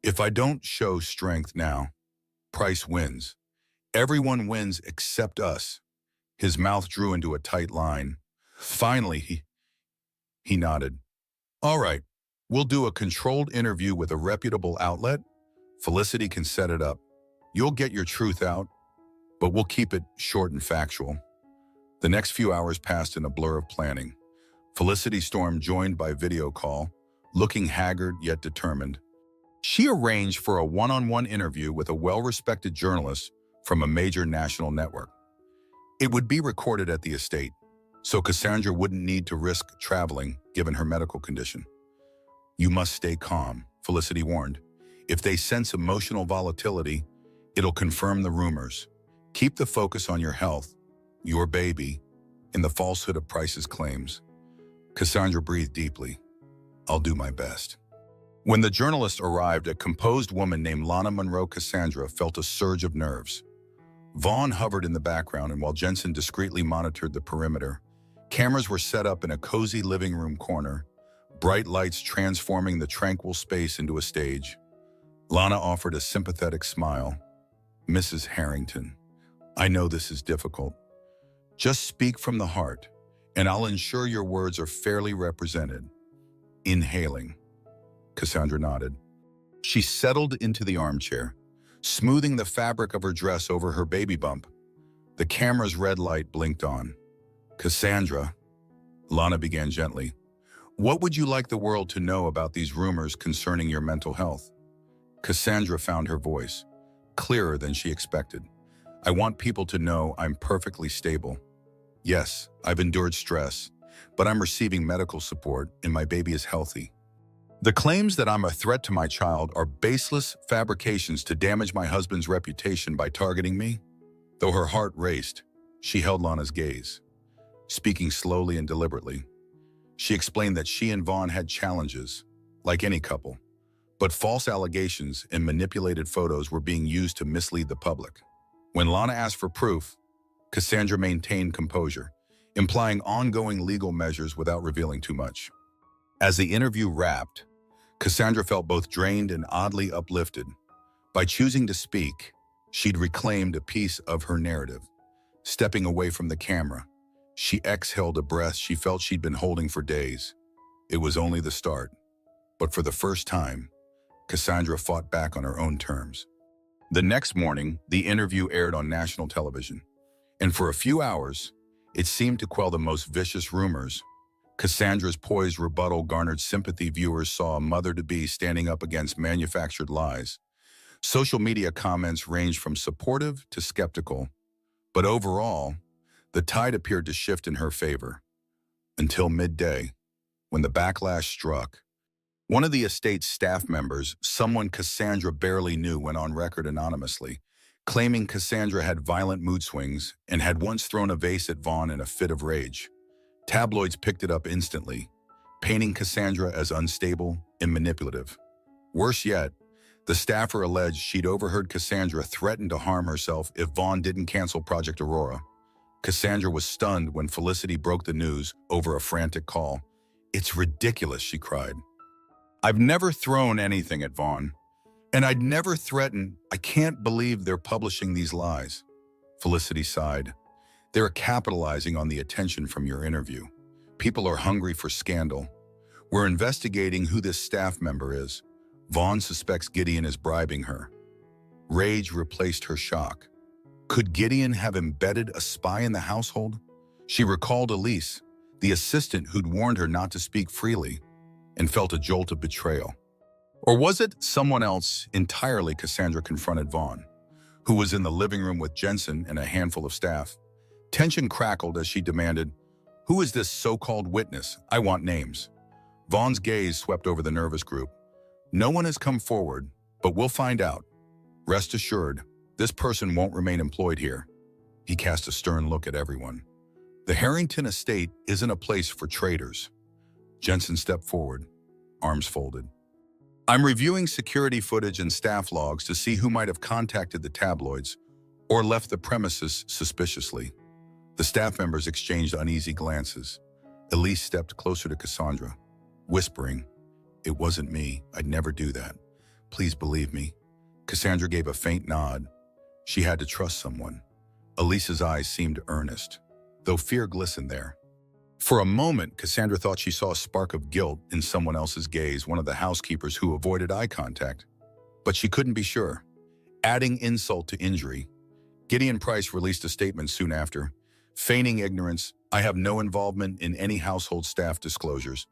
Speaker 1: If I don't show strength now, Price wins. Everyone wins except us. His mouth drew into a tight line. Finally, he nodded. All right, we'll do a controlled interview with a reputable outlet. Felicity can set it up. You'll get your truth out, but we'll keep it short and factual. The next few hours passed in a blur of planning. Felicity Storm joined by video call, looking haggard yet determined. She arranged for a one-on-one interview with a well-respected journalist from a major national network. It would be recorded at the estate, so Cassandra wouldn't need to risk traveling given her medical condition. You must stay calm, Felicity warned. If they sense emotional volatility, it'll confirm the rumors. Keep the focus on your health, your baby, and the falsehood of Price's claims. Cassandra breathed deeply. I'll do my best. When the journalist arrived, a composed woman named Lana Monroe Cassandra felt a surge of nerves. Vaughn hovered in the background, and while Jensen discreetly monitored the perimeter, cameras were set up in a cozy living room corner, bright lights transforming the tranquil space into a stage. Lana offered a sympathetic smile. Mrs. Harrington, I know this is difficult. Just speak from the heart, and I'll ensure your words are fairly represented. Inhaling. Cassandra nodded. She settled into the armchair, smoothing the fabric of her dress over her baby bump. The camera's red light blinked on. Cassandra, Lana began gently, what would you like the world to know about these rumors concerning your mental health? Cassandra found her voice, clearer than she expected. I want people to know I'm perfectly stable. Yes, I've endured stress, but I'm receiving medical support and my baby is healthy. The claims that I'm a threat to my child are baseless fabrications to damage my husband's reputation by targeting me. Though her heart raced, she held Lana's gaze. Speaking slowly and deliberately, she explained that she and Vaughn had challenges, like any couple, but false allegations and manipulated photos were being used to mislead the public. When Lana asked for proof, Cassandra maintained composure, implying ongoing legal measures without revealing too much. As the interview wrapped, Cassandra felt both drained and oddly uplifted. By choosing to speak, she'd reclaimed a piece of her narrative. Stepping away from the camera, she exhaled a breath she felt she'd been holding for days. It was only the start, but for the first time, Cassandra fought back on her own terms. The next morning, the interview aired on national television, and for a few hours, it seemed to quell the most vicious rumors. Cassandra's poised rebuttal garnered sympathy. Viewers saw a mother-to-be standing up against manufactured lies. Social media comments ranged from supportive to skeptical, but overall, the tide appeared to shift in her favor. Until midday, when the backlash struck, one of the estate's staff members, someone Cassandra barely knew, went on record anonymously, claiming Cassandra had violent mood swings and had once thrown a vase at Vaughn in a fit of rage. Tabloids picked it up instantly, painting Cassandra as unstable and manipulative. Worse yet, the staffer alleged she'd overheard Cassandra threaten to harm herself if Vaughn didn't cancel Project Aurora. Cassandra was stunned when Felicity broke the news over a frantic call. It's ridiculous, she cried. I've never thrown anything at Vaughn, and I'd never threatened. I can't believe they're publishing these lies. Felicity sighed. They're capitalizing on the attention from your interview. People are hungry for scandal. We're investigating who this staff member is. Vaughn suspects Gideon is bribing her. Rage replaced her shock. Could Gideon have embedded a spy in the household? She recalled Elise, the assistant who'd warned her not to speak freely, and felt a jolt of betrayal. Or was it someone else entirely? Cassandra confronted Vaughn, who was in the living room with Jensen and a handful of staff. Tension crackled as she demanded, who is this so-called witness? I want names. Vaughn's gaze swept over the nervous group. No one has come forward, But we'll find out. Rest assured, this person won't remain employed here. He cast a stern look at everyone. The Harrington estate isn't a place for traitors. Jensen stepped forward, arms folded. I'm reviewing security footage and staff logs to see who might have contacted the tabloids or left the premises suspiciously. The staff members exchanged uneasy glances. Elise stepped closer to Cassandra, whispering, "It wasn't me. I'd never do that. Please believe me." Cassandra gave a faint nod. She had to trust someone. Elise's eyes seemed earnest, though fear glistened there. For a moment, Cassandra thought she saw a spark of guilt in someone else's gaze, one of the housekeepers who avoided eye contact. But she couldn't be sure. Adding insult to injury, Gideon Price released a statement soon after, feigning ignorance. "I have no involvement in any household staff disclosures.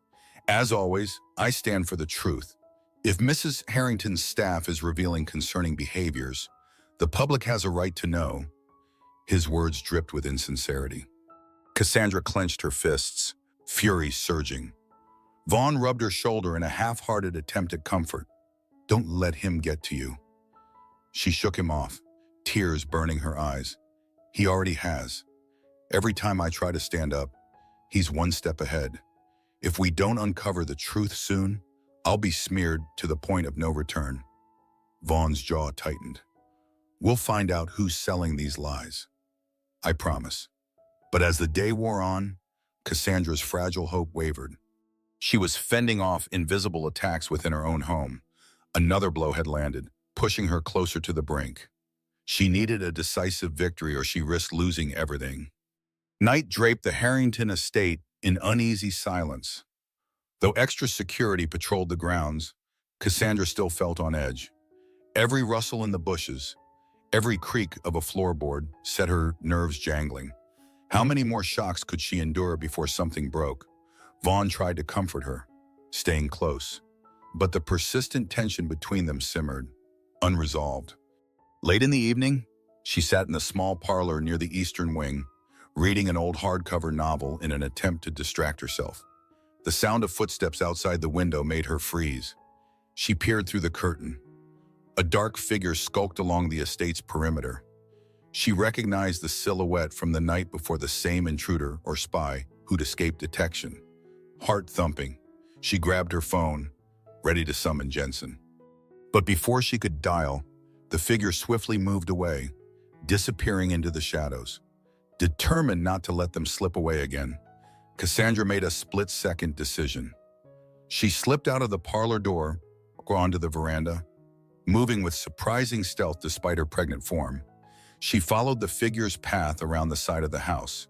Speaker 1: As always, I stand for the truth. If Mrs. Harrington's staff is revealing concerning behaviors, the public has a right to know." His words dripped with insincerity. Cassandra clenched her fists, fury surging. Vaughn rubbed her shoulder in a half-hearted attempt at comfort. "Don't let him get to you." She shook him off, tears burning her eyes. "He already has. Every time I try to stand up, he's one step ahead. If we don't uncover the truth soon, I'll be smeared to the point of no return." Vaughn's jaw tightened. "We'll find out who's selling these lies. I promise." But as the day wore on, Cassandra's fragile hope wavered. She was fending off invisible attacks within her own home. Another blow had landed, pushing her closer to the brink. She needed a decisive victory or she risked losing everything. Night draped the Harrington estate in uneasy silence. Though extra security patrolled the grounds, Cassandra still felt on edge. Every rustle in the bushes, every creak of a floorboard set her nerves jangling. How many more shocks could she endure before something broke? Vaughn tried to comfort her, staying close. But the persistent tension between them simmered, unresolved. Late in the evening, she sat in the small parlor near the eastern wing, reading an old hardcover novel in an attempt to distract herself. The sound of footsteps outside the window made her freeze. She peered through the curtain. A dark figure skulked along the estate's perimeter. She recognized the silhouette from the night before, the same intruder or spy who'd escaped detection. Heart thumping, she grabbed her phone, ready to summon Jensen. But before she could dial, the figure swiftly moved away, disappearing into the shadows. Determined not to let them slip away again, Cassandra made a split-second decision. She slipped out of the parlor door, onto the veranda, moving with surprising stealth despite her pregnant form. She followed the figure's path around the side of the house,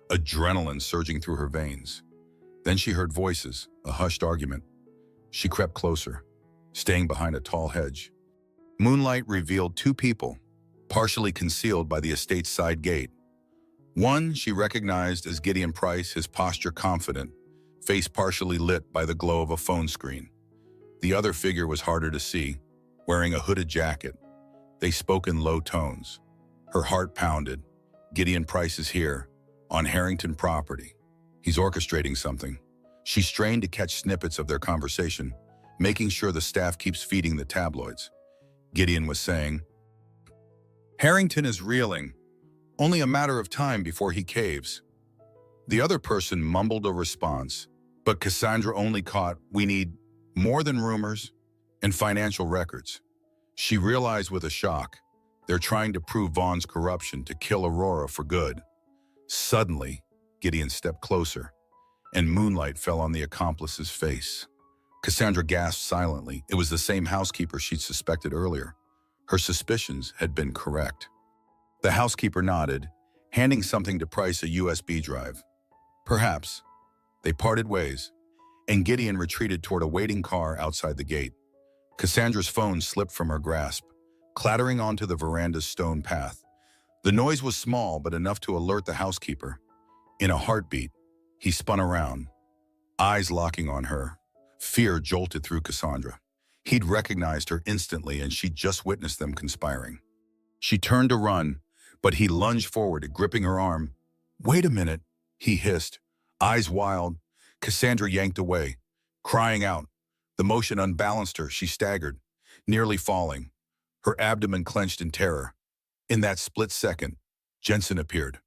Speaker 1: adrenaline surging through her veins. Then she heard voices, a hushed argument. She crept closer, staying behind a tall hedge. Moonlight revealed two people, partially concealed by the estate's side gate. One she recognized as Gideon Price, his posture confident, face partially lit by the glow of a phone screen. The other figure was harder to see, wearing a hooded jacket. They spoke in low tones. Her heart pounded. "Gideon Price is here, on Harrington property. He's orchestrating something." She strained to catch snippets of their conversation, making sure the staff keeps feeding the tabloids. Gideon was saying, "Harrington is reeling. Only a matter of time before he caves." The other person mumbled a response, but Cassandra only caught, "We need more than rumors and financial records." She realized with a shock, they're trying to prove Vaughn's corruption to kill Aurora for good. Suddenly, Gideon stepped closer, and moonlight fell on the accomplice's face. Cassandra gasped silently. It was the same housekeeper she'd suspected earlier. Her suspicions had been correct. The housekeeper nodded, handing something to Price, a USB drive. "Perhaps." They parted ways, and Gideon retreated toward a waiting car outside the gate. Cassandra's phone slipped from her grasp, clattering onto the veranda's stone path. The noise was small, but enough to alert the housekeeper. In a heartbeat, he spun around, eyes locking on her. Fear jolted through Cassandra. He'd recognized her instantly, and she'd just witnessed them conspiring. She turned to run, but he lunged forward, gripping her arm. "Wait a minute," he hissed, eyes wild. Cassandra yanked away, crying out. The motion unbalanced her. She staggered, nearly falling, her abdomen clenched in terror. In that split second, Jensen appeared,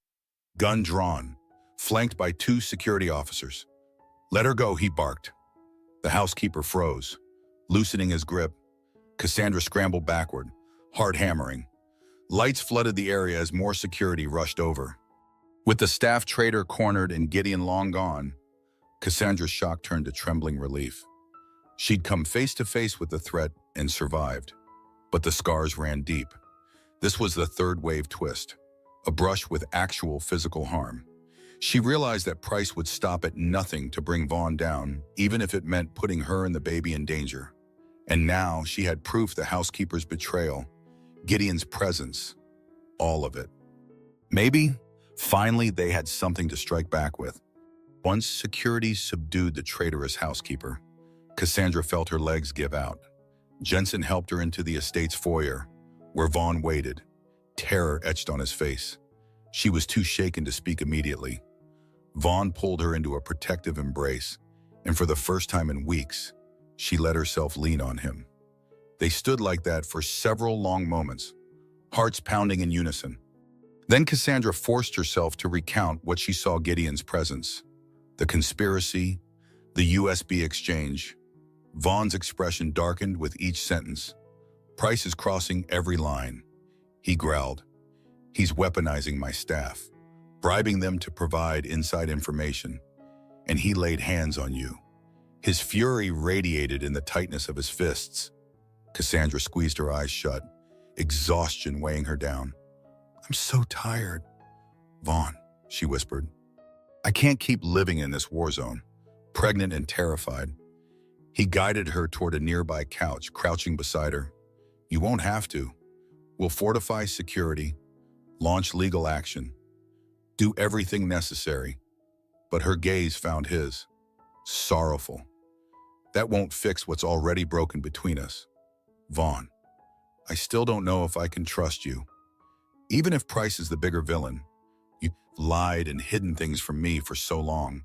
Speaker 1: gun drawn, flanked by two security officers. "Let her go," he barked. The housekeeper froze, loosening his grip. Cassandra scrambled backward, heart hammering. Lights flooded the area as more security rushed over. With the staff traitor cornered and Gideon long gone, Cassandra's shock turned to trembling relief. She'd come face to face with the threat and survived, but the scars ran deep. This was the third wave twist, a brush with actual physical harm. She realized that Price would stop at nothing to bring Vaughn down, even if it meant putting her and the baby in danger. And now she had proof: the housekeeper's betrayal, Gideon's presence, all of it. Maybe, finally, they had something to strike back with. Once security subdued the traitorous housekeeper, Cassandra felt her legs give out. Jensen helped her into the estate's foyer, where Vaughn waited, terror etched on his face. She was too shaken to speak immediately. Vaughn pulled her into a protective embrace, and for the first time in weeks, she let herself lean on him. They stood like that for several long moments, hearts pounding in unison. Then Cassandra forced herself to recount what she saw: Gideon's presence, the conspiracy, the USB exchange. Vaughn's expression darkened with each sentence. "Price is crossing every line," he growled. "He's weaponizing my staff, bribing them to provide inside information. And he laid hands on you." His fury radiated in the tightness of his fists. Cassandra squeezed her eyes shut, exhaustion weighing her down. "I'm so tired." "Vaughn," she whispered, "I can't keep living in this war zone," pregnant and terrified. He guided her toward a nearby couch, crouching beside her. "You won't have to. We'll fortify security, launch legal action, do everything necessary." But her gaze found his, sorrowful. "That won't fix what's already broken between us. Vaughn, I still don't know if I can trust you. Even if Price is the bigger villain, you've lied and hidden things from me for so long."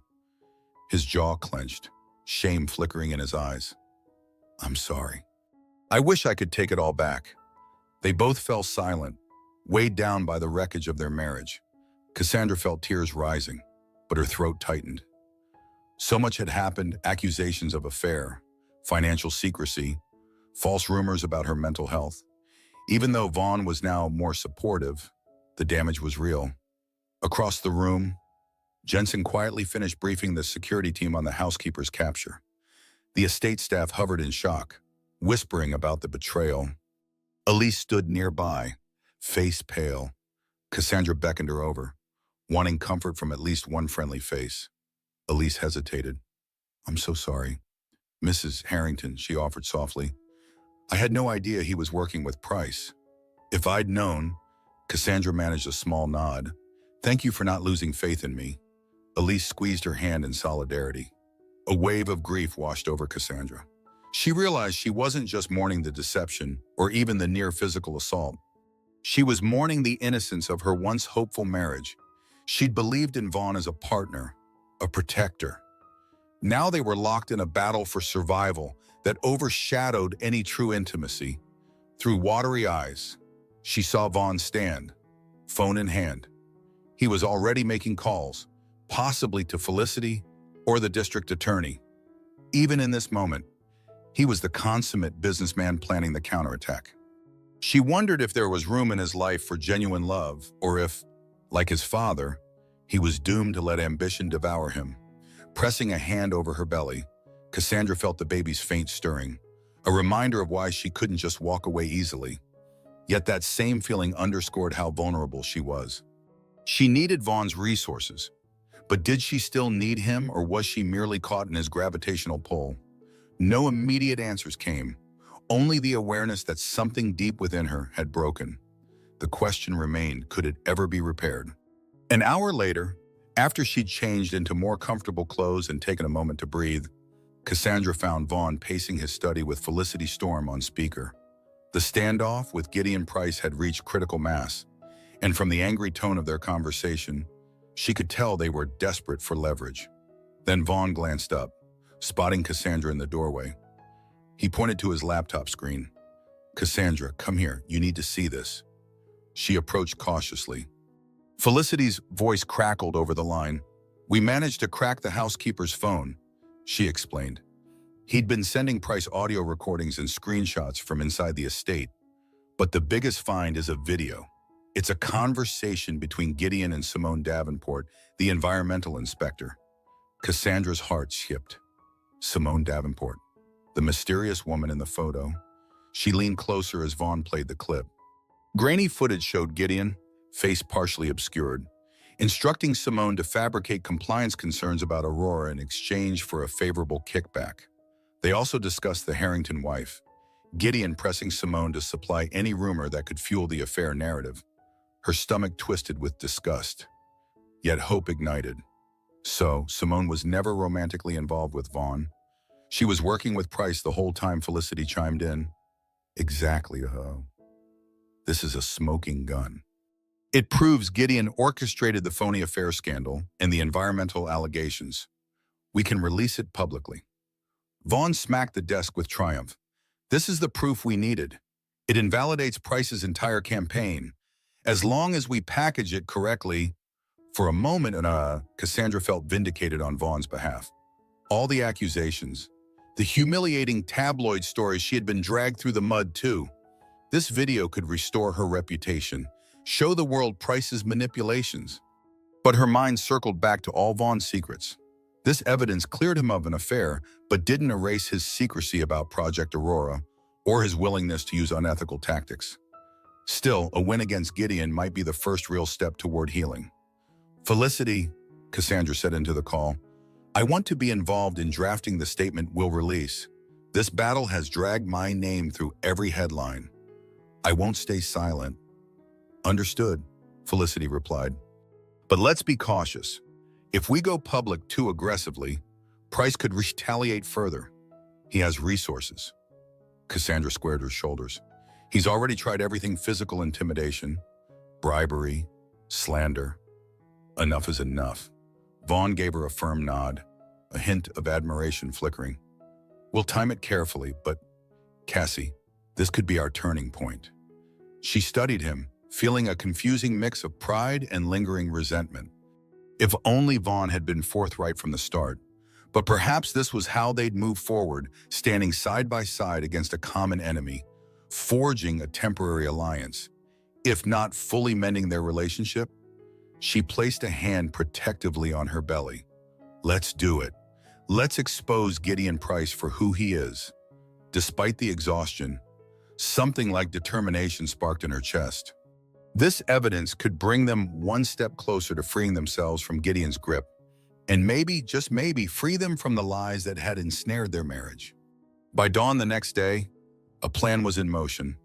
Speaker 1: His jaw clenched, shame flickering in his eyes. "I'm sorry. I wish I could take it all back." They both fell silent, weighed down by the wreckage of their marriage. Cassandra felt tears rising, but her throat tightened. So much had happened: accusations of affair, financial secrecy, false rumors about her mental health. Even though Vaughn was now more supportive, the damage was real. Across the room, Jensen quietly finished briefing the security team on the housekeeper's capture. The estate staff hovered in shock, whispering about the betrayal. Elise stood nearby, face pale. Cassandra beckoned her over, wanting comfort from at least one friendly face. Elise hesitated. "I'm so sorry, Mrs. Harrington," she offered softly. "I had no idea he was working with Price." "If I'd known," Cassandra managed a small nod. "Thank you for not losing faith in me." Elise squeezed her hand in solidarity. A wave of grief washed over Cassandra. She realized she wasn't just mourning the deception or even the near physical assault. She was mourning the innocence of her once hopeful marriage. She'd believed in Vaughn as a partner, a protector. Now they were locked in a battle for survival that overshadowed any true intimacy. Through watery eyes, she saw Vaughn stand, phone in hand. He was already making calls, possibly to Felicity or the district attorney. Even in this moment, he was the consummate businessman planning the counterattack. She wondered if there was room in his life for genuine love, or if, like his father, he was doomed to let ambition devour him. Pressing a hand over her belly, Cassandra felt the baby's faint stirring, a reminder of why she couldn't just walk away easily. Yet that same feeling underscored how vulnerable she was. She needed Vaughn's resources, but did she still need him, or was she merely caught in his gravitational pull? No immediate answers came, only the awareness that something deep within her had broken. The question remained: could it ever be repaired? An hour later, after she'd changed into more comfortable clothes and taken a moment to breathe, Cassandra found Vaughn pacing his study with Felicity Storm on speaker. The standoff with Gideon Price had reached critical mass, and from the angry tone of their conversation, she could tell they were desperate for leverage. Then Vaughn glanced up, spotting Cassandra in the doorway. He pointed to his laptop screen. Cassandra, come here. You need to see this. She approached cautiously. Felicity's voice crackled over the line. We managed to crack the housekeeper's phone, she explained. He'd been sending Price audio recordings and screenshots from inside the estate. But the biggest find is a video. It's a conversation between Gideon and Simone Davenport, the environmental inspector. Cassandra's heart skipped. Simone Davenport, the mysterious woman in the photo. She leaned closer as Vaughn played the clip. Grainy footage showed Gideon, face partially obscured, instructing Simone to fabricate compliance concerns about Aurora in exchange for a favorable kickback. They also discussed the Harrington wife, Gideon pressing Simone to supply any rumor that could fuel the affair narrative. Her stomach twisted with disgust, yet hope ignited. So, Simone was never romantically involved with Vaughn. She was working with Price the whole time. Felicity chimed in. Exactly, This is a smoking gun. It proves Gideon orchestrated the phony affair scandal and the environmental allegations. We can release it publicly. Vaughn smacked the desk with triumph. This is the proof we needed. It invalidates Price's entire campaign. As long as we package it correctly. For a moment, Cassandra felt vindicated on Vaughn's behalf. All the accusations, the humiliating tabloid stories, she had been dragged through the mud too. This video could restore her reputation, show the world Price's manipulations. But her mind circled back to all Vaughn's secrets. This evidence cleared him of an affair, but didn't erase his secrecy about Project Aurora or his willingness to use unethical tactics. Still, a win against Gideon might be the first real step toward healing. Felicity, Cassandra said into the call, I want to be involved in drafting the statement we'll release. This battle has dragged my name through every headline. I won't stay silent. Understood, Felicity replied. But let's be cautious. If we go public too aggressively, Price could retaliate further. He has resources. Cassandra squared her shoulders. He's already tried everything: physical intimidation, bribery, slander. Enough is enough. Vaughn gave her a firm nod, a hint of admiration flickering. We'll time it carefully, but Cassie, this could be our turning point. She studied him, feeling a confusing mix of pride and lingering resentment. If only Vaughn had been forthright from the start. But perhaps this was how they'd move forward, standing side by side against a common enemy, forging a temporary alliance. If not fully mending their relationship, she placed a hand protectively on her belly. Let's do it. Let's expose Gideon Price for who he is. Despite the exhaustion, something like determination sparked in her chest. This evidence could bring them one step closer to freeing themselves from Gideon's grip, and maybe, just maybe, free them from the lies that had ensnared their marriage. By dawn the next day, a plan was in motion.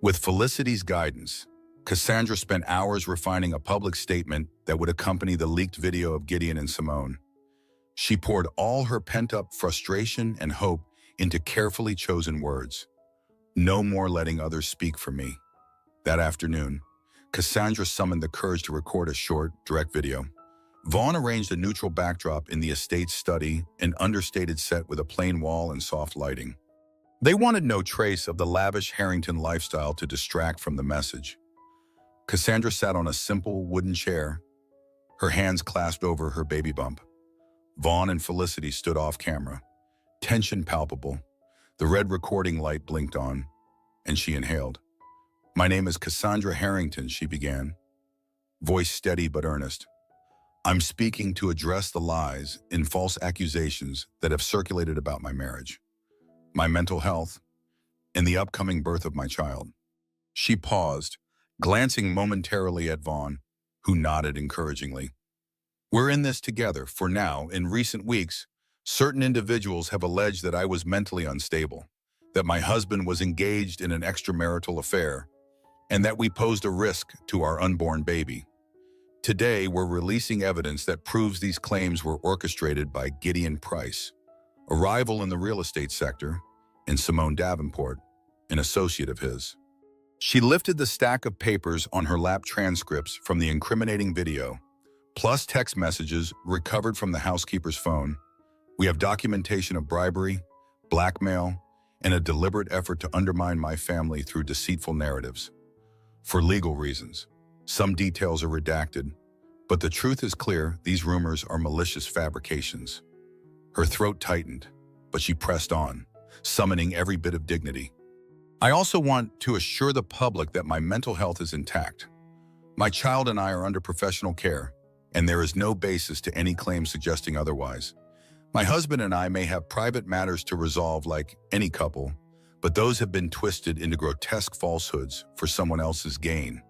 Speaker 1: With Felicity's guidance, Cassandra spent hours refining a public statement that would accompany the leaked video of Gideon and Simone. She poured all her pent-up frustration and hope into carefully chosen words. No more letting others speak for me. That afternoon, Cassandra summoned the courage to record a short, direct video. Vaughn arranged a neutral backdrop in the estate's study, an understated set with a plain wall and soft lighting. They wanted no trace of the lavish Harrington lifestyle to distract from the message. Cassandra sat on a simple wooden chair, her hands clasped over her baby bump. Vaughn and Felicity stood off camera, tension palpable. The red recording light blinked on, and she inhaled. My name is Cassandra Harrington, she began, voice steady but earnest. I'm speaking to address the lies and false accusations that have circulated about my marriage, my mental health, and the upcoming birth of my child. She paused, glancing momentarily at Vaughn, who nodded encouragingly. We're in this together. For now, in recent weeks, certain individuals have alleged that I was mentally unstable, that my husband was engaged in an extramarital affair, and that we posed a risk to our unborn baby. Today, we're releasing evidence that proves these claims were orchestrated by Gideon Price, a rival in the real estate sector, and Simone Davenport, an associate of his. She lifted the stack of papers on her lap, transcripts from the incriminating video, plus text messages recovered from the housekeeper's phone. We have documentation of bribery, blackmail, in a deliberate effort to undermine my family through deceitful narratives. For legal reasons, some details are redacted, but the truth is clear: these rumors are malicious fabrications. Her throat tightened, but she pressed on, summoning every bit of dignity. I also want to assure the public that my mental health is intact. My child and I are under professional care, and there is no basis to any claim suggesting otherwise. My husband and I may have private matters to resolve like any couple, but those have been twisted into grotesque falsehoods for someone else's gain.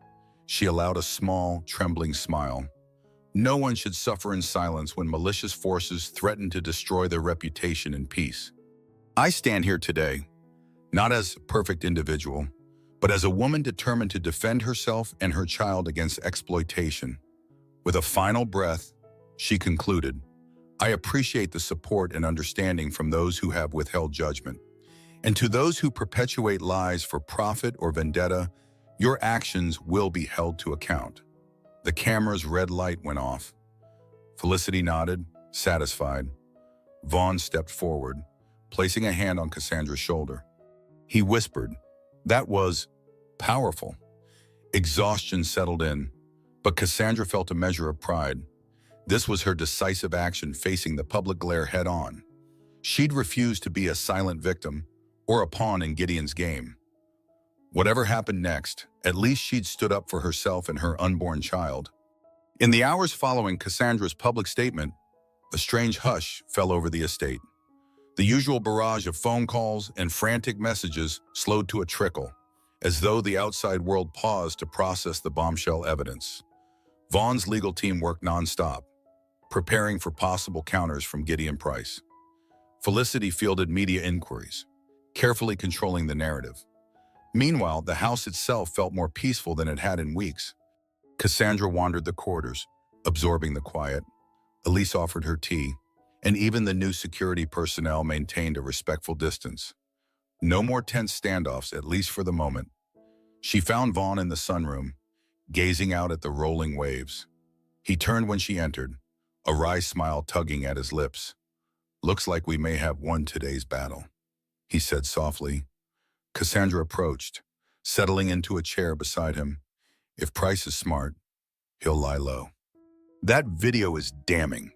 Speaker 1: She allowed a small, trembling smile. No one should suffer in silence when malicious forces threaten to destroy their reputation and peace. I stand here today, not as a perfect individual, but as a woman determined to defend herself and her child against exploitation. With a final breath, she concluded, "I appreciate the support and understanding from those who have withheld judgment. And to those who perpetuate lies for profit or vendetta, your actions will be held to account." The camera's red light went off. Felicity nodded, satisfied. Vaughn stepped forward, placing a hand on Cassandra's shoulder. He whispered, "That was powerful." Exhaustion settled in, but Cassandra felt a measure of pride. This was her decisive action, facing the public glare head-on. She'd refused to be a silent victim or a pawn in Gideon's game. Whatever happened next, at least she'd stood up for herself and her unborn child. In the hours following Cassandra's public statement, a strange hush fell over the estate. The usual barrage of phone calls and frantic messages slowed to a trickle, as though the outside world paused to process the bombshell evidence. Vaughn's legal team worked nonstop, preparing for possible counters from Gideon Price. Felicity fielded media inquiries, carefully controlling the narrative. Meanwhile, the house itself felt more peaceful than it had in weeks. Cassandra wandered the corridors, absorbing the quiet. Elise offered her tea, and even the new security personnel maintained a respectful distance. No more tense standoffs, at least for the moment. She found Vaughn in the sunroom, gazing out at the rolling waves. He turned when she entered, a wry smile tugging at his lips. "Looks like we may have won today's battle," he said softly. Cassandra approached, settling into a chair beside him. "If Price is smart, he'll lie low." "That video is damning.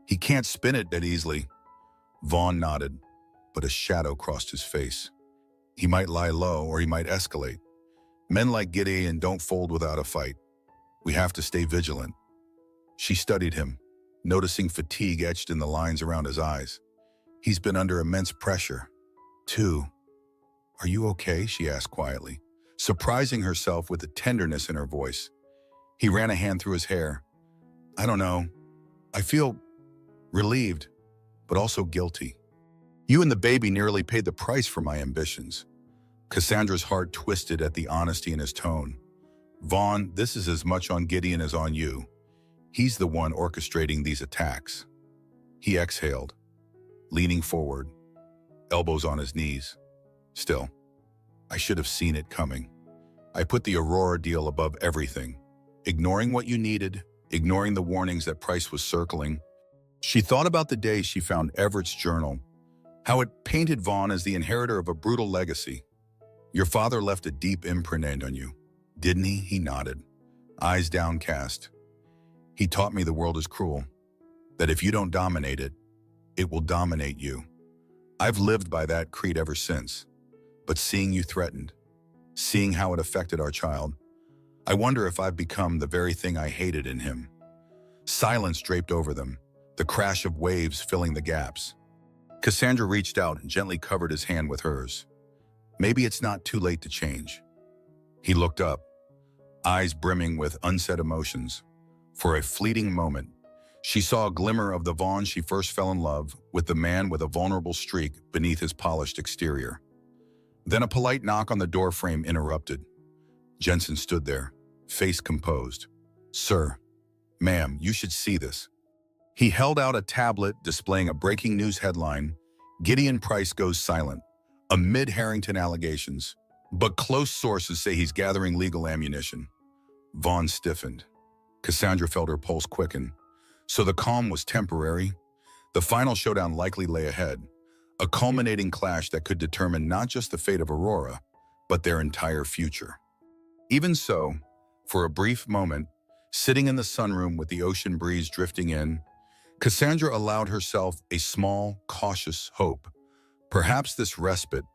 Speaker 1: He can't spin it that easily." Vaughn nodded, but a shadow crossed his face. "He might lie low or he might escalate. Men like Gideon don't fold without a fight. We have to stay vigilant." She studied him, noticing fatigue etched in the lines around his eyes. "He's been under immense pressure, too." "Are you okay?" she asked quietly, surprising herself with the tenderness in her voice. He ran a hand through his hair. "I don't know. I feel relieved, but also guilty. You and the baby nearly paid the price for my ambitions." Cassandra's heart twisted at the honesty in his tone. "Vaughn, this is as much on Gideon as on you. He's the one orchestrating these attacks." He exhaled, leaning forward, elbows on his knees. "Still, I should have seen it coming. I put the Aurora deal above everything, ignoring what you needed, ignoring the warnings that Price was circling." She thought about the day she found Everett's journal, how it painted Vaughn as the inheritor of a brutal legacy. "Your father left a deep imprint on you, didn't he?" He nodded, eyes downcast. "He taught me the world is cruel, that if you don't dominate it, it will dominate you. I've lived by that creed ever since. But seeing you threatened, seeing how it affected our child, I wonder if I've become the very thing I hated in him." Silence draped over them, the crash of waves filling the gaps. Cassandra reached out and gently covered his hand with hers. "Maybe it's not too late to change." He looked up, eyes brimming with unsaid emotions. For a fleeting moment, she saw a glimmer of the Vaughn she first fell in love with, the man with a vulnerable streak beneath his polished exterior. Then a polite knock on the doorframe interrupted. Jensen stood there, face composed. "Sir, ma'am, you should see this." He held out a tablet displaying a breaking news headline: "Gideon Price goes silent amid Harrington allegations, but close sources say he's gathering legal ammunition." Vaughn stiffened. Cassandra felt her pulse quicken. So the calm was temporary. The final showdown likely lay ahead. a culminating clash that could determine not just the fate of Aurora, but their entire future. Even so, for a brief moment, sitting in the sunroom with the ocean breeze drifting in, Cassandra allowed herself a small, cautious hope. Perhaps this respite,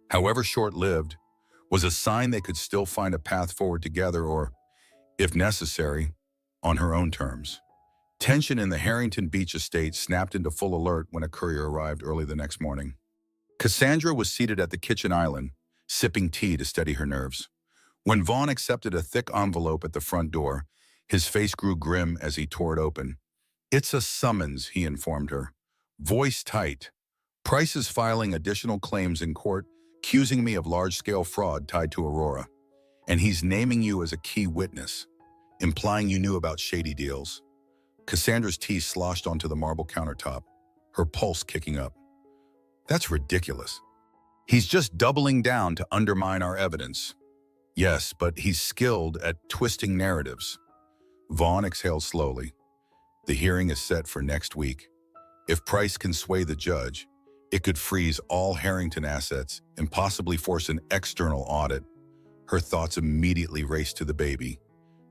Speaker 1: however short-lived, was a sign they could still find a path forward together or, if necessary, on her own terms. Tension in the Harrington Beach estate snapped into full alert when a courier arrived early the next morning. Cassandra was seated at the kitchen island, sipping tea to steady her nerves. When Vaughn accepted a thick envelope at the front door, his face grew grim as he tore it open. "It's a summons," he informed her. Voice tight. "Price is filing additional claims in court, accusing me of large-scale fraud tied to Aurora. And he's naming you as a key witness, implying you knew about shady deals." Cassandra's tea sloshed onto the marble countertop, her pulse kicking up. "That's ridiculous. He's just doubling down to undermine our evidence." "Yes, but he's skilled at twisting narratives." Vaughn exhaled slowly. "The hearing is set for next week. If Price can sway the judge, it could freeze all Harrington assets and possibly force an external audit." Her thoughts immediately raced to the baby,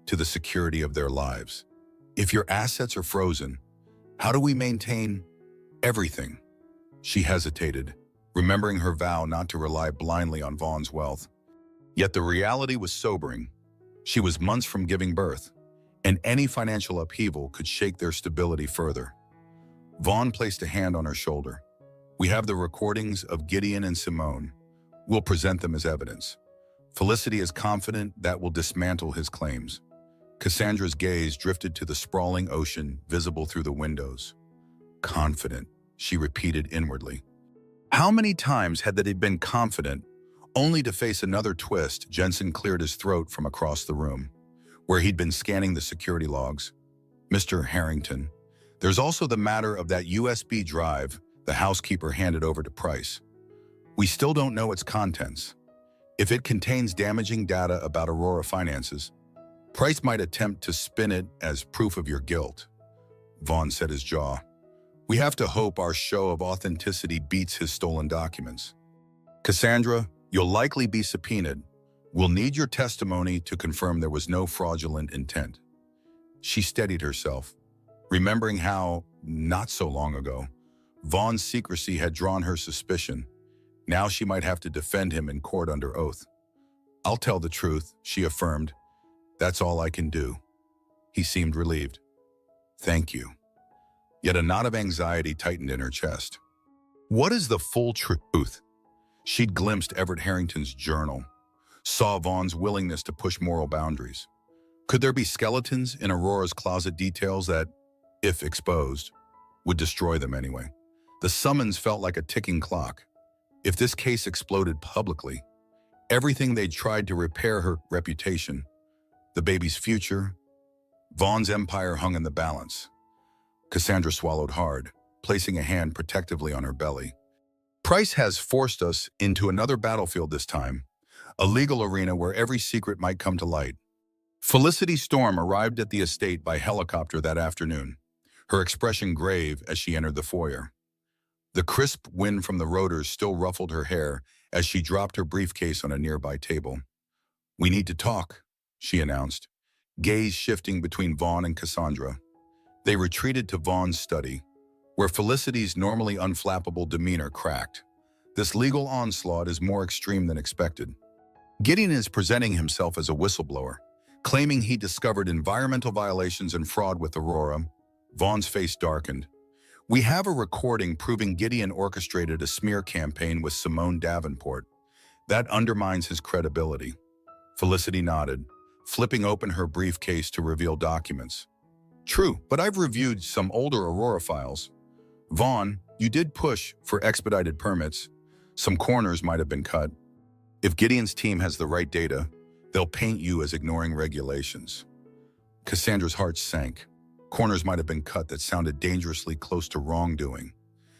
Speaker 1: to the security of their lives. "If your assets are frozen, how do we maintain everything?" She hesitated, remembering her vow not to rely blindly on Vaughn's wealth. Yet the reality was sobering. She was months from giving birth, and any financial upheaval could shake their stability further. Vaughn placed a hand on her shoulder. "We have the recordings of Gideon and Simone. We'll present them as evidence. Felicity is confident that will dismantle his claims." Cassandra's gaze drifted to the sprawling ocean visible through the windows. "Confident," she repeated inwardly. How many times had they been confident, only to face another twist? Jensen cleared his throat from across the room, where he'd been scanning the security logs. "Mr. Harrington, there's also the matter of that USB drive the housekeeper handed over to Price. We still don't know its contents. If it contains damaging data about Aurora finances, Price might attempt to spin it as proof of your guilt." Vaughn set his jaw. "We have to hope our show of authenticity beats his stolen documents. Cassandra, you'll likely be subpoenaed. We'll need your testimony to confirm there was no fraudulent intent." She steadied herself, remembering how, not so long ago, Vaughn's secrecy had drawn her suspicion. Now she might have to defend him in court under oath. "I'll tell the truth," she affirmed. "That's all I can do." He seemed relieved. "Thank you." Yet a knot of anxiety tightened in her chest. What is the full truth? She'd glimpsed Everett Harrington's journal, saw Vaughn's willingness to push moral boundaries. Could there be skeletons in Aurora's closet details that, if exposed, would destroy them anyway? The summons felt like a ticking clock. If this case exploded publicly, everything they'd tried to repair, her reputation, the baby's future, Vaughn's empire hung in the balance. Cassandra swallowed hard, placing a hand protectively on her belly. "Price has forced us into another battlefield this time, a legal arena where every secret might come to light." Felicity Storm arrived at the estate by helicopter that afternoon, her expression grave as she entered the foyer. The crisp wind from the rotors still ruffled her hair as she dropped her briefcase on a nearby table. "We need to talk," she announced, gaze shifting between Vaughn and Cassandra. They retreated to Vaughn's study, where Felicity's normally unflappable demeanor cracked. This legal onslaught is more extreme than expected. Gideon is presenting himself as a whistleblower, claiming he discovered environmental violations and fraud with Aurora. Vaughn's face darkened. "We have a recording proving Gideon orchestrated a smear campaign with Simone Davenport. That undermines his credibility." Felicity nodded, flipping open her briefcase to reveal documents. "True, but I've reviewed some older Aurora files. Vaughn, you did push for expedited permits. Some corners might have been cut. If Gideon's team has the right data, they'll paint you as ignoring regulations." Cassandra's heart sank. Corners might have been cut that sounded dangerously close to wrongdoing.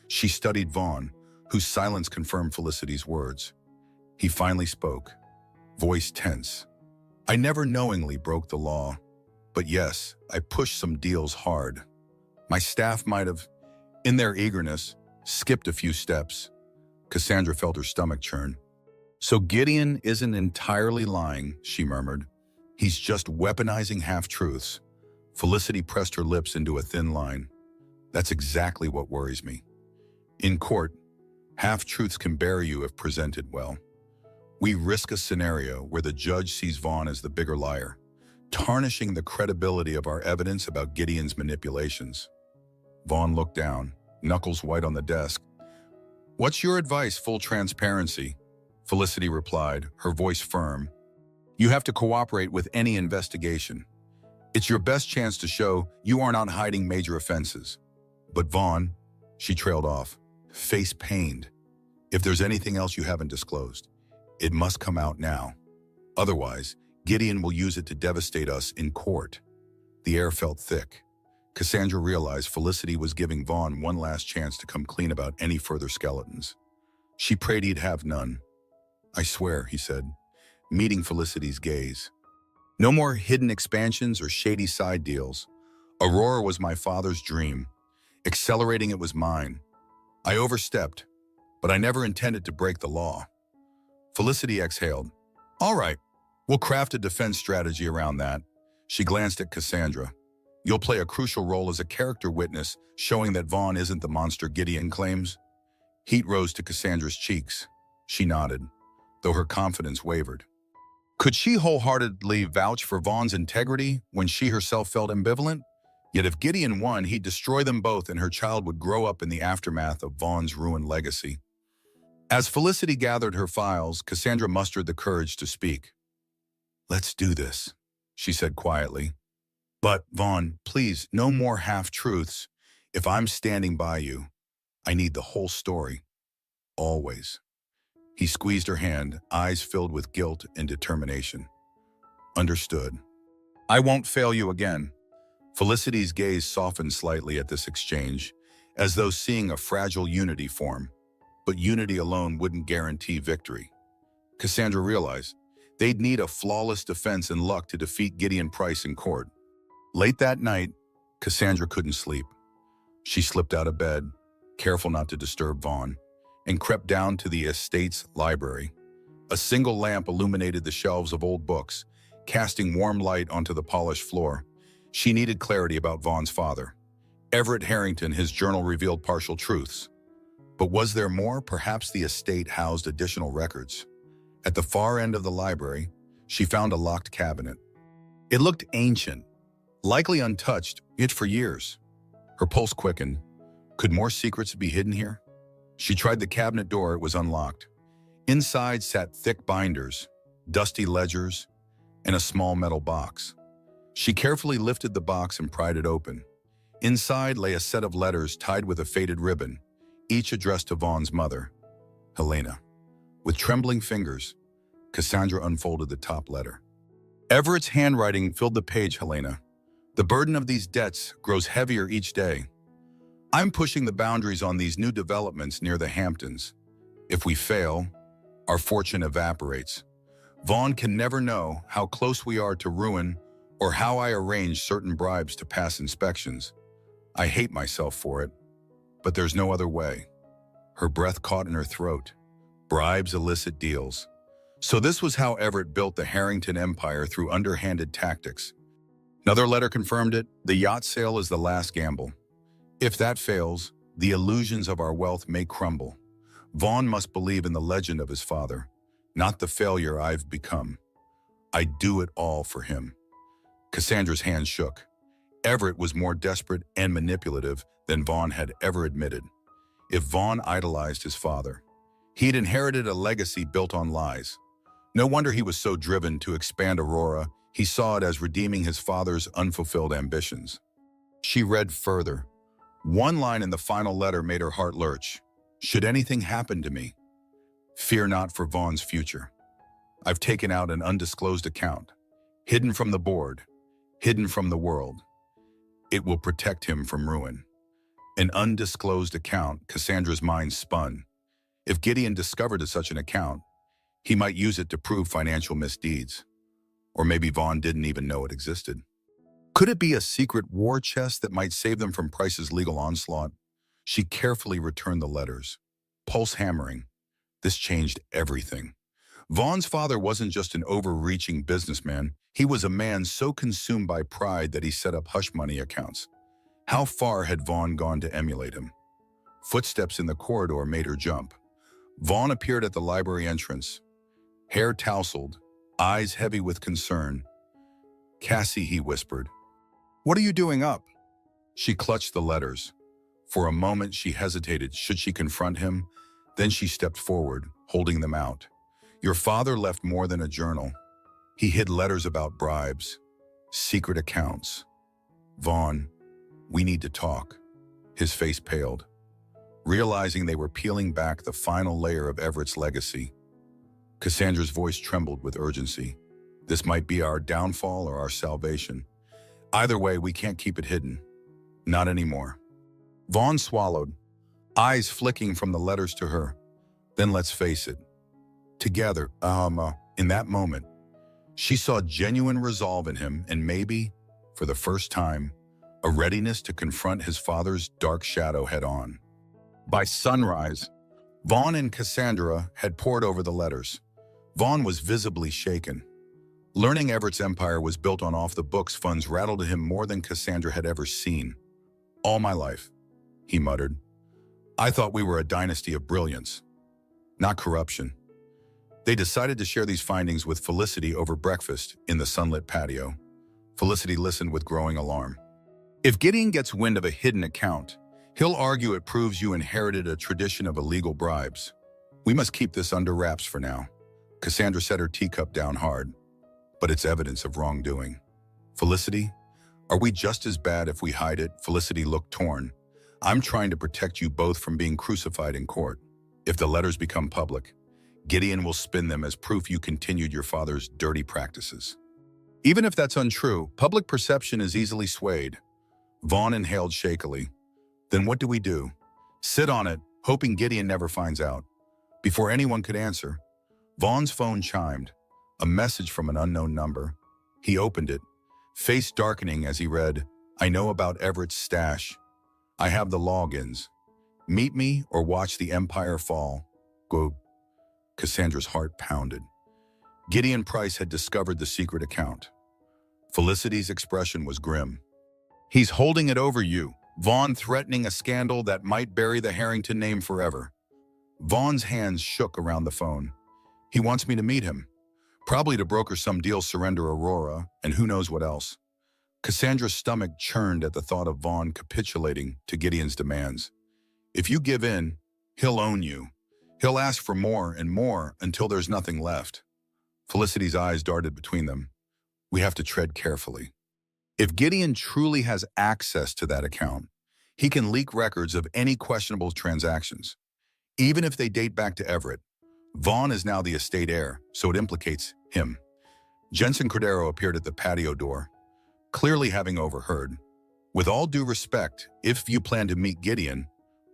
Speaker 1: She studied Vaughn, whose silence confirmed Felicity's words. He finally spoke, voice tense. "I never knowingly broke the law, but yes, I pushed some deals hard. My staff might have, in their eagerness, skipped a few steps. Cassandra felt her stomach churn. So Gideon isn't entirely lying, she murmured. He's just weaponizing half-truths. Felicity pressed her lips into a thin line. That's exactly what worries me. In court, half-truths can bury you if presented well. We risk a scenario where the judge sees Vaughn as the bigger liar, tarnishing the credibility of our evidence about Gideon's manipulations. Vaughn looked down, knuckles white on the desk. What's your advice, full transparency? Felicity replied, her voice firm. You have to cooperate with any investigation. It's your best chance to show you are not hiding major offenses. But Vaughn, she trailed off, face pained. If there's anything else you haven't disclosed, it must come out now. Otherwise, Gideon will use it to devastate us in court. The air felt thick. Cassandra realized Felicity was giving Vaughn one last chance to come clean about any further skeletons. She prayed he'd have none. I swear, he said, meeting Felicity's gaze. No more hidden expansions or shady side deals. Aurora was my father's dream. Accelerating it was mine. I overstepped, but I never intended to break the law. Felicity exhaled. All right, we'll craft a defense strategy around that. She glanced at Cassandra. You'll play a crucial role as a character witness, showing that Vaughn isn't the monster Gideon claims. Heat rose to Cassandra's cheeks. She nodded, though her confidence wavered. Could she wholeheartedly vouch for Vaughn's integrity when she herself felt ambivalent? Yet if Gideon won, he'd destroy them both and her child would grow up in the aftermath of Vaughn's ruined legacy. As Felicity gathered her files, Cassandra mustered the courage to speak. Let's do this, she said quietly. But, Vaughn, please, no more half-truths. If I'm standing by you, I need the whole story. Always. He squeezed her hand, eyes filled with guilt and determination. Understood. I won't fail you again. Felicity's gaze softened slightly at this exchange, as though seeing a fragile unity form. But unity alone wouldn't guarantee victory. Cassandra realized they'd need a flawless defense and luck to defeat Gideon Price in court. Late that night, Cassandra couldn't sleep. She slipped out of bed, careful not to disturb Vaughn, and crept down to the estate's library. A single lamp illuminated the shelves of old books, casting warm light onto the polished floor. She needed clarity about Vaughn's father. Everett Harrington, his journal revealed partial truths. But was there more? Perhaps the estate housed additional records. At the far end of the library, she found a locked cabinet. It looked ancient, likely untouched, yet for years. Her pulse quickened. Could more secrets be hidden here? She tried the cabinet door. It was unlocked. Inside sat thick binders, dusty ledgers, and a small metal box. She carefully lifted the box and pried it open. Inside lay a set of letters tied with a faded ribbon, each addressed to Vaughn's mother, Helena. With trembling fingers, Cassandra unfolded the top letter. Everett's handwriting filled the page, Helena. The burden of these debts grows heavier each day. I'm pushing the boundaries on these new developments near the Hamptons. If we fail, our fortune evaporates. Vaughn can never know how close we are to ruin or how I arrange certain bribes to pass inspections. I hate myself for it, but there's no other way. Her breath caught in her throat. Bribes elicit deals. So this was how Everett built the Harrington empire through underhanded tactics. Another letter confirmed it. The yacht sale is the last gamble. If that fails, the illusions of our wealth may crumble. Vaughn must believe in the legend of his father, not the failure I've become. I'd do it all for him. Cassandra's hand shook. Everett was more desperate and manipulative than Vaughn had ever admitted. If Vaughn idolized his father, he'd inherited a legacy built on lies. No wonder he was so driven to expand Aurora. He saw it as redeeming his father's unfulfilled ambitions. She read further. One line in the final letter made her heart lurch. Should anything happen to me, fear not for Vaughn's future. I've taken out an undisclosed account, hidden from the board, hidden from the world. It will protect him from ruin. An undisclosed account. Cassandra's mind spun. If Gideon discovered such an account, he might use it to prove financial misdeeds. Or maybe Vaughn didn't even know it existed. Could it be a secret war chest that might save them from Price's legal onslaught? She carefully returned the letters, pulse hammering. This changed everything. Vaughn's father wasn't just an overreaching businessman. He was a man so consumed by pride that he set up hush money accounts. How far had Vaughn gone to emulate him? Footsteps in the corridor made her jump. Vaughn appeared at the library entrance, hair tousled, eyes heavy with concern. "Cassie," he whispered. "What are you doing up?" She clutched the letters. For a moment, she hesitated. Should she confront him? Then she stepped forward, holding them out. "Your father left more than a journal. He hid letters about bribes, secret accounts. Vaughn, we need to talk." His face paled. Realizing they were peeling back the final layer of Everett's legacy, Cassandra's voice trembled with urgency. "This might be our downfall or our salvation. Either way, we can't keep it hidden. Not anymore." Vaughn swallowed, eyes flicking from the letters to her. "Then let's face it." Together, in that moment, she saw genuine resolve in him and maybe, for the first time, a readiness to confront his father's dark shadow head-on. By sunrise, Vaughn and Cassandra had pored over the letters. Vaughn was visibly shaken. Learning Everett's empire was built on off-the-books funds rattled him more than Cassandra had ever seen. "All my life," he muttered. "I thought we were a dynasty of brilliance, not corruption." They decided to share these findings with Felicity over breakfast in the sunlit patio. Felicity listened with growing alarm. "If Gideon gets wind of a hidden account, he'll argue it proves you inherited a tradition of illegal bribes. We must keep this under wraps for now." Cassandra set her teacup down hard. "But it's evidence of wrongdoing." "Felicity, are we just as bad if we hide it?" Felicity looked torn. "I'm trying to protect you both from being crucified in court. If the letters become public, Gideon will spin them as proof you continued your father's dirty practices. Even if that's untrue, public perception is easily swayed." Vaughn inhaled shakily. "Then what do we do?" "Sit on it, hoping Gideon never finds out." Before anyone could answer, Vaughn's phone chimed, a message from an unknown number. He opened it, face darkening as he read, "I know about Everett's stash. I have the logins. Meet me or watch the empire fall. Go." Cassandra's heart pounded. Gideon Price had discovered the secret account. Felicity's expression was grim. "He's holding it over you." Vaughn threatening a scandal that might bury the Harrington name forever. Vaughn's hands shook around the phone. "He wants me to meet him. Probably to broker some deal, surrender Aurora, and who knows what else." Cassandra's stomach churned at the thought of Vaughn capitulating to Gideon's demands. "If you give in, he'll own you. He'll ask for more and more until there's nothing left." Felicity's eyes darted between them. "We have to tread carefully. If Gideon truly has access to that account, he can leak records of any questionable transactions. Even if they date back to Everett, Vaughn is now the estate heir, so it implicates him." Jensen Cordero appeared at the patio door, clearly having overheard. "With all due respect, if you plan to meet Gideon,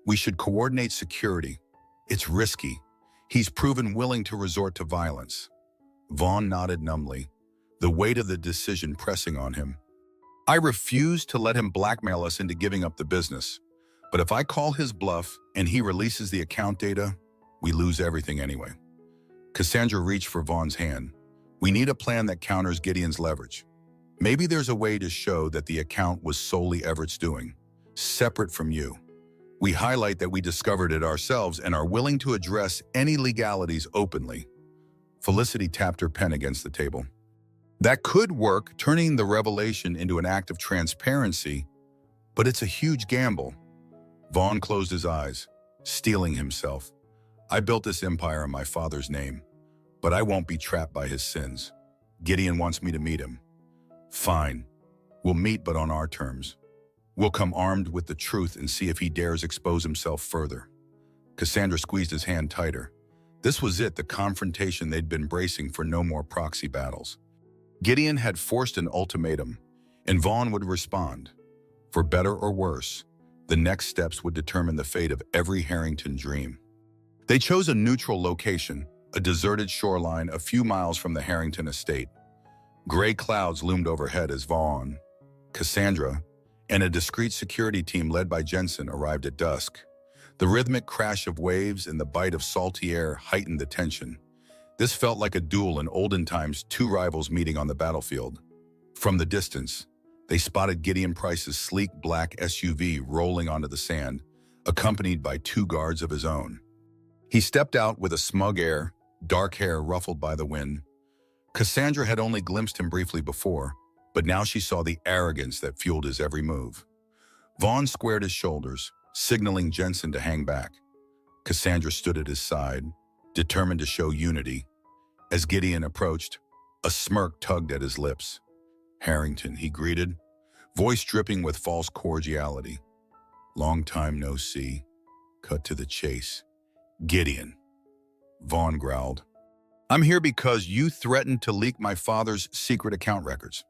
Speaker 1: we should coordinate security. It's risky. He's proven willing to resort to violence." Vaughn nodded numbly, the weight of the decision pressing on him. "I refuse to let him blackmail us into giving up the business. But if I call his bluff and he releases the account data, we lose everything anyway." Cassandra reached for Vaughn's hand. "We need a plan that counters Gideon's leverage. Maybe there's a way to show that the account was solely Everett's doing, separate from you. We highlight that we discovered it ourselves and are willing to address any legalities openly." Felicity tapped her pen against the table. "That could work, turning the revelation into an act of transparency, but it's a huge gamble." Vaughn closed his eyes, steeling himself. "I built this empire in my father's name, but I won't be trapped by his sins. Gideon wants me to meet him. Fine. We'll meet, but on our terms. We'll come armed with the truth and see if he dares expose himself further." Cassandra squeezed his hand tighter. This was it, the confrontation they'd been bracing for. No more proxy battles. Gideon had forced an ultimatum, and Vaughn would respond. For better or worse, the next steps would determine the fate of every Harrington dream. They chose a neutral location, a deserted shoreline a few miles from the Harrington estate. Gray clouds loomed overhead as Vaughn, Cassandra, and a discreet security team led by Jensen arrived at dusk. The rhythmic crash of waves and the bite of salty air heightened the tension. This felt like a duel in olden times, two rivals meeting on the battlefield. From the distance, they spotted Gideon Price's sleek black SUV rolling onto the sand, accompanied by two guards of his own. He stepped out with a smug air, dark hair ruffled by the wind. Cassandra had only glimpsed him briefly before, but now she saw the arrogance that fueled his every move. Vaughn squared his shoulders, signaling Jensen to hang back. Cassandra stood at his side, determined to show unity. As Gideon approached, a smirk tugged at his lips. "Harrington," he greeted, voice dripping with false cordiality. "Long time no see." Cut to the chase. "Gideon," Vaughn growled. "I'm here because you threatened to leak my father's secret account records."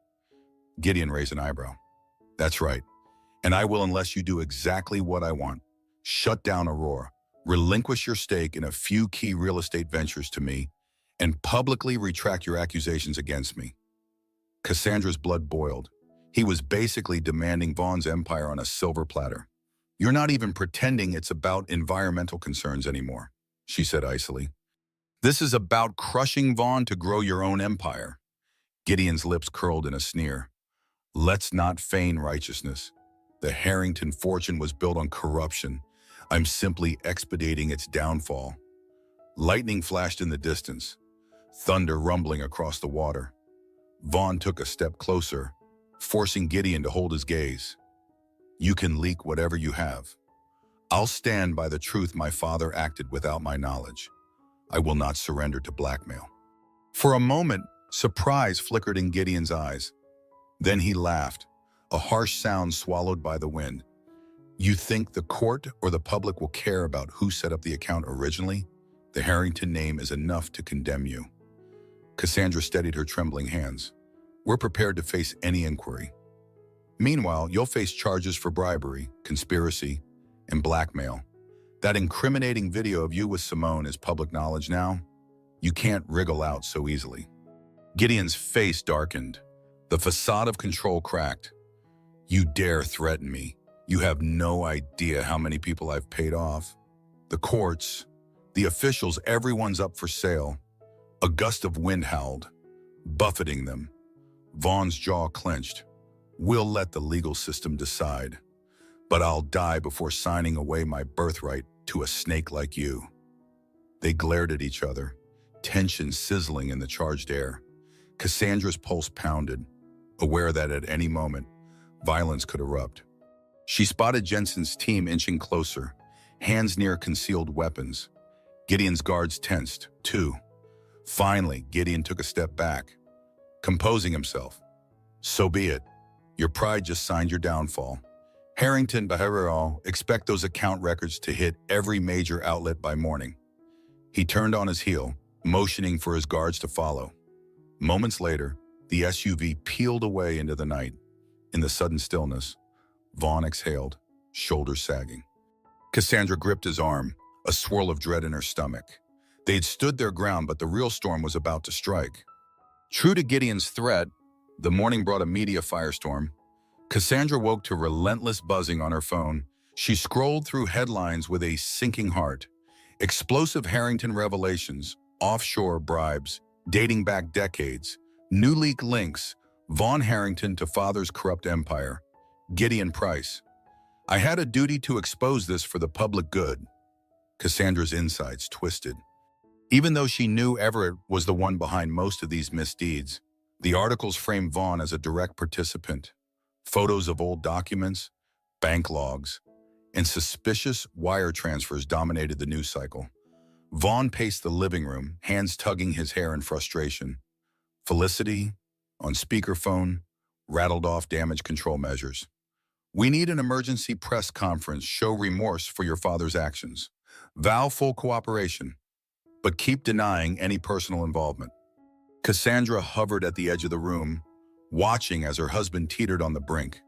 Speaker 1: Gideon raised an eyebrow. "That's right, and I will unless you do exactly what I want. Shut down Aurora, relinquish your stake in a few key real estate ventures to me, and publicly retract your accusations against me." Cassandra's blood boiled. He was basically demanding Vaughn's empire on a silver platter. "You're not even pretending it's about environmental concerns anymore," she said icily. "This is about crushing Vaughn to grow your own empire." Gideon's lips curled in a sneer. "Let's not feign righteousness. The Harrington fortune was built on corruption. I'm simply expediting its downfall." Lightning flashed in the distance, thunder rumbling across the water. Vaughn took a step closer, forcing Gideon to hold his gaze. "You can leak whatever you have. I'll stand by the truth my father acted without my knowledge. I will not surrender to blackmail." For a moment, surprise flickered in Gideon's eyes. Then he laughed, a harsh sound swallowed by the wind. "You think the court or the public will care about who set up the account originally? The Harrington name is enough to condemn you." Cassandra steadied her trembling hands. "We're prepared to face any inquiry. Meanwhile, you'll face charges for bribery, conspiracy, and blackmail. That incriminating video of you with Simone is public knowledge now. You can't wriggle out so easily." Gideon's face darkened. The facade of control cracked. "You dare threaten me? You have no idea how many people I've paid off. The courts, the officials, everyone's up for sale." A gust of wind howled, buffeting them. Vaughn's jaw clenched. "We'll let the legal system decide. But I'll die before signing away my birthright to a snake like you." They glared at each other, tension sizzling in the charged air. Cassandra's pulse pounded, aware that at any moment, violence could erupt. She spotted Jensen's team inching closer, hands near concealed weapons. Gideon's guards tensed, too. Finally, Gideon took a step back, composing himself. "So be it. Your pride just signed your downfall. Harrington, behavioral, expect those account records to hit every major outlet by morning." He turned on his heel, motioning for his guards to follow. Moments later, the SUV peeled away into the night. In the sudden stillness, Vaughn exhaled, shoulders sagging. Cassandra gripped his arm, a swirl of dread in her stomach. They'd stood their ground, but the real storm was about to strike. True to Gideon's threat, the morning brought a media firestorm. Cassandra woke to relentless buzzing on her phone. She scrolled through headlines with a sinking heart. Explosive Harrington revelations, offshore bribes, dating back decades, new leak links, Vaughn Harrington to father's corrupt empire, Gideon Price. "I had a duty to expose this for the public good." Cassandra's insides twisted. Even though she knew Everett was the one behind most of these misdeeds, the articles framed Vaughn as a direct participant. Photos of old documents, bank logs, and suspicious wire transfers dominated the news cycle. Vaughn paced the living room, hands tugging his hair in frustration. Felicity, on speakerphone, rattled off damage control measures. "We need an emergency press conference. Show remorse for your father's actions. Vow full cooperation, but keep denying any personal involvement." Cassandra hovered at the edge of the room, watching as her husband teetered on the brink.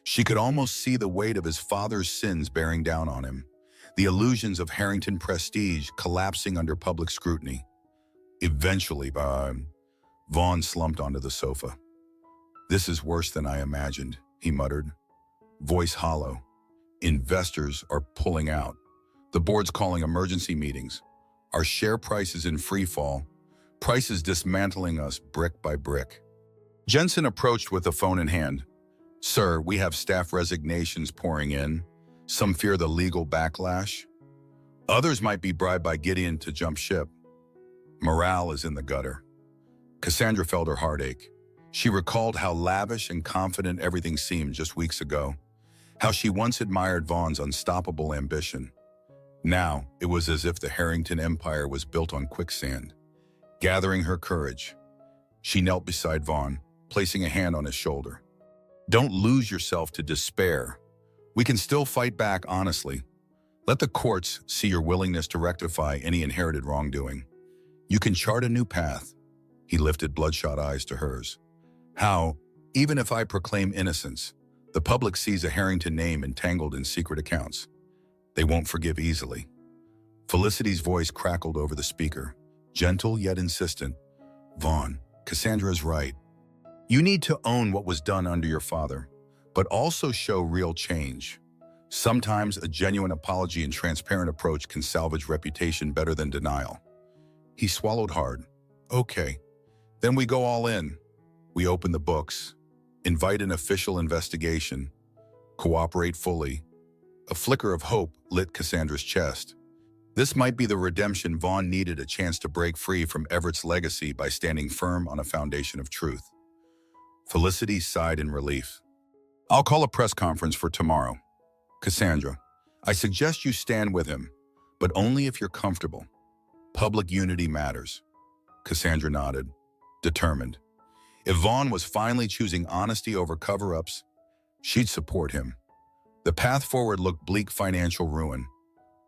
Speaker 1: She could almost see the weight of his father's sins bearing down on him, the illusions of Harrington prestige collapsing under public scrutiny. Eventually, Vaughn slumped onto the sofa. "This is worse than I imagined," he muttered, voice hollow. "Investors are pulling out. The board's calling emergency meetings. Our share price is in free fall. Prices dismantling us brick by brick. Jensen approached with the phone in hand. Sir, we have staff resignations pouring in. Some fear the legal backlash. Others might be bribed by Gideon to jump ship. Morale is in the gutter. Cassandra felt her heart ache. She recalled how lavish and confident everything seemed just weeks ago, how she once admired Vaughn's unstoppable ambition. Now, it was as if the Harrington empire was built on quicksand. Gathering her courage, she knelt beside Vaughn, placing a hand on his shoulder. Don't lose yourself to despair. We can still fight back honestly. Let the courts see your willingness to rectify any inherited wrongdoing. You can chart a new path. He lifted bloodshot eyes to hers. How, even if I proclaim innocence, the public sees a Harrington name entangled in secret accounts. They won't forgive easily. Felicity's voice crackled over the speaker, gentle yet insistent. Vaughn, Cassandra's right. You need to own what was done under your father, but also show real change. Sometimes a genuine apology and transparent approach can salvage reputation better than denial. He swallowed hard. Okay, then we go all in. We open the books, invite an official investigation, cooperate fully. A flicker of hope lit Cassandra's chest. This might be the redemption Vaughn needed, a chance to break free from Everett's legacy by standing firm on a foundation of truth. Felicity sighed in relief. I'll call a press conference for tomorrow. Cassandra, I suggest you stand with him, but only if you're comfortable. Public unity matters. Cassandra nodded, determined. If Vaughn was finally choosing honesty over cover-ups, she'd support him. The path forward looked bleak: financial ruin,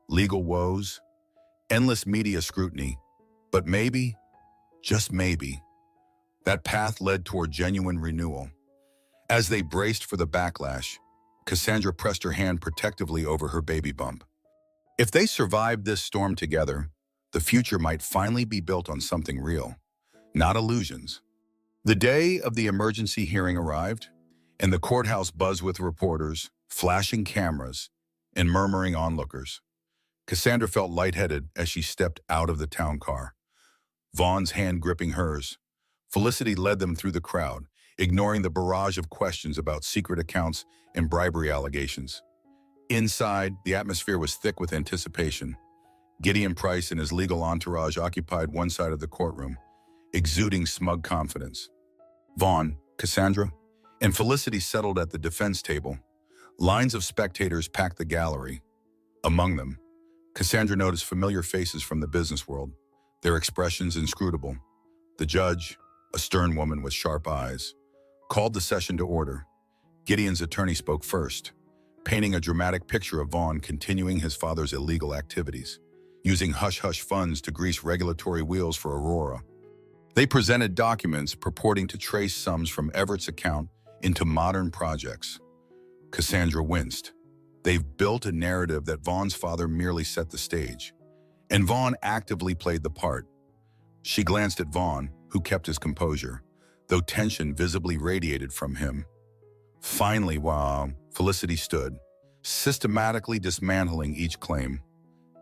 Speaker 1: legal woes, endless media scrutiny, but maybe, just maybe, that path led toward genuine renewal. As they braced for the backlash, Cassandra pressed her hand protectively over her baby bump. If they survived this storm together, the future might finally be built on something real, not illusions. The day of the emergency hearing arrived, and the courthouse buzzed with reporters, flashing cameras, and murmuring onlookers. Cassandra felt lightheaded as she stepped out of the town car, Vaughn's hand gripping hers. Felicity led them through the crowd, ignoring the barrage of questions about secret accounts and bribery allegations. Inside, the atmosphere was thick with anticipation. Gideon Price and his legal entourage occupied one side of the courtroom, exuding smug confidence. Vaughn, Cassandra, and Felicity settled at the defense table. Lines of spectators packed the gallery. Among them, Cassandra noticed familiar faces from the business world, their expressions inscrutable. The judge, a stern woman with sharp eyes, called the session to order. Gideon's attorney spoke first, painting a dramatic picture of Vaughn continuing his father's illegal activities, using hush-hush funds to grease regulatory wheels for Aurora. They presented documents purporting to trace sums from Everett's account into modern projects. Cassandra winced. They've built a narrative that Vaughn's father merely set the stage, and Vaughn actively played the part. She glanced at Vaughn, who kept his composure, though tension visibly radiated from him. Finally, while Felicity stood, systematically dismantling each claim.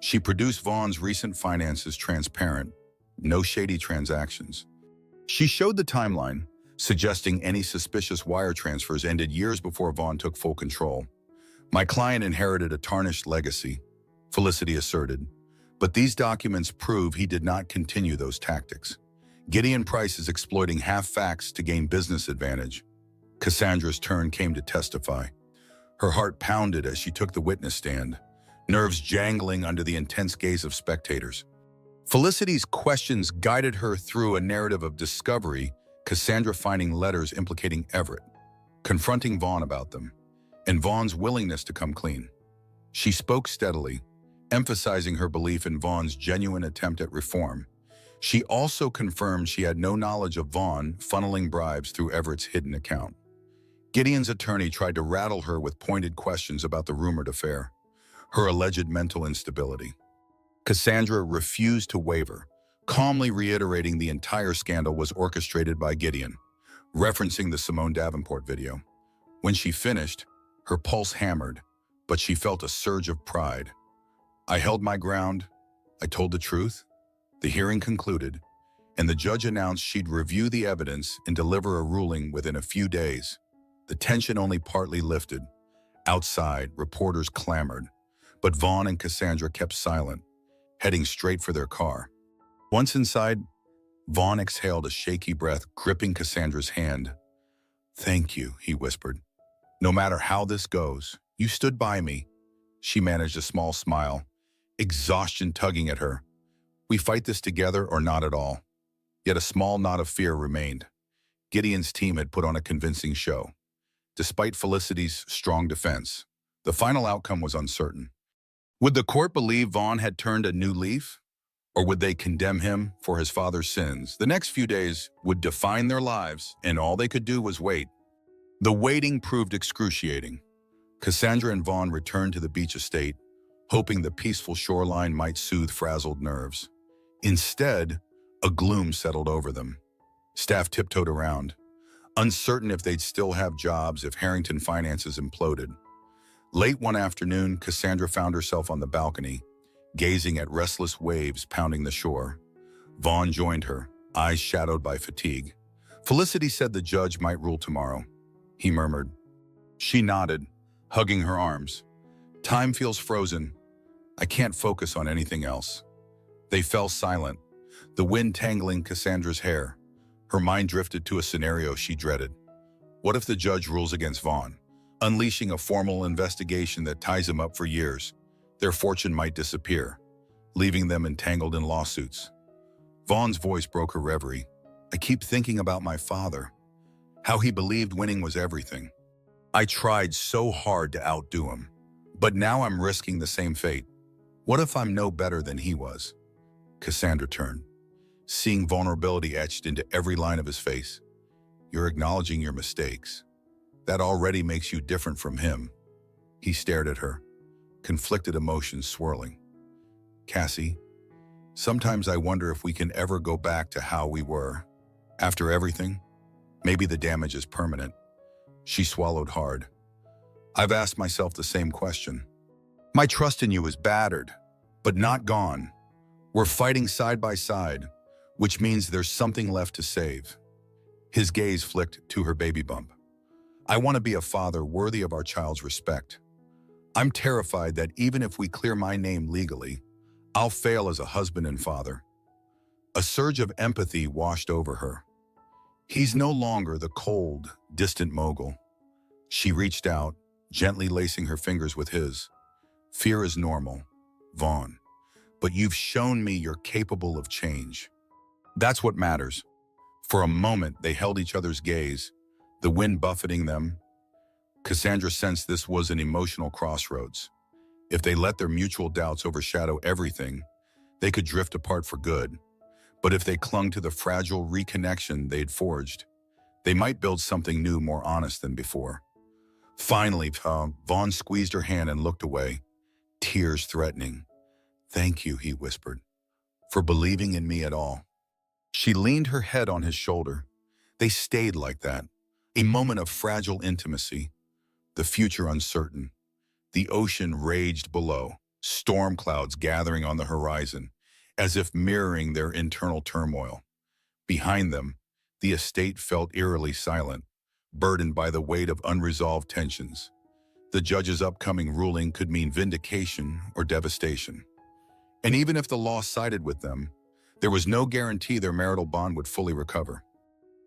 Speaker 1: She produced Vaughn's recent finances transparent, no shady transactions. She showed the timeline, suggesting any suspicious wire transfers ended years before Vaughn took full control. My client inherited a tarnished legacy, Felicity asserted, but these documents prove he did not continue those tactics. Gideon Price is exploiting half-facts to gain business advantage. Cassandra's turn came to testify. Her heart pounded as she took the witness stand, nerves jangling under the intense gaze of spectators. Felicity's questions guided her through a narrative of discovery, Cassandra finding letters implicating Everett, confronting Vaughn about them, and Vaughn's willingness to come clean. She spoke steadily, emphasizing her belief in Vaughn's genuine attempt at reform. She also confirmed she had no knowledge of Vaughn funneling bribes through Everett's hidden account. Gideon's attorney tried to rattle her with pointed questions about the rumored affair, her alleged mental instability. Cassandra refused to waver, calmly reiterating the entire scandal was orchestrated by Gideon, referencing the Simone Davenport video. When she finished, her pulse hammered, but she felt a surge of pride. I held my ground. I told the truth. The hearing concluded, and the judge announced she'd review the evidence and deliver a ruling within a few days. The tension only partly lifted. Outside, reporters clamored, but Vaughn and Cassandra kept silent, heading straight for their car. Once inside, Vaughn exhaled a shaky breath, gripping Cassandra's hand. "Thank you," he whispered. "No matter how this goes, you stood by me." She managed a small smile, exhaustion tugging at her. "We fight this together or not at all." Yet a small knot of fear remained. Gideon's team had put on a convincing show. Despite Felicity's strong defense, the final outcome was uncertain. Would the court believe Vaughn had turned a new leaf? Or would they condemn him for his father's sins? The next few days would define their lives, and all they could do was wait. The waiting proved excruciating. Cassandra and Vaughn returned to the beach estate, hoping the peaceful shoreline might soothe frazzled nerves. Instead, a gloom settled over them. Staff tiptoed around, uncertain if they'd still have jobs if Harrington finances imploded. Late one afternoon, Cassandra found herself on the balcony, gazing at restless waves pounding the shore. Vaughn joined her, eyes shadowed by fatigue. Felicity said the judge might rule tomorrow, he murmured. She nodded, hugging her arms. Time feels frozen. I can't focus on anything else. They fell silent, the wind tangling Cassandra's hair. Her mind drifted to a scenario she dreaded. What if the judge rules against Vaughn, unleashing a formal investigation that ties him up for years? Their fortune might disappear, leaving them entangled in lawsuits. Vaughn's voice broke her reverie. I keep thinking about my father, how he believed winning was everything. I tried so hard to outdo him, but now I'm risking the same fate. What if I'm no better than he was? Cassandra turned, seeing vulnerability etched into every line of his face. You're acknowledging your mistakes. That already makes you different from him. He stared at her, conflicted emotions swirling. Cassie, sometimes I wonder if we can ever go back to how we were. After everything, maybe the damage is permanent. She swallowed hard. I've asked myself the same question. My trust in you is battered, but not gone. We're fighting side by side, which means there's something left to save. His gaze flicked to her baby bump. I want to be a father worthy of our child's respect. I'm terrified that even if we clear my name legally, I'll fail as a husband and father. A surge of empathy washed over her. He's no longer the cold, distant mogul. She reached out, gently lacing her fingers with his. Fear is normal, Vaughn, but you've shown me you're capable of change. That's what matters. For a moment, they held each other's gaze, the wind buffeting them. Cassandra sensed this was an emotional crossroads. If they let their mutual doubts overshadow everything, they could drift apart for good. But if they clung to the fragile reconnection they'd forged, they might build something new, more honest than before. Finally, Vaughn squeezed her hand and looked away, tears threatening. Thank you, he whispered, for believing in me at all. She leaned her head on his shoulder. They stayed like that, a moment of fragile intimacy, the future uncertain. The ocean raged below, storm clouds gathering on the horizon, as if mirroring their internal turmoil. Behind them, the estate felt eerily silent, burdened by the weight of unresolved tensions. The judge's upcoming ruling could mean vindication or devastation. And even if the law sided with them, there was no guarantee their marital bond would fully recover.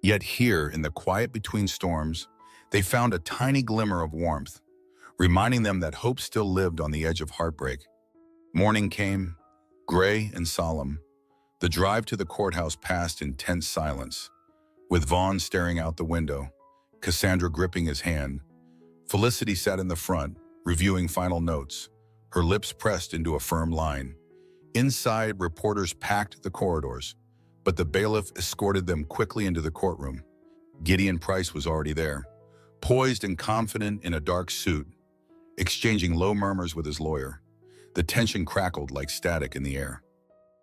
Speaker 1: Yet here, in the quiet between storms, they found a tiny glimmer of warmth, reminding them that hope still lived on the edge of heartbreak. Morning came, gray and solemn. The drive to the courthouse passed in tense silence, with Vaughn staring out the window, Cassandra gripping his hand. Felicity sat in the front, reviewing final notes, her lips pressed into a firm line. Inside, reporters packed the corridors, but the bailiff escorted them quickly into the courtroom. Gideon Price was already there, poised and confident in a dark suit, exchanging low murmurs with his lawyer. The tension crackled like static in the air.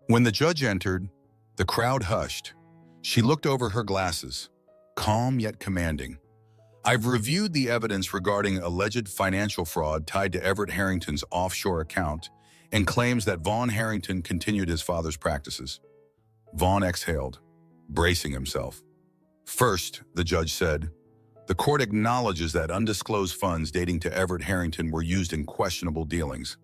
Speaker 1: When the judge entered, the crowd hushed. She looked over her glasses, calm yet commanding. I've reviewed the evidence regarding alleged financial fraud tied to Everett Harrington's offshore account, and claims that Vaughn Harrington continued his father's practices. Vaughn exhaled, bracing himself. First, the judge said, the court acknowledges that undisclosed funds dating to Everett Harrington were used in questionable dealings.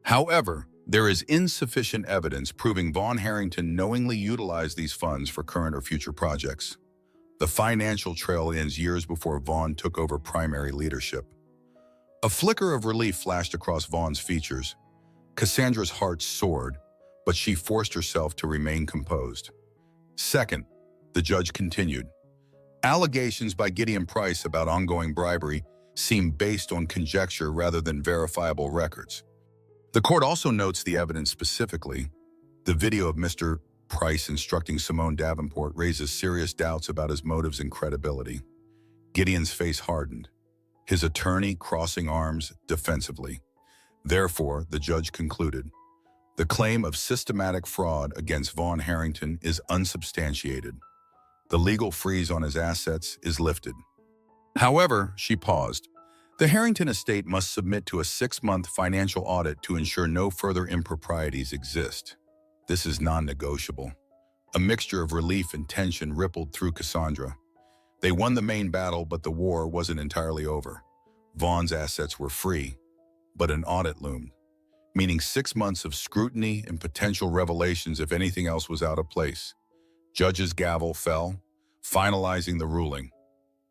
Speaker 1: However, there is insufficient evidence proving Vaughn Harrington knowingly utilized these funds for current or future projects. The financial trail ends years before Vaughn took over primary leadership. A flicker of relief flashed across Vaughn's features. Cassandra's heart soared, but she forced herself to remain composed. Second, the judge continued. Allegations by Gideon Price about ongoing bribery seem based on conjecture rather than verifiable records. The court also notes the evidence specifically. The video of Mr. Price instructing Simone Davenport raises serious doubts about his motives and credibility. Gideon's face hardened, his attorney crossing arms defensively. Therefore, the judge concluded, the claim of systematic fraud against Vaughn Harrington is unsubstantiated. The legal freeze on his assets is lifted. However, she paused. The Harrington estate must submit to a 6-month financial audit to ensure no further improprieties exist. This is non-negotiable. A mixture of relief and tension rippled through Cassandra. They won the main battle, but the war wasn't entirely over. Vaughn's assets were free, but an audit loomed, meaning 6 months of scrutiny and potential revelations if anything else was out of place. Judge's gavel fell, finalizing the ruling.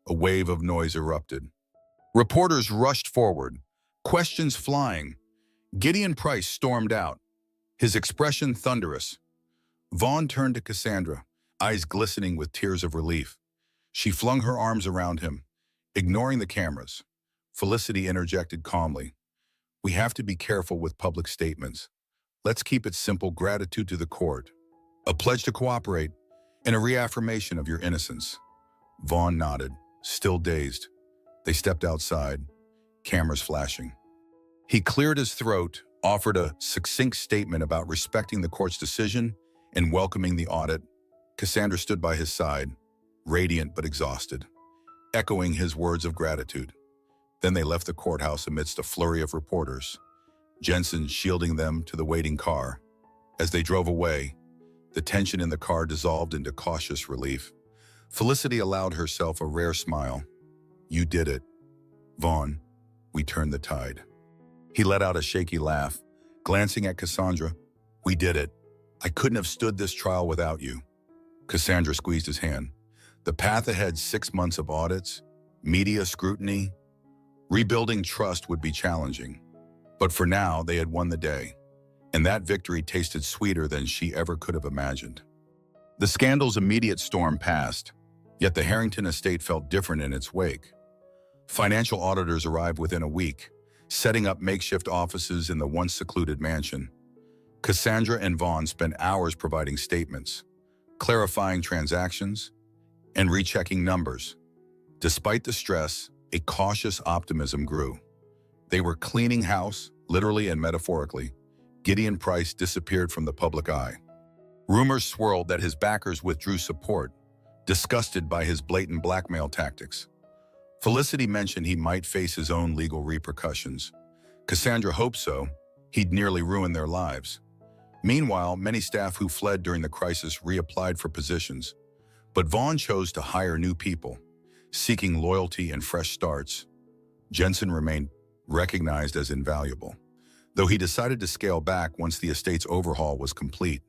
Speaker 1: A wave of noise erupted. Reporters rushed forward, questions flying. Gideon Price stormed out, his expression thunderous. Vaughn turned to Cassandra, eyes glistening with tears of relief. She flung her arms around him, ignoring the cameras. Felicity interjected calmly. We have to be careful with public statements. Let's keep it simple: gratitude to the court, a pledge to cooperate, and a reaffirmation of your innocence. Vaughn nodded, still dazed. They stepped outside, cameras flashing. He cleared his throat, offered a succinct statement about respecting the court's decision and welcoming the audit. Cassandra stood by his side, radiant but exhausted, echoing his words of gratitude. Then they left the courthouse amidst a flurry of reporters, Jensen shielding them to the waiting car. As they drove away, the tension in the car dissolved into cautious relief. Felicity allowed herself a rare smile. You did it, Vaughn. We turned the tide. He let out a shaky laugh, glancing at Cassandra. We did it. I couldn't have stood this trial without you. Cassandra squeezed his hand. The path ahead: 6 months of audits, media scrutiny. Rebuilding trust would be challenging. But for now, they had won the day, and that victory tasted sweeter than she ever could have imagined. The scandal's immediate storm passed, yet the Harrington estate felt different in its wake. Financial auditors arrived within a week, setting up makeshift offices in the once secluded mansion. Cassandra and Vaughn spent hours providing statements, clarifying transactions, and rechecking numbers. Despite the stress, a cautious optimism grew. They were cleaning house, literally and metaphorically. Gideon Price disappeared from the public eye. Rumors swirled that his backers withdrew support, disgusted by his blatant blackmail tactics. Felicity mentioned he might face his own legal repercussions. Cassandra hoped so. He'd nearly ruined their lives. Meanwhile, many staff who fled during the crisis reapplied for positions. But Vaughn chose to hire new people, seeking loyalty and fresh starts. Jensen remained recognized as invaluable, though he decided to scale back once the estate's overhaul was complete.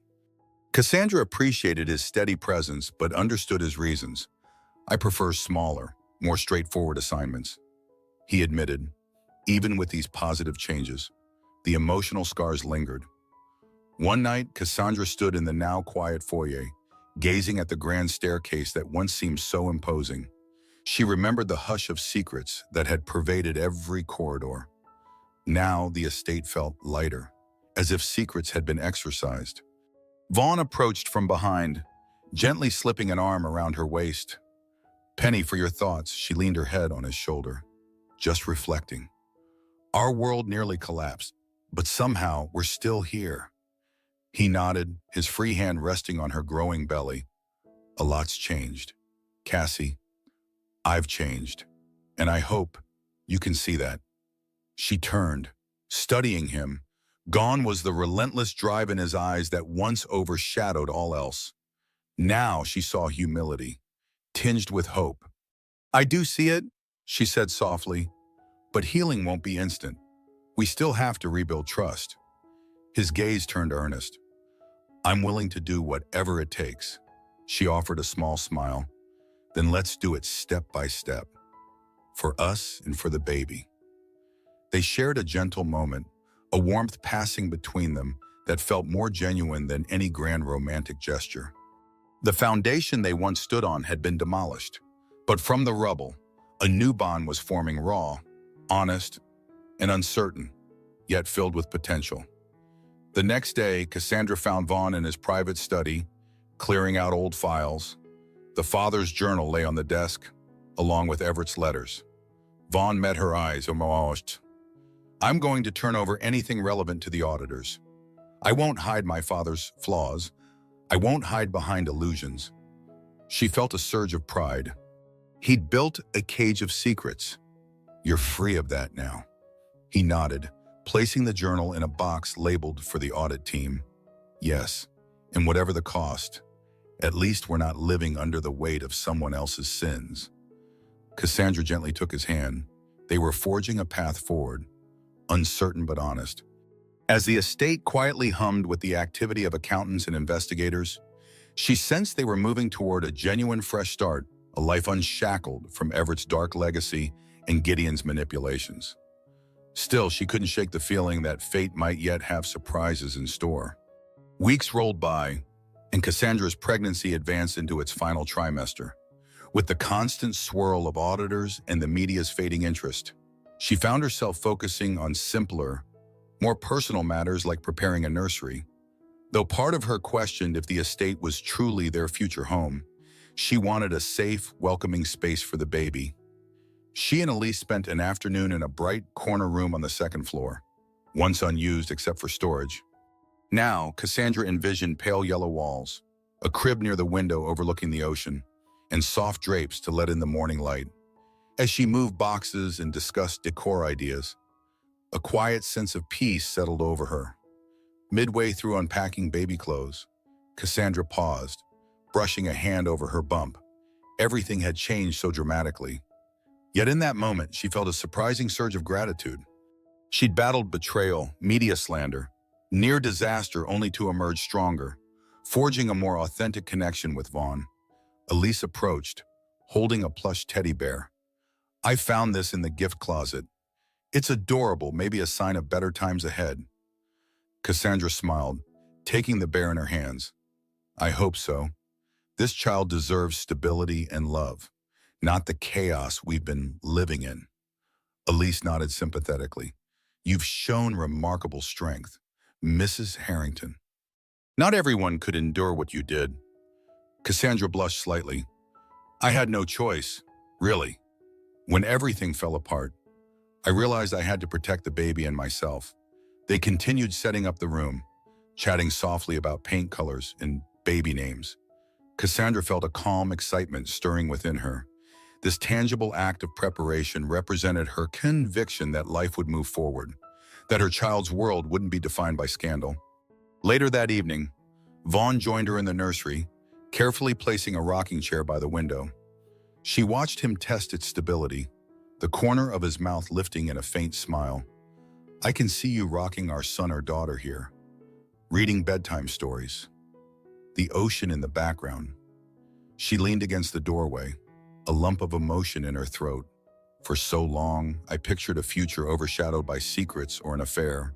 Speaker 1: Cassandra appreciated his steady presence but understood his reasons. I prefer smaller, more straightforward assignments, he admitted. Even with these positive changes, the emotional scars lingered. One night, Cassandra stood in the now quiet foyer, gazing at the grand staircase that once seemed so imposing. She remembered the hush of secrets that had pervaded every corridor. Now the estate felt lighter, as if secrets had been exorcised. Vaughn approached from behind, gently slipping an arm around her waist. Penny, for your thoughts, she leaned her head on his shoulder, just reflecting. Our world nearly collapsed, but somehow we're still here. He nodded, his free hand resting on her growing belly. A lot's changed. Cassie, I've changed, and I hope you can see that. She turned, studying him, Gone was the relentless drive in his eyes that once overshadowed all else. Now she saw humility, tinged with hope. "I do see it," she said softly, "but healing won't be instant. We still have to rebuild trust." His gaze turned earnest. "I'm willing to do whatever it takes." She offered a small smile. "Then let's do it step by step. For us and for the baby." They shared a gentle moment, a warmth passing between them that felt more genuine than any grand romantic gesture. The foundation they once stood on had been demolished, but from the rubble, a new bond was forming, raw, honest, and uncertain, yet filled with potential. The next day, Cassandra found Vaughn in his private study, clearing out old files. The father's journal lay on the desk, along with Everett's letters. Vaughn met her eyes, almost. "I'm going to turn over anything relevant to the auditors. I won't hide my father's flaws. I won't hide behind illusions." She felt a surge of pride. He'd built a cage of secrets. "You're free of that now." He nodded, placing the journal in a box labeled for the audit team. "Yes, and whatever the cost, at least we're not living under the weight of someone else's sins." Cassandra gently took his hand. They were forging a path forward, uncertain but honest. As the estate quietly hummed with the activity of accountants and investigators, she sensed they were moving toward a genuine fresh start, a life unshackled from Everett's dark legacy and Gideon's manipulations. Still, she couldn't shake the feeling that fate might yet have surprises in store. Weeks rolled by, and Cassandra's pregnancy advanced into its final trimester. With the constant swirl of auditors and the media's fading interest, she found herself focusing on simpler, more personal matters like preparing a nursery. Though part of her questioned if the estate was truly their future home, she wanted a safe, welcoming space for the baby. She and Elise spent an afternoon in a bright corner room on the second floor, once unused except for storage. Now, Cassandra envisioned pale yellow walls, a crib near the window overlooking the ocean, and soft drapes to let in the morning light. As she moved boxes and discussed decor ideas, a quiet sense of peace settled over her. Midway through unpacking baby clothes, Cassandra paused, brushing a hand over her bump. Everything had changed so dramatically. Yet in that moment, she felt a surprising surge of gratitude. She'd battled betrayal, media slander, near disaster only to emerge stronger, forging a more authentic connection with Vaughn. Elise approached, holding a plush teddy bear. "I found this in the gift closet. It's adorable, maybe a sign of better times ahead." Cassandra smiled, taking the bear in her hands. "I hope so. This child deserves stability and love, not the chaos we've been living in." Elise nodded sympathetically. "You've shown remarkable strength, Mrs. Harrington." "Not everyone could endure what you did." Cassandra blushed slightly. "I had no choice, really. When everything fell apart, I realized I had to protect the baby and myself." They continued setting up the room, chatting softly about paint colors and baby names. Cassandra felt a calm excitement stirring within her. This tangible act of preparation represented her conviction that life would move forward, that her child's world wouldn't be defined by scandal. Later that evening, Vaughn joined her in the nursery, carefully placing a rocking chair by the window. She watched him test its stability, the corner of his mouth lifting in a faint smile. "I can see you rocking our son or daughter here, reading bedtime stories." The ocean in the background. She leaned against the doorway, a lump of emotion in her throat. "For so long, I pictured a future overshadowed by secrets or an affair.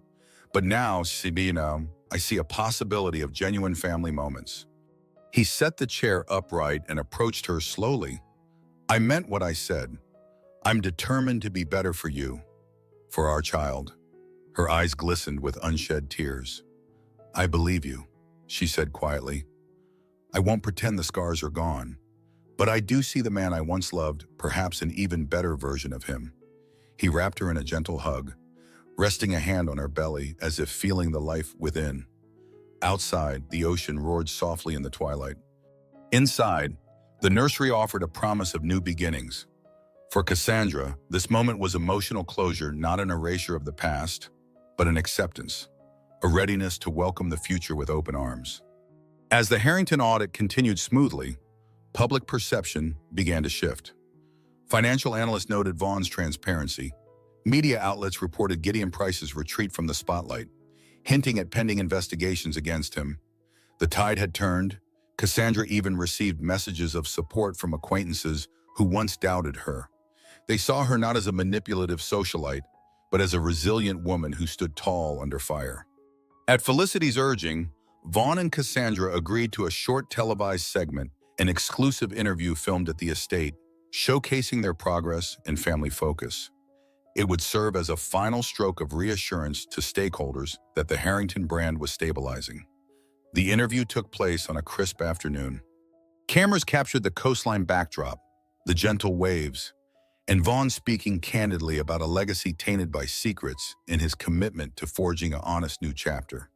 Speaker 1: But now, I see a possibility of genuine family moments." He set the chair upright and approached her slowly. "I meant what I said. I'm determined to be better for you, for our child." Her eyes glistened with unshed tears. "I believe you," she said quietly. "I won't pretend the scars are gone, but I do see the man I once loved, perhaps an even better version of him." He wrapped her in a gentle hug, resting a hand on her belly as if feeling the life within. Outside, the ocean roared softly in the twilight. Inside, the nursery offered a promise of new beginnings. For Cassandra, this moment was emotional closure, not an erasure of the past, but an acceptance. a readiness to welcome the future with open arms. As the Harrington audit continued smoothly, public perception began to shift. Financial analysts noted Vaughn's transparency. Media outlets reported Gideon Price's retreat from the spotlight, hinting at pending investigations against him. The tide had turned. Cassandra even received messages of support from acquaintances who once doubted her. They saw her not as a manipulative socialite, but as a resilient woman who stood tall under fire. At Felicity's urging, Vaughn and Cassandra agreed to a short televised segment, an exclusive interview filmed at the estate, showcasing their progress and family focus. It would serve as a final stroke of reassurance to stakeholders that the Harrington brand was stabilizing. The interview took place on a crisp afternoon. Cameras captured the coastline backdrop, the gentle waves, and Vaughn speaking candidly about a legacy tainted by secrets and his commitment to forging an honest new chapter.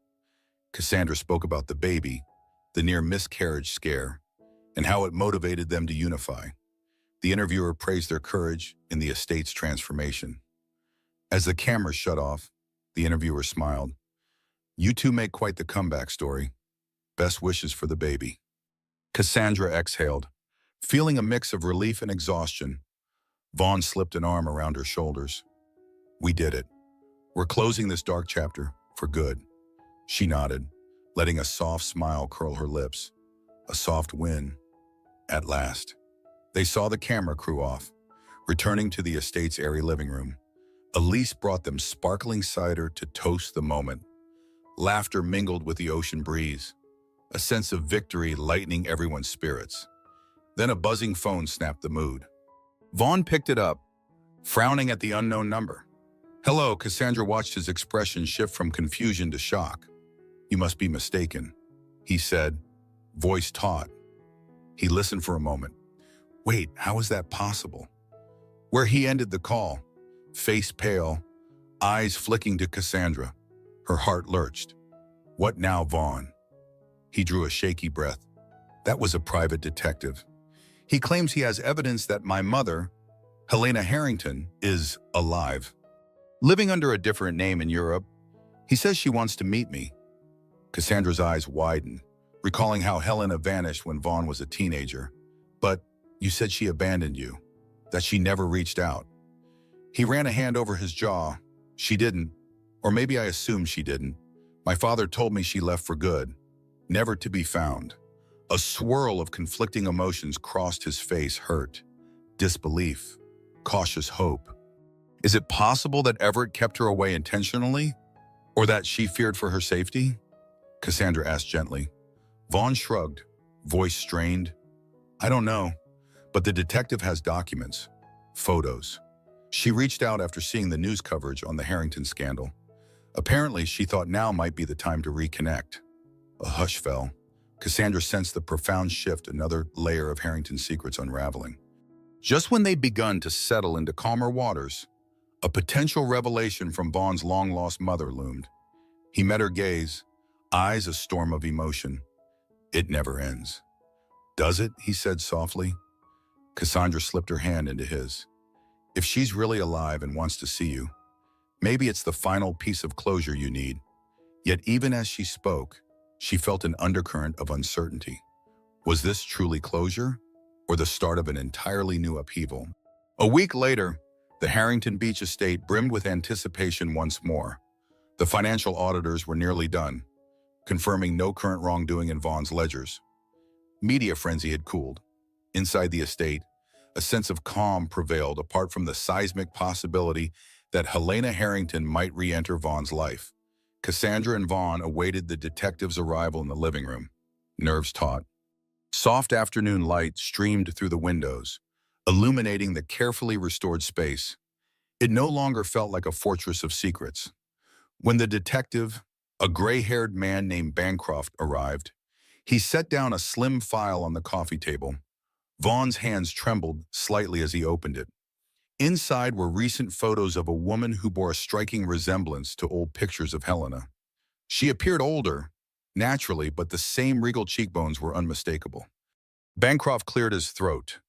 Speaker 1: Cassandra spoke about the baby, the near miscarriage scare, and how it motivated them to unify. The interviewer praised their courage in the estate's transformation. As the cameras shut off, the interviewer smiled. "You two make quite the comeback story. Best wishes for the baby." Cassandra exhaled, feeling a mix of relief and exhaustion. Vaughn slipped an arm around her shoulders. "We did it. We're closing this dark chapter for good." She nodded, letting a soft smile curl her lips. A soft win. At last. They saw the camera crew off, returning to the estate's airy living room. Elise brought them sparkling cider to toast the moment. Laughter mingled with the ocean breeze, a sense of victory lightening everyone's spirits. Then a buzzing phone snapped the mood. Vaughn picked it up, frowning at the unknown number. "Hello," Cassandra watched his expression shift from confusion to shock. "You must be mistaken," he said, voice taut. He listened for a moment. Wait, how is that possible? Where he ended the call, face pale, eyes flicking to Cassandra. Her heart lurched. "What now, Vaughn?" He drew a shaky breath. "That was a private detective. He claims he has evidence that my mother, Helena Harrington, is alive. Living under a different name in Europe. He says she wants to meet me." Cassandra's eyes widened, recalling how Helena vanished when Vaughn was a teenager. "But you said she abandoned you, that she never reached out." He ran a hand over his jaw. "She didn't, or maybe I assumed she didn't. My father told me she left for good, never to be found." A swirl of conflicting emotions crossed his face, hurt, disbelief, cautious hope. Is it possible that Everett kept her away intentionally? Or that she feared for her safety? Cassandra asked gently. Vaughn shrugged, voice strained. "I don't know, but the detective has documents, photos." She reached out after seeing the news coverage on the Harrington scandal. Apparently, she thought now might be the time to reconnect. A hush fell. Cassandra sensed the profound shift, another layer of Harrington's secrets unraveling. Just when they'd begun to settle into calmer waters, a potential revelation from Vaughn's long-lost mother loomed. He met her gaze, eyes a storm of emotion. "It never ends." "Does it?" he said softly. Cassandra slipped her hand into his. "If she's really alive and wants to see you, maybe it's the final piece of closure you need." Yet even as she spoke, she felt an undercurrent of uncertainty. Was this truly closure, or the start of an entirely new upheaval? A week later, the Harrington Beach estate brimmed with anticipation once more. The financial auditors were nearly done, confirming no current wrongdoing in Vaughn's ledgers. Media frenzy had cooled. Inside the estate, a sense of calm prevailed apart from the seismic possibility that Helena Harrington might re-enter Vaughn's life. Cassandra and Vaughn awaited the detective's arrival in the living room, nerves taut. Soft afternoon light streamed through the windows, illuminating the carefully restored space. It no longer felt like a fortress of secrets. When the detective, a gray-haired man named Bancroft, arrived, he set down a slim file on the coffee table. Vaughn's hands trembled slightly as he opened it. Inside were recent photos of a woman who bore a striking resemblance to old pictures of Helena. She appeared older, naturally, but the same regal cheekbones were unmistakable. Bancroft cleared his throat.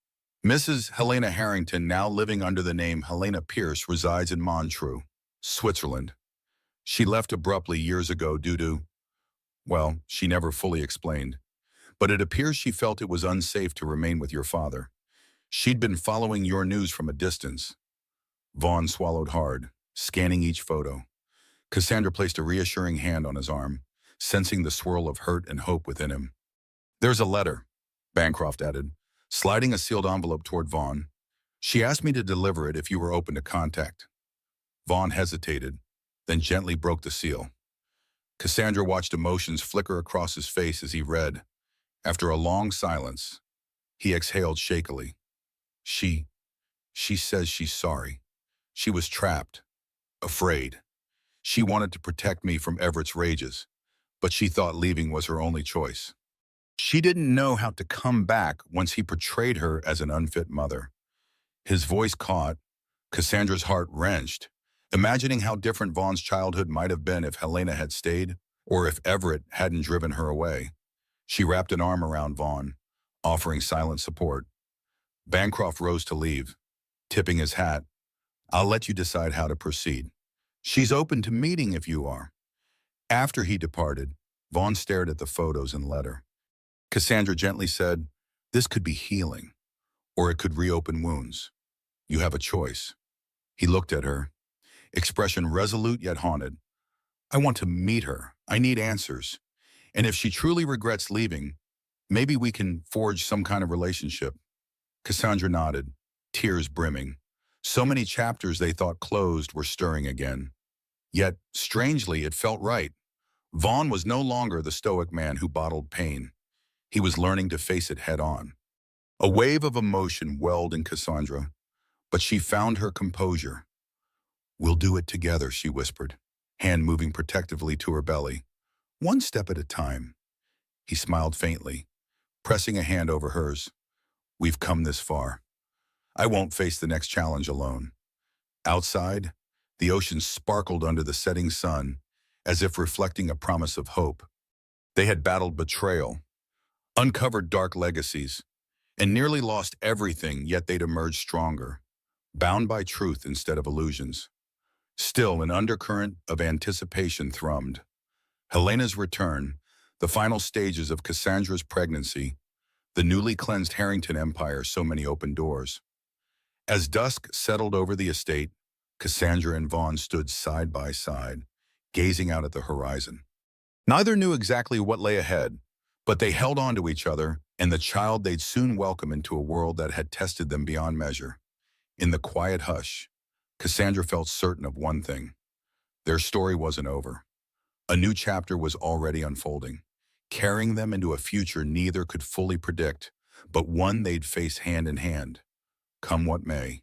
Speaker 1: "Mrs. Helena Harrington, now living under the name Helena Pierce, resides in Montreux, Switzerland. She left abruptly years ago due to, well, she never fully explained. But it appears she felt it was unsafe to remain with your father. She'd been following your news from a distance. Vaughn swallowed hard, scanning each photo. Cassandra placed a reassuring hand on his arm, sensing the swirl of hurt and hope within him. There's a letter, Bancroft added, sliding a sealed envelope toward Vaughn. She asked me to deliver it if you were open to contact. Vaughn hesitated, then gently broke the seal. Cassandra watched emotions flicker across his face as he read. After a long silence, he exhaled shakily. She says she's sorry. She was trapped, afraid. She wanted to protect me from Everett's rages, but she thought leaving was her only choice. She didn't know how to come back once he portrayed her as an unfit mother. His voice caught, Cassandra's heart wrenched, imagining how different Vaughn's childhood might have been if Helena had stayed, or if Everett hadn't driven her away. She wrapped an arm around Vaughn, offering silent support. Bancroft rose to leave, tipping his hat. I'll let you decide how to proceed. She's open to meeting if you are. After he departed, Vaughn stared at the photos and letter. Cassandra gently said, this could be healing, or it could reopen wounds. You have a choice. He looked at her, expression resolute yet haunted. I want to meet her. I need answers. And if she truly regrets leaving, maybe we can forge some kind of relationship. Cassandra nodded, tears brimming. So many chapters they thought closed were stirring again. Yet, strangely, it felt right. Vaughn was no longer the stoic man who bottled pain. He was learning to face it head-on. A wave of emotion welled in Cassandra, but she found her composure. We'll do it together, she whispered, hand moving protectively to her belly. One step at a time. He smiled faintly, pressing a hand over hers. We've come this far. I won't face the next challenge alone. Outside, the ocean sparkled under the setting sun, as if reflecting a promise of hope. They had battled betrayal, uncovered dark legacies, and nearly lost everything, yet they'd emerged stronger, bound by truth instead of illusions. Still, an undercurrent of anticipation thrummed. Helena's return, the final stages of Cassandra's pregnancy, the newly cleansed Harrington Empire, so many open doors. As dusk settled over the estate, Cassandra and Vaughn stood side by side, gazing out at the horizon. Neither knew exactly what lay ahead, but they held on to each other and the child they'd soon welcome into a world that had tested them beyond measure. In the quiet hush, Cassandra felt certain of one thing. Their story wasn't over. A new chapter was already unfolding, carrying them into a future neither could fully predict, but one they'd face hand in hand, come what may.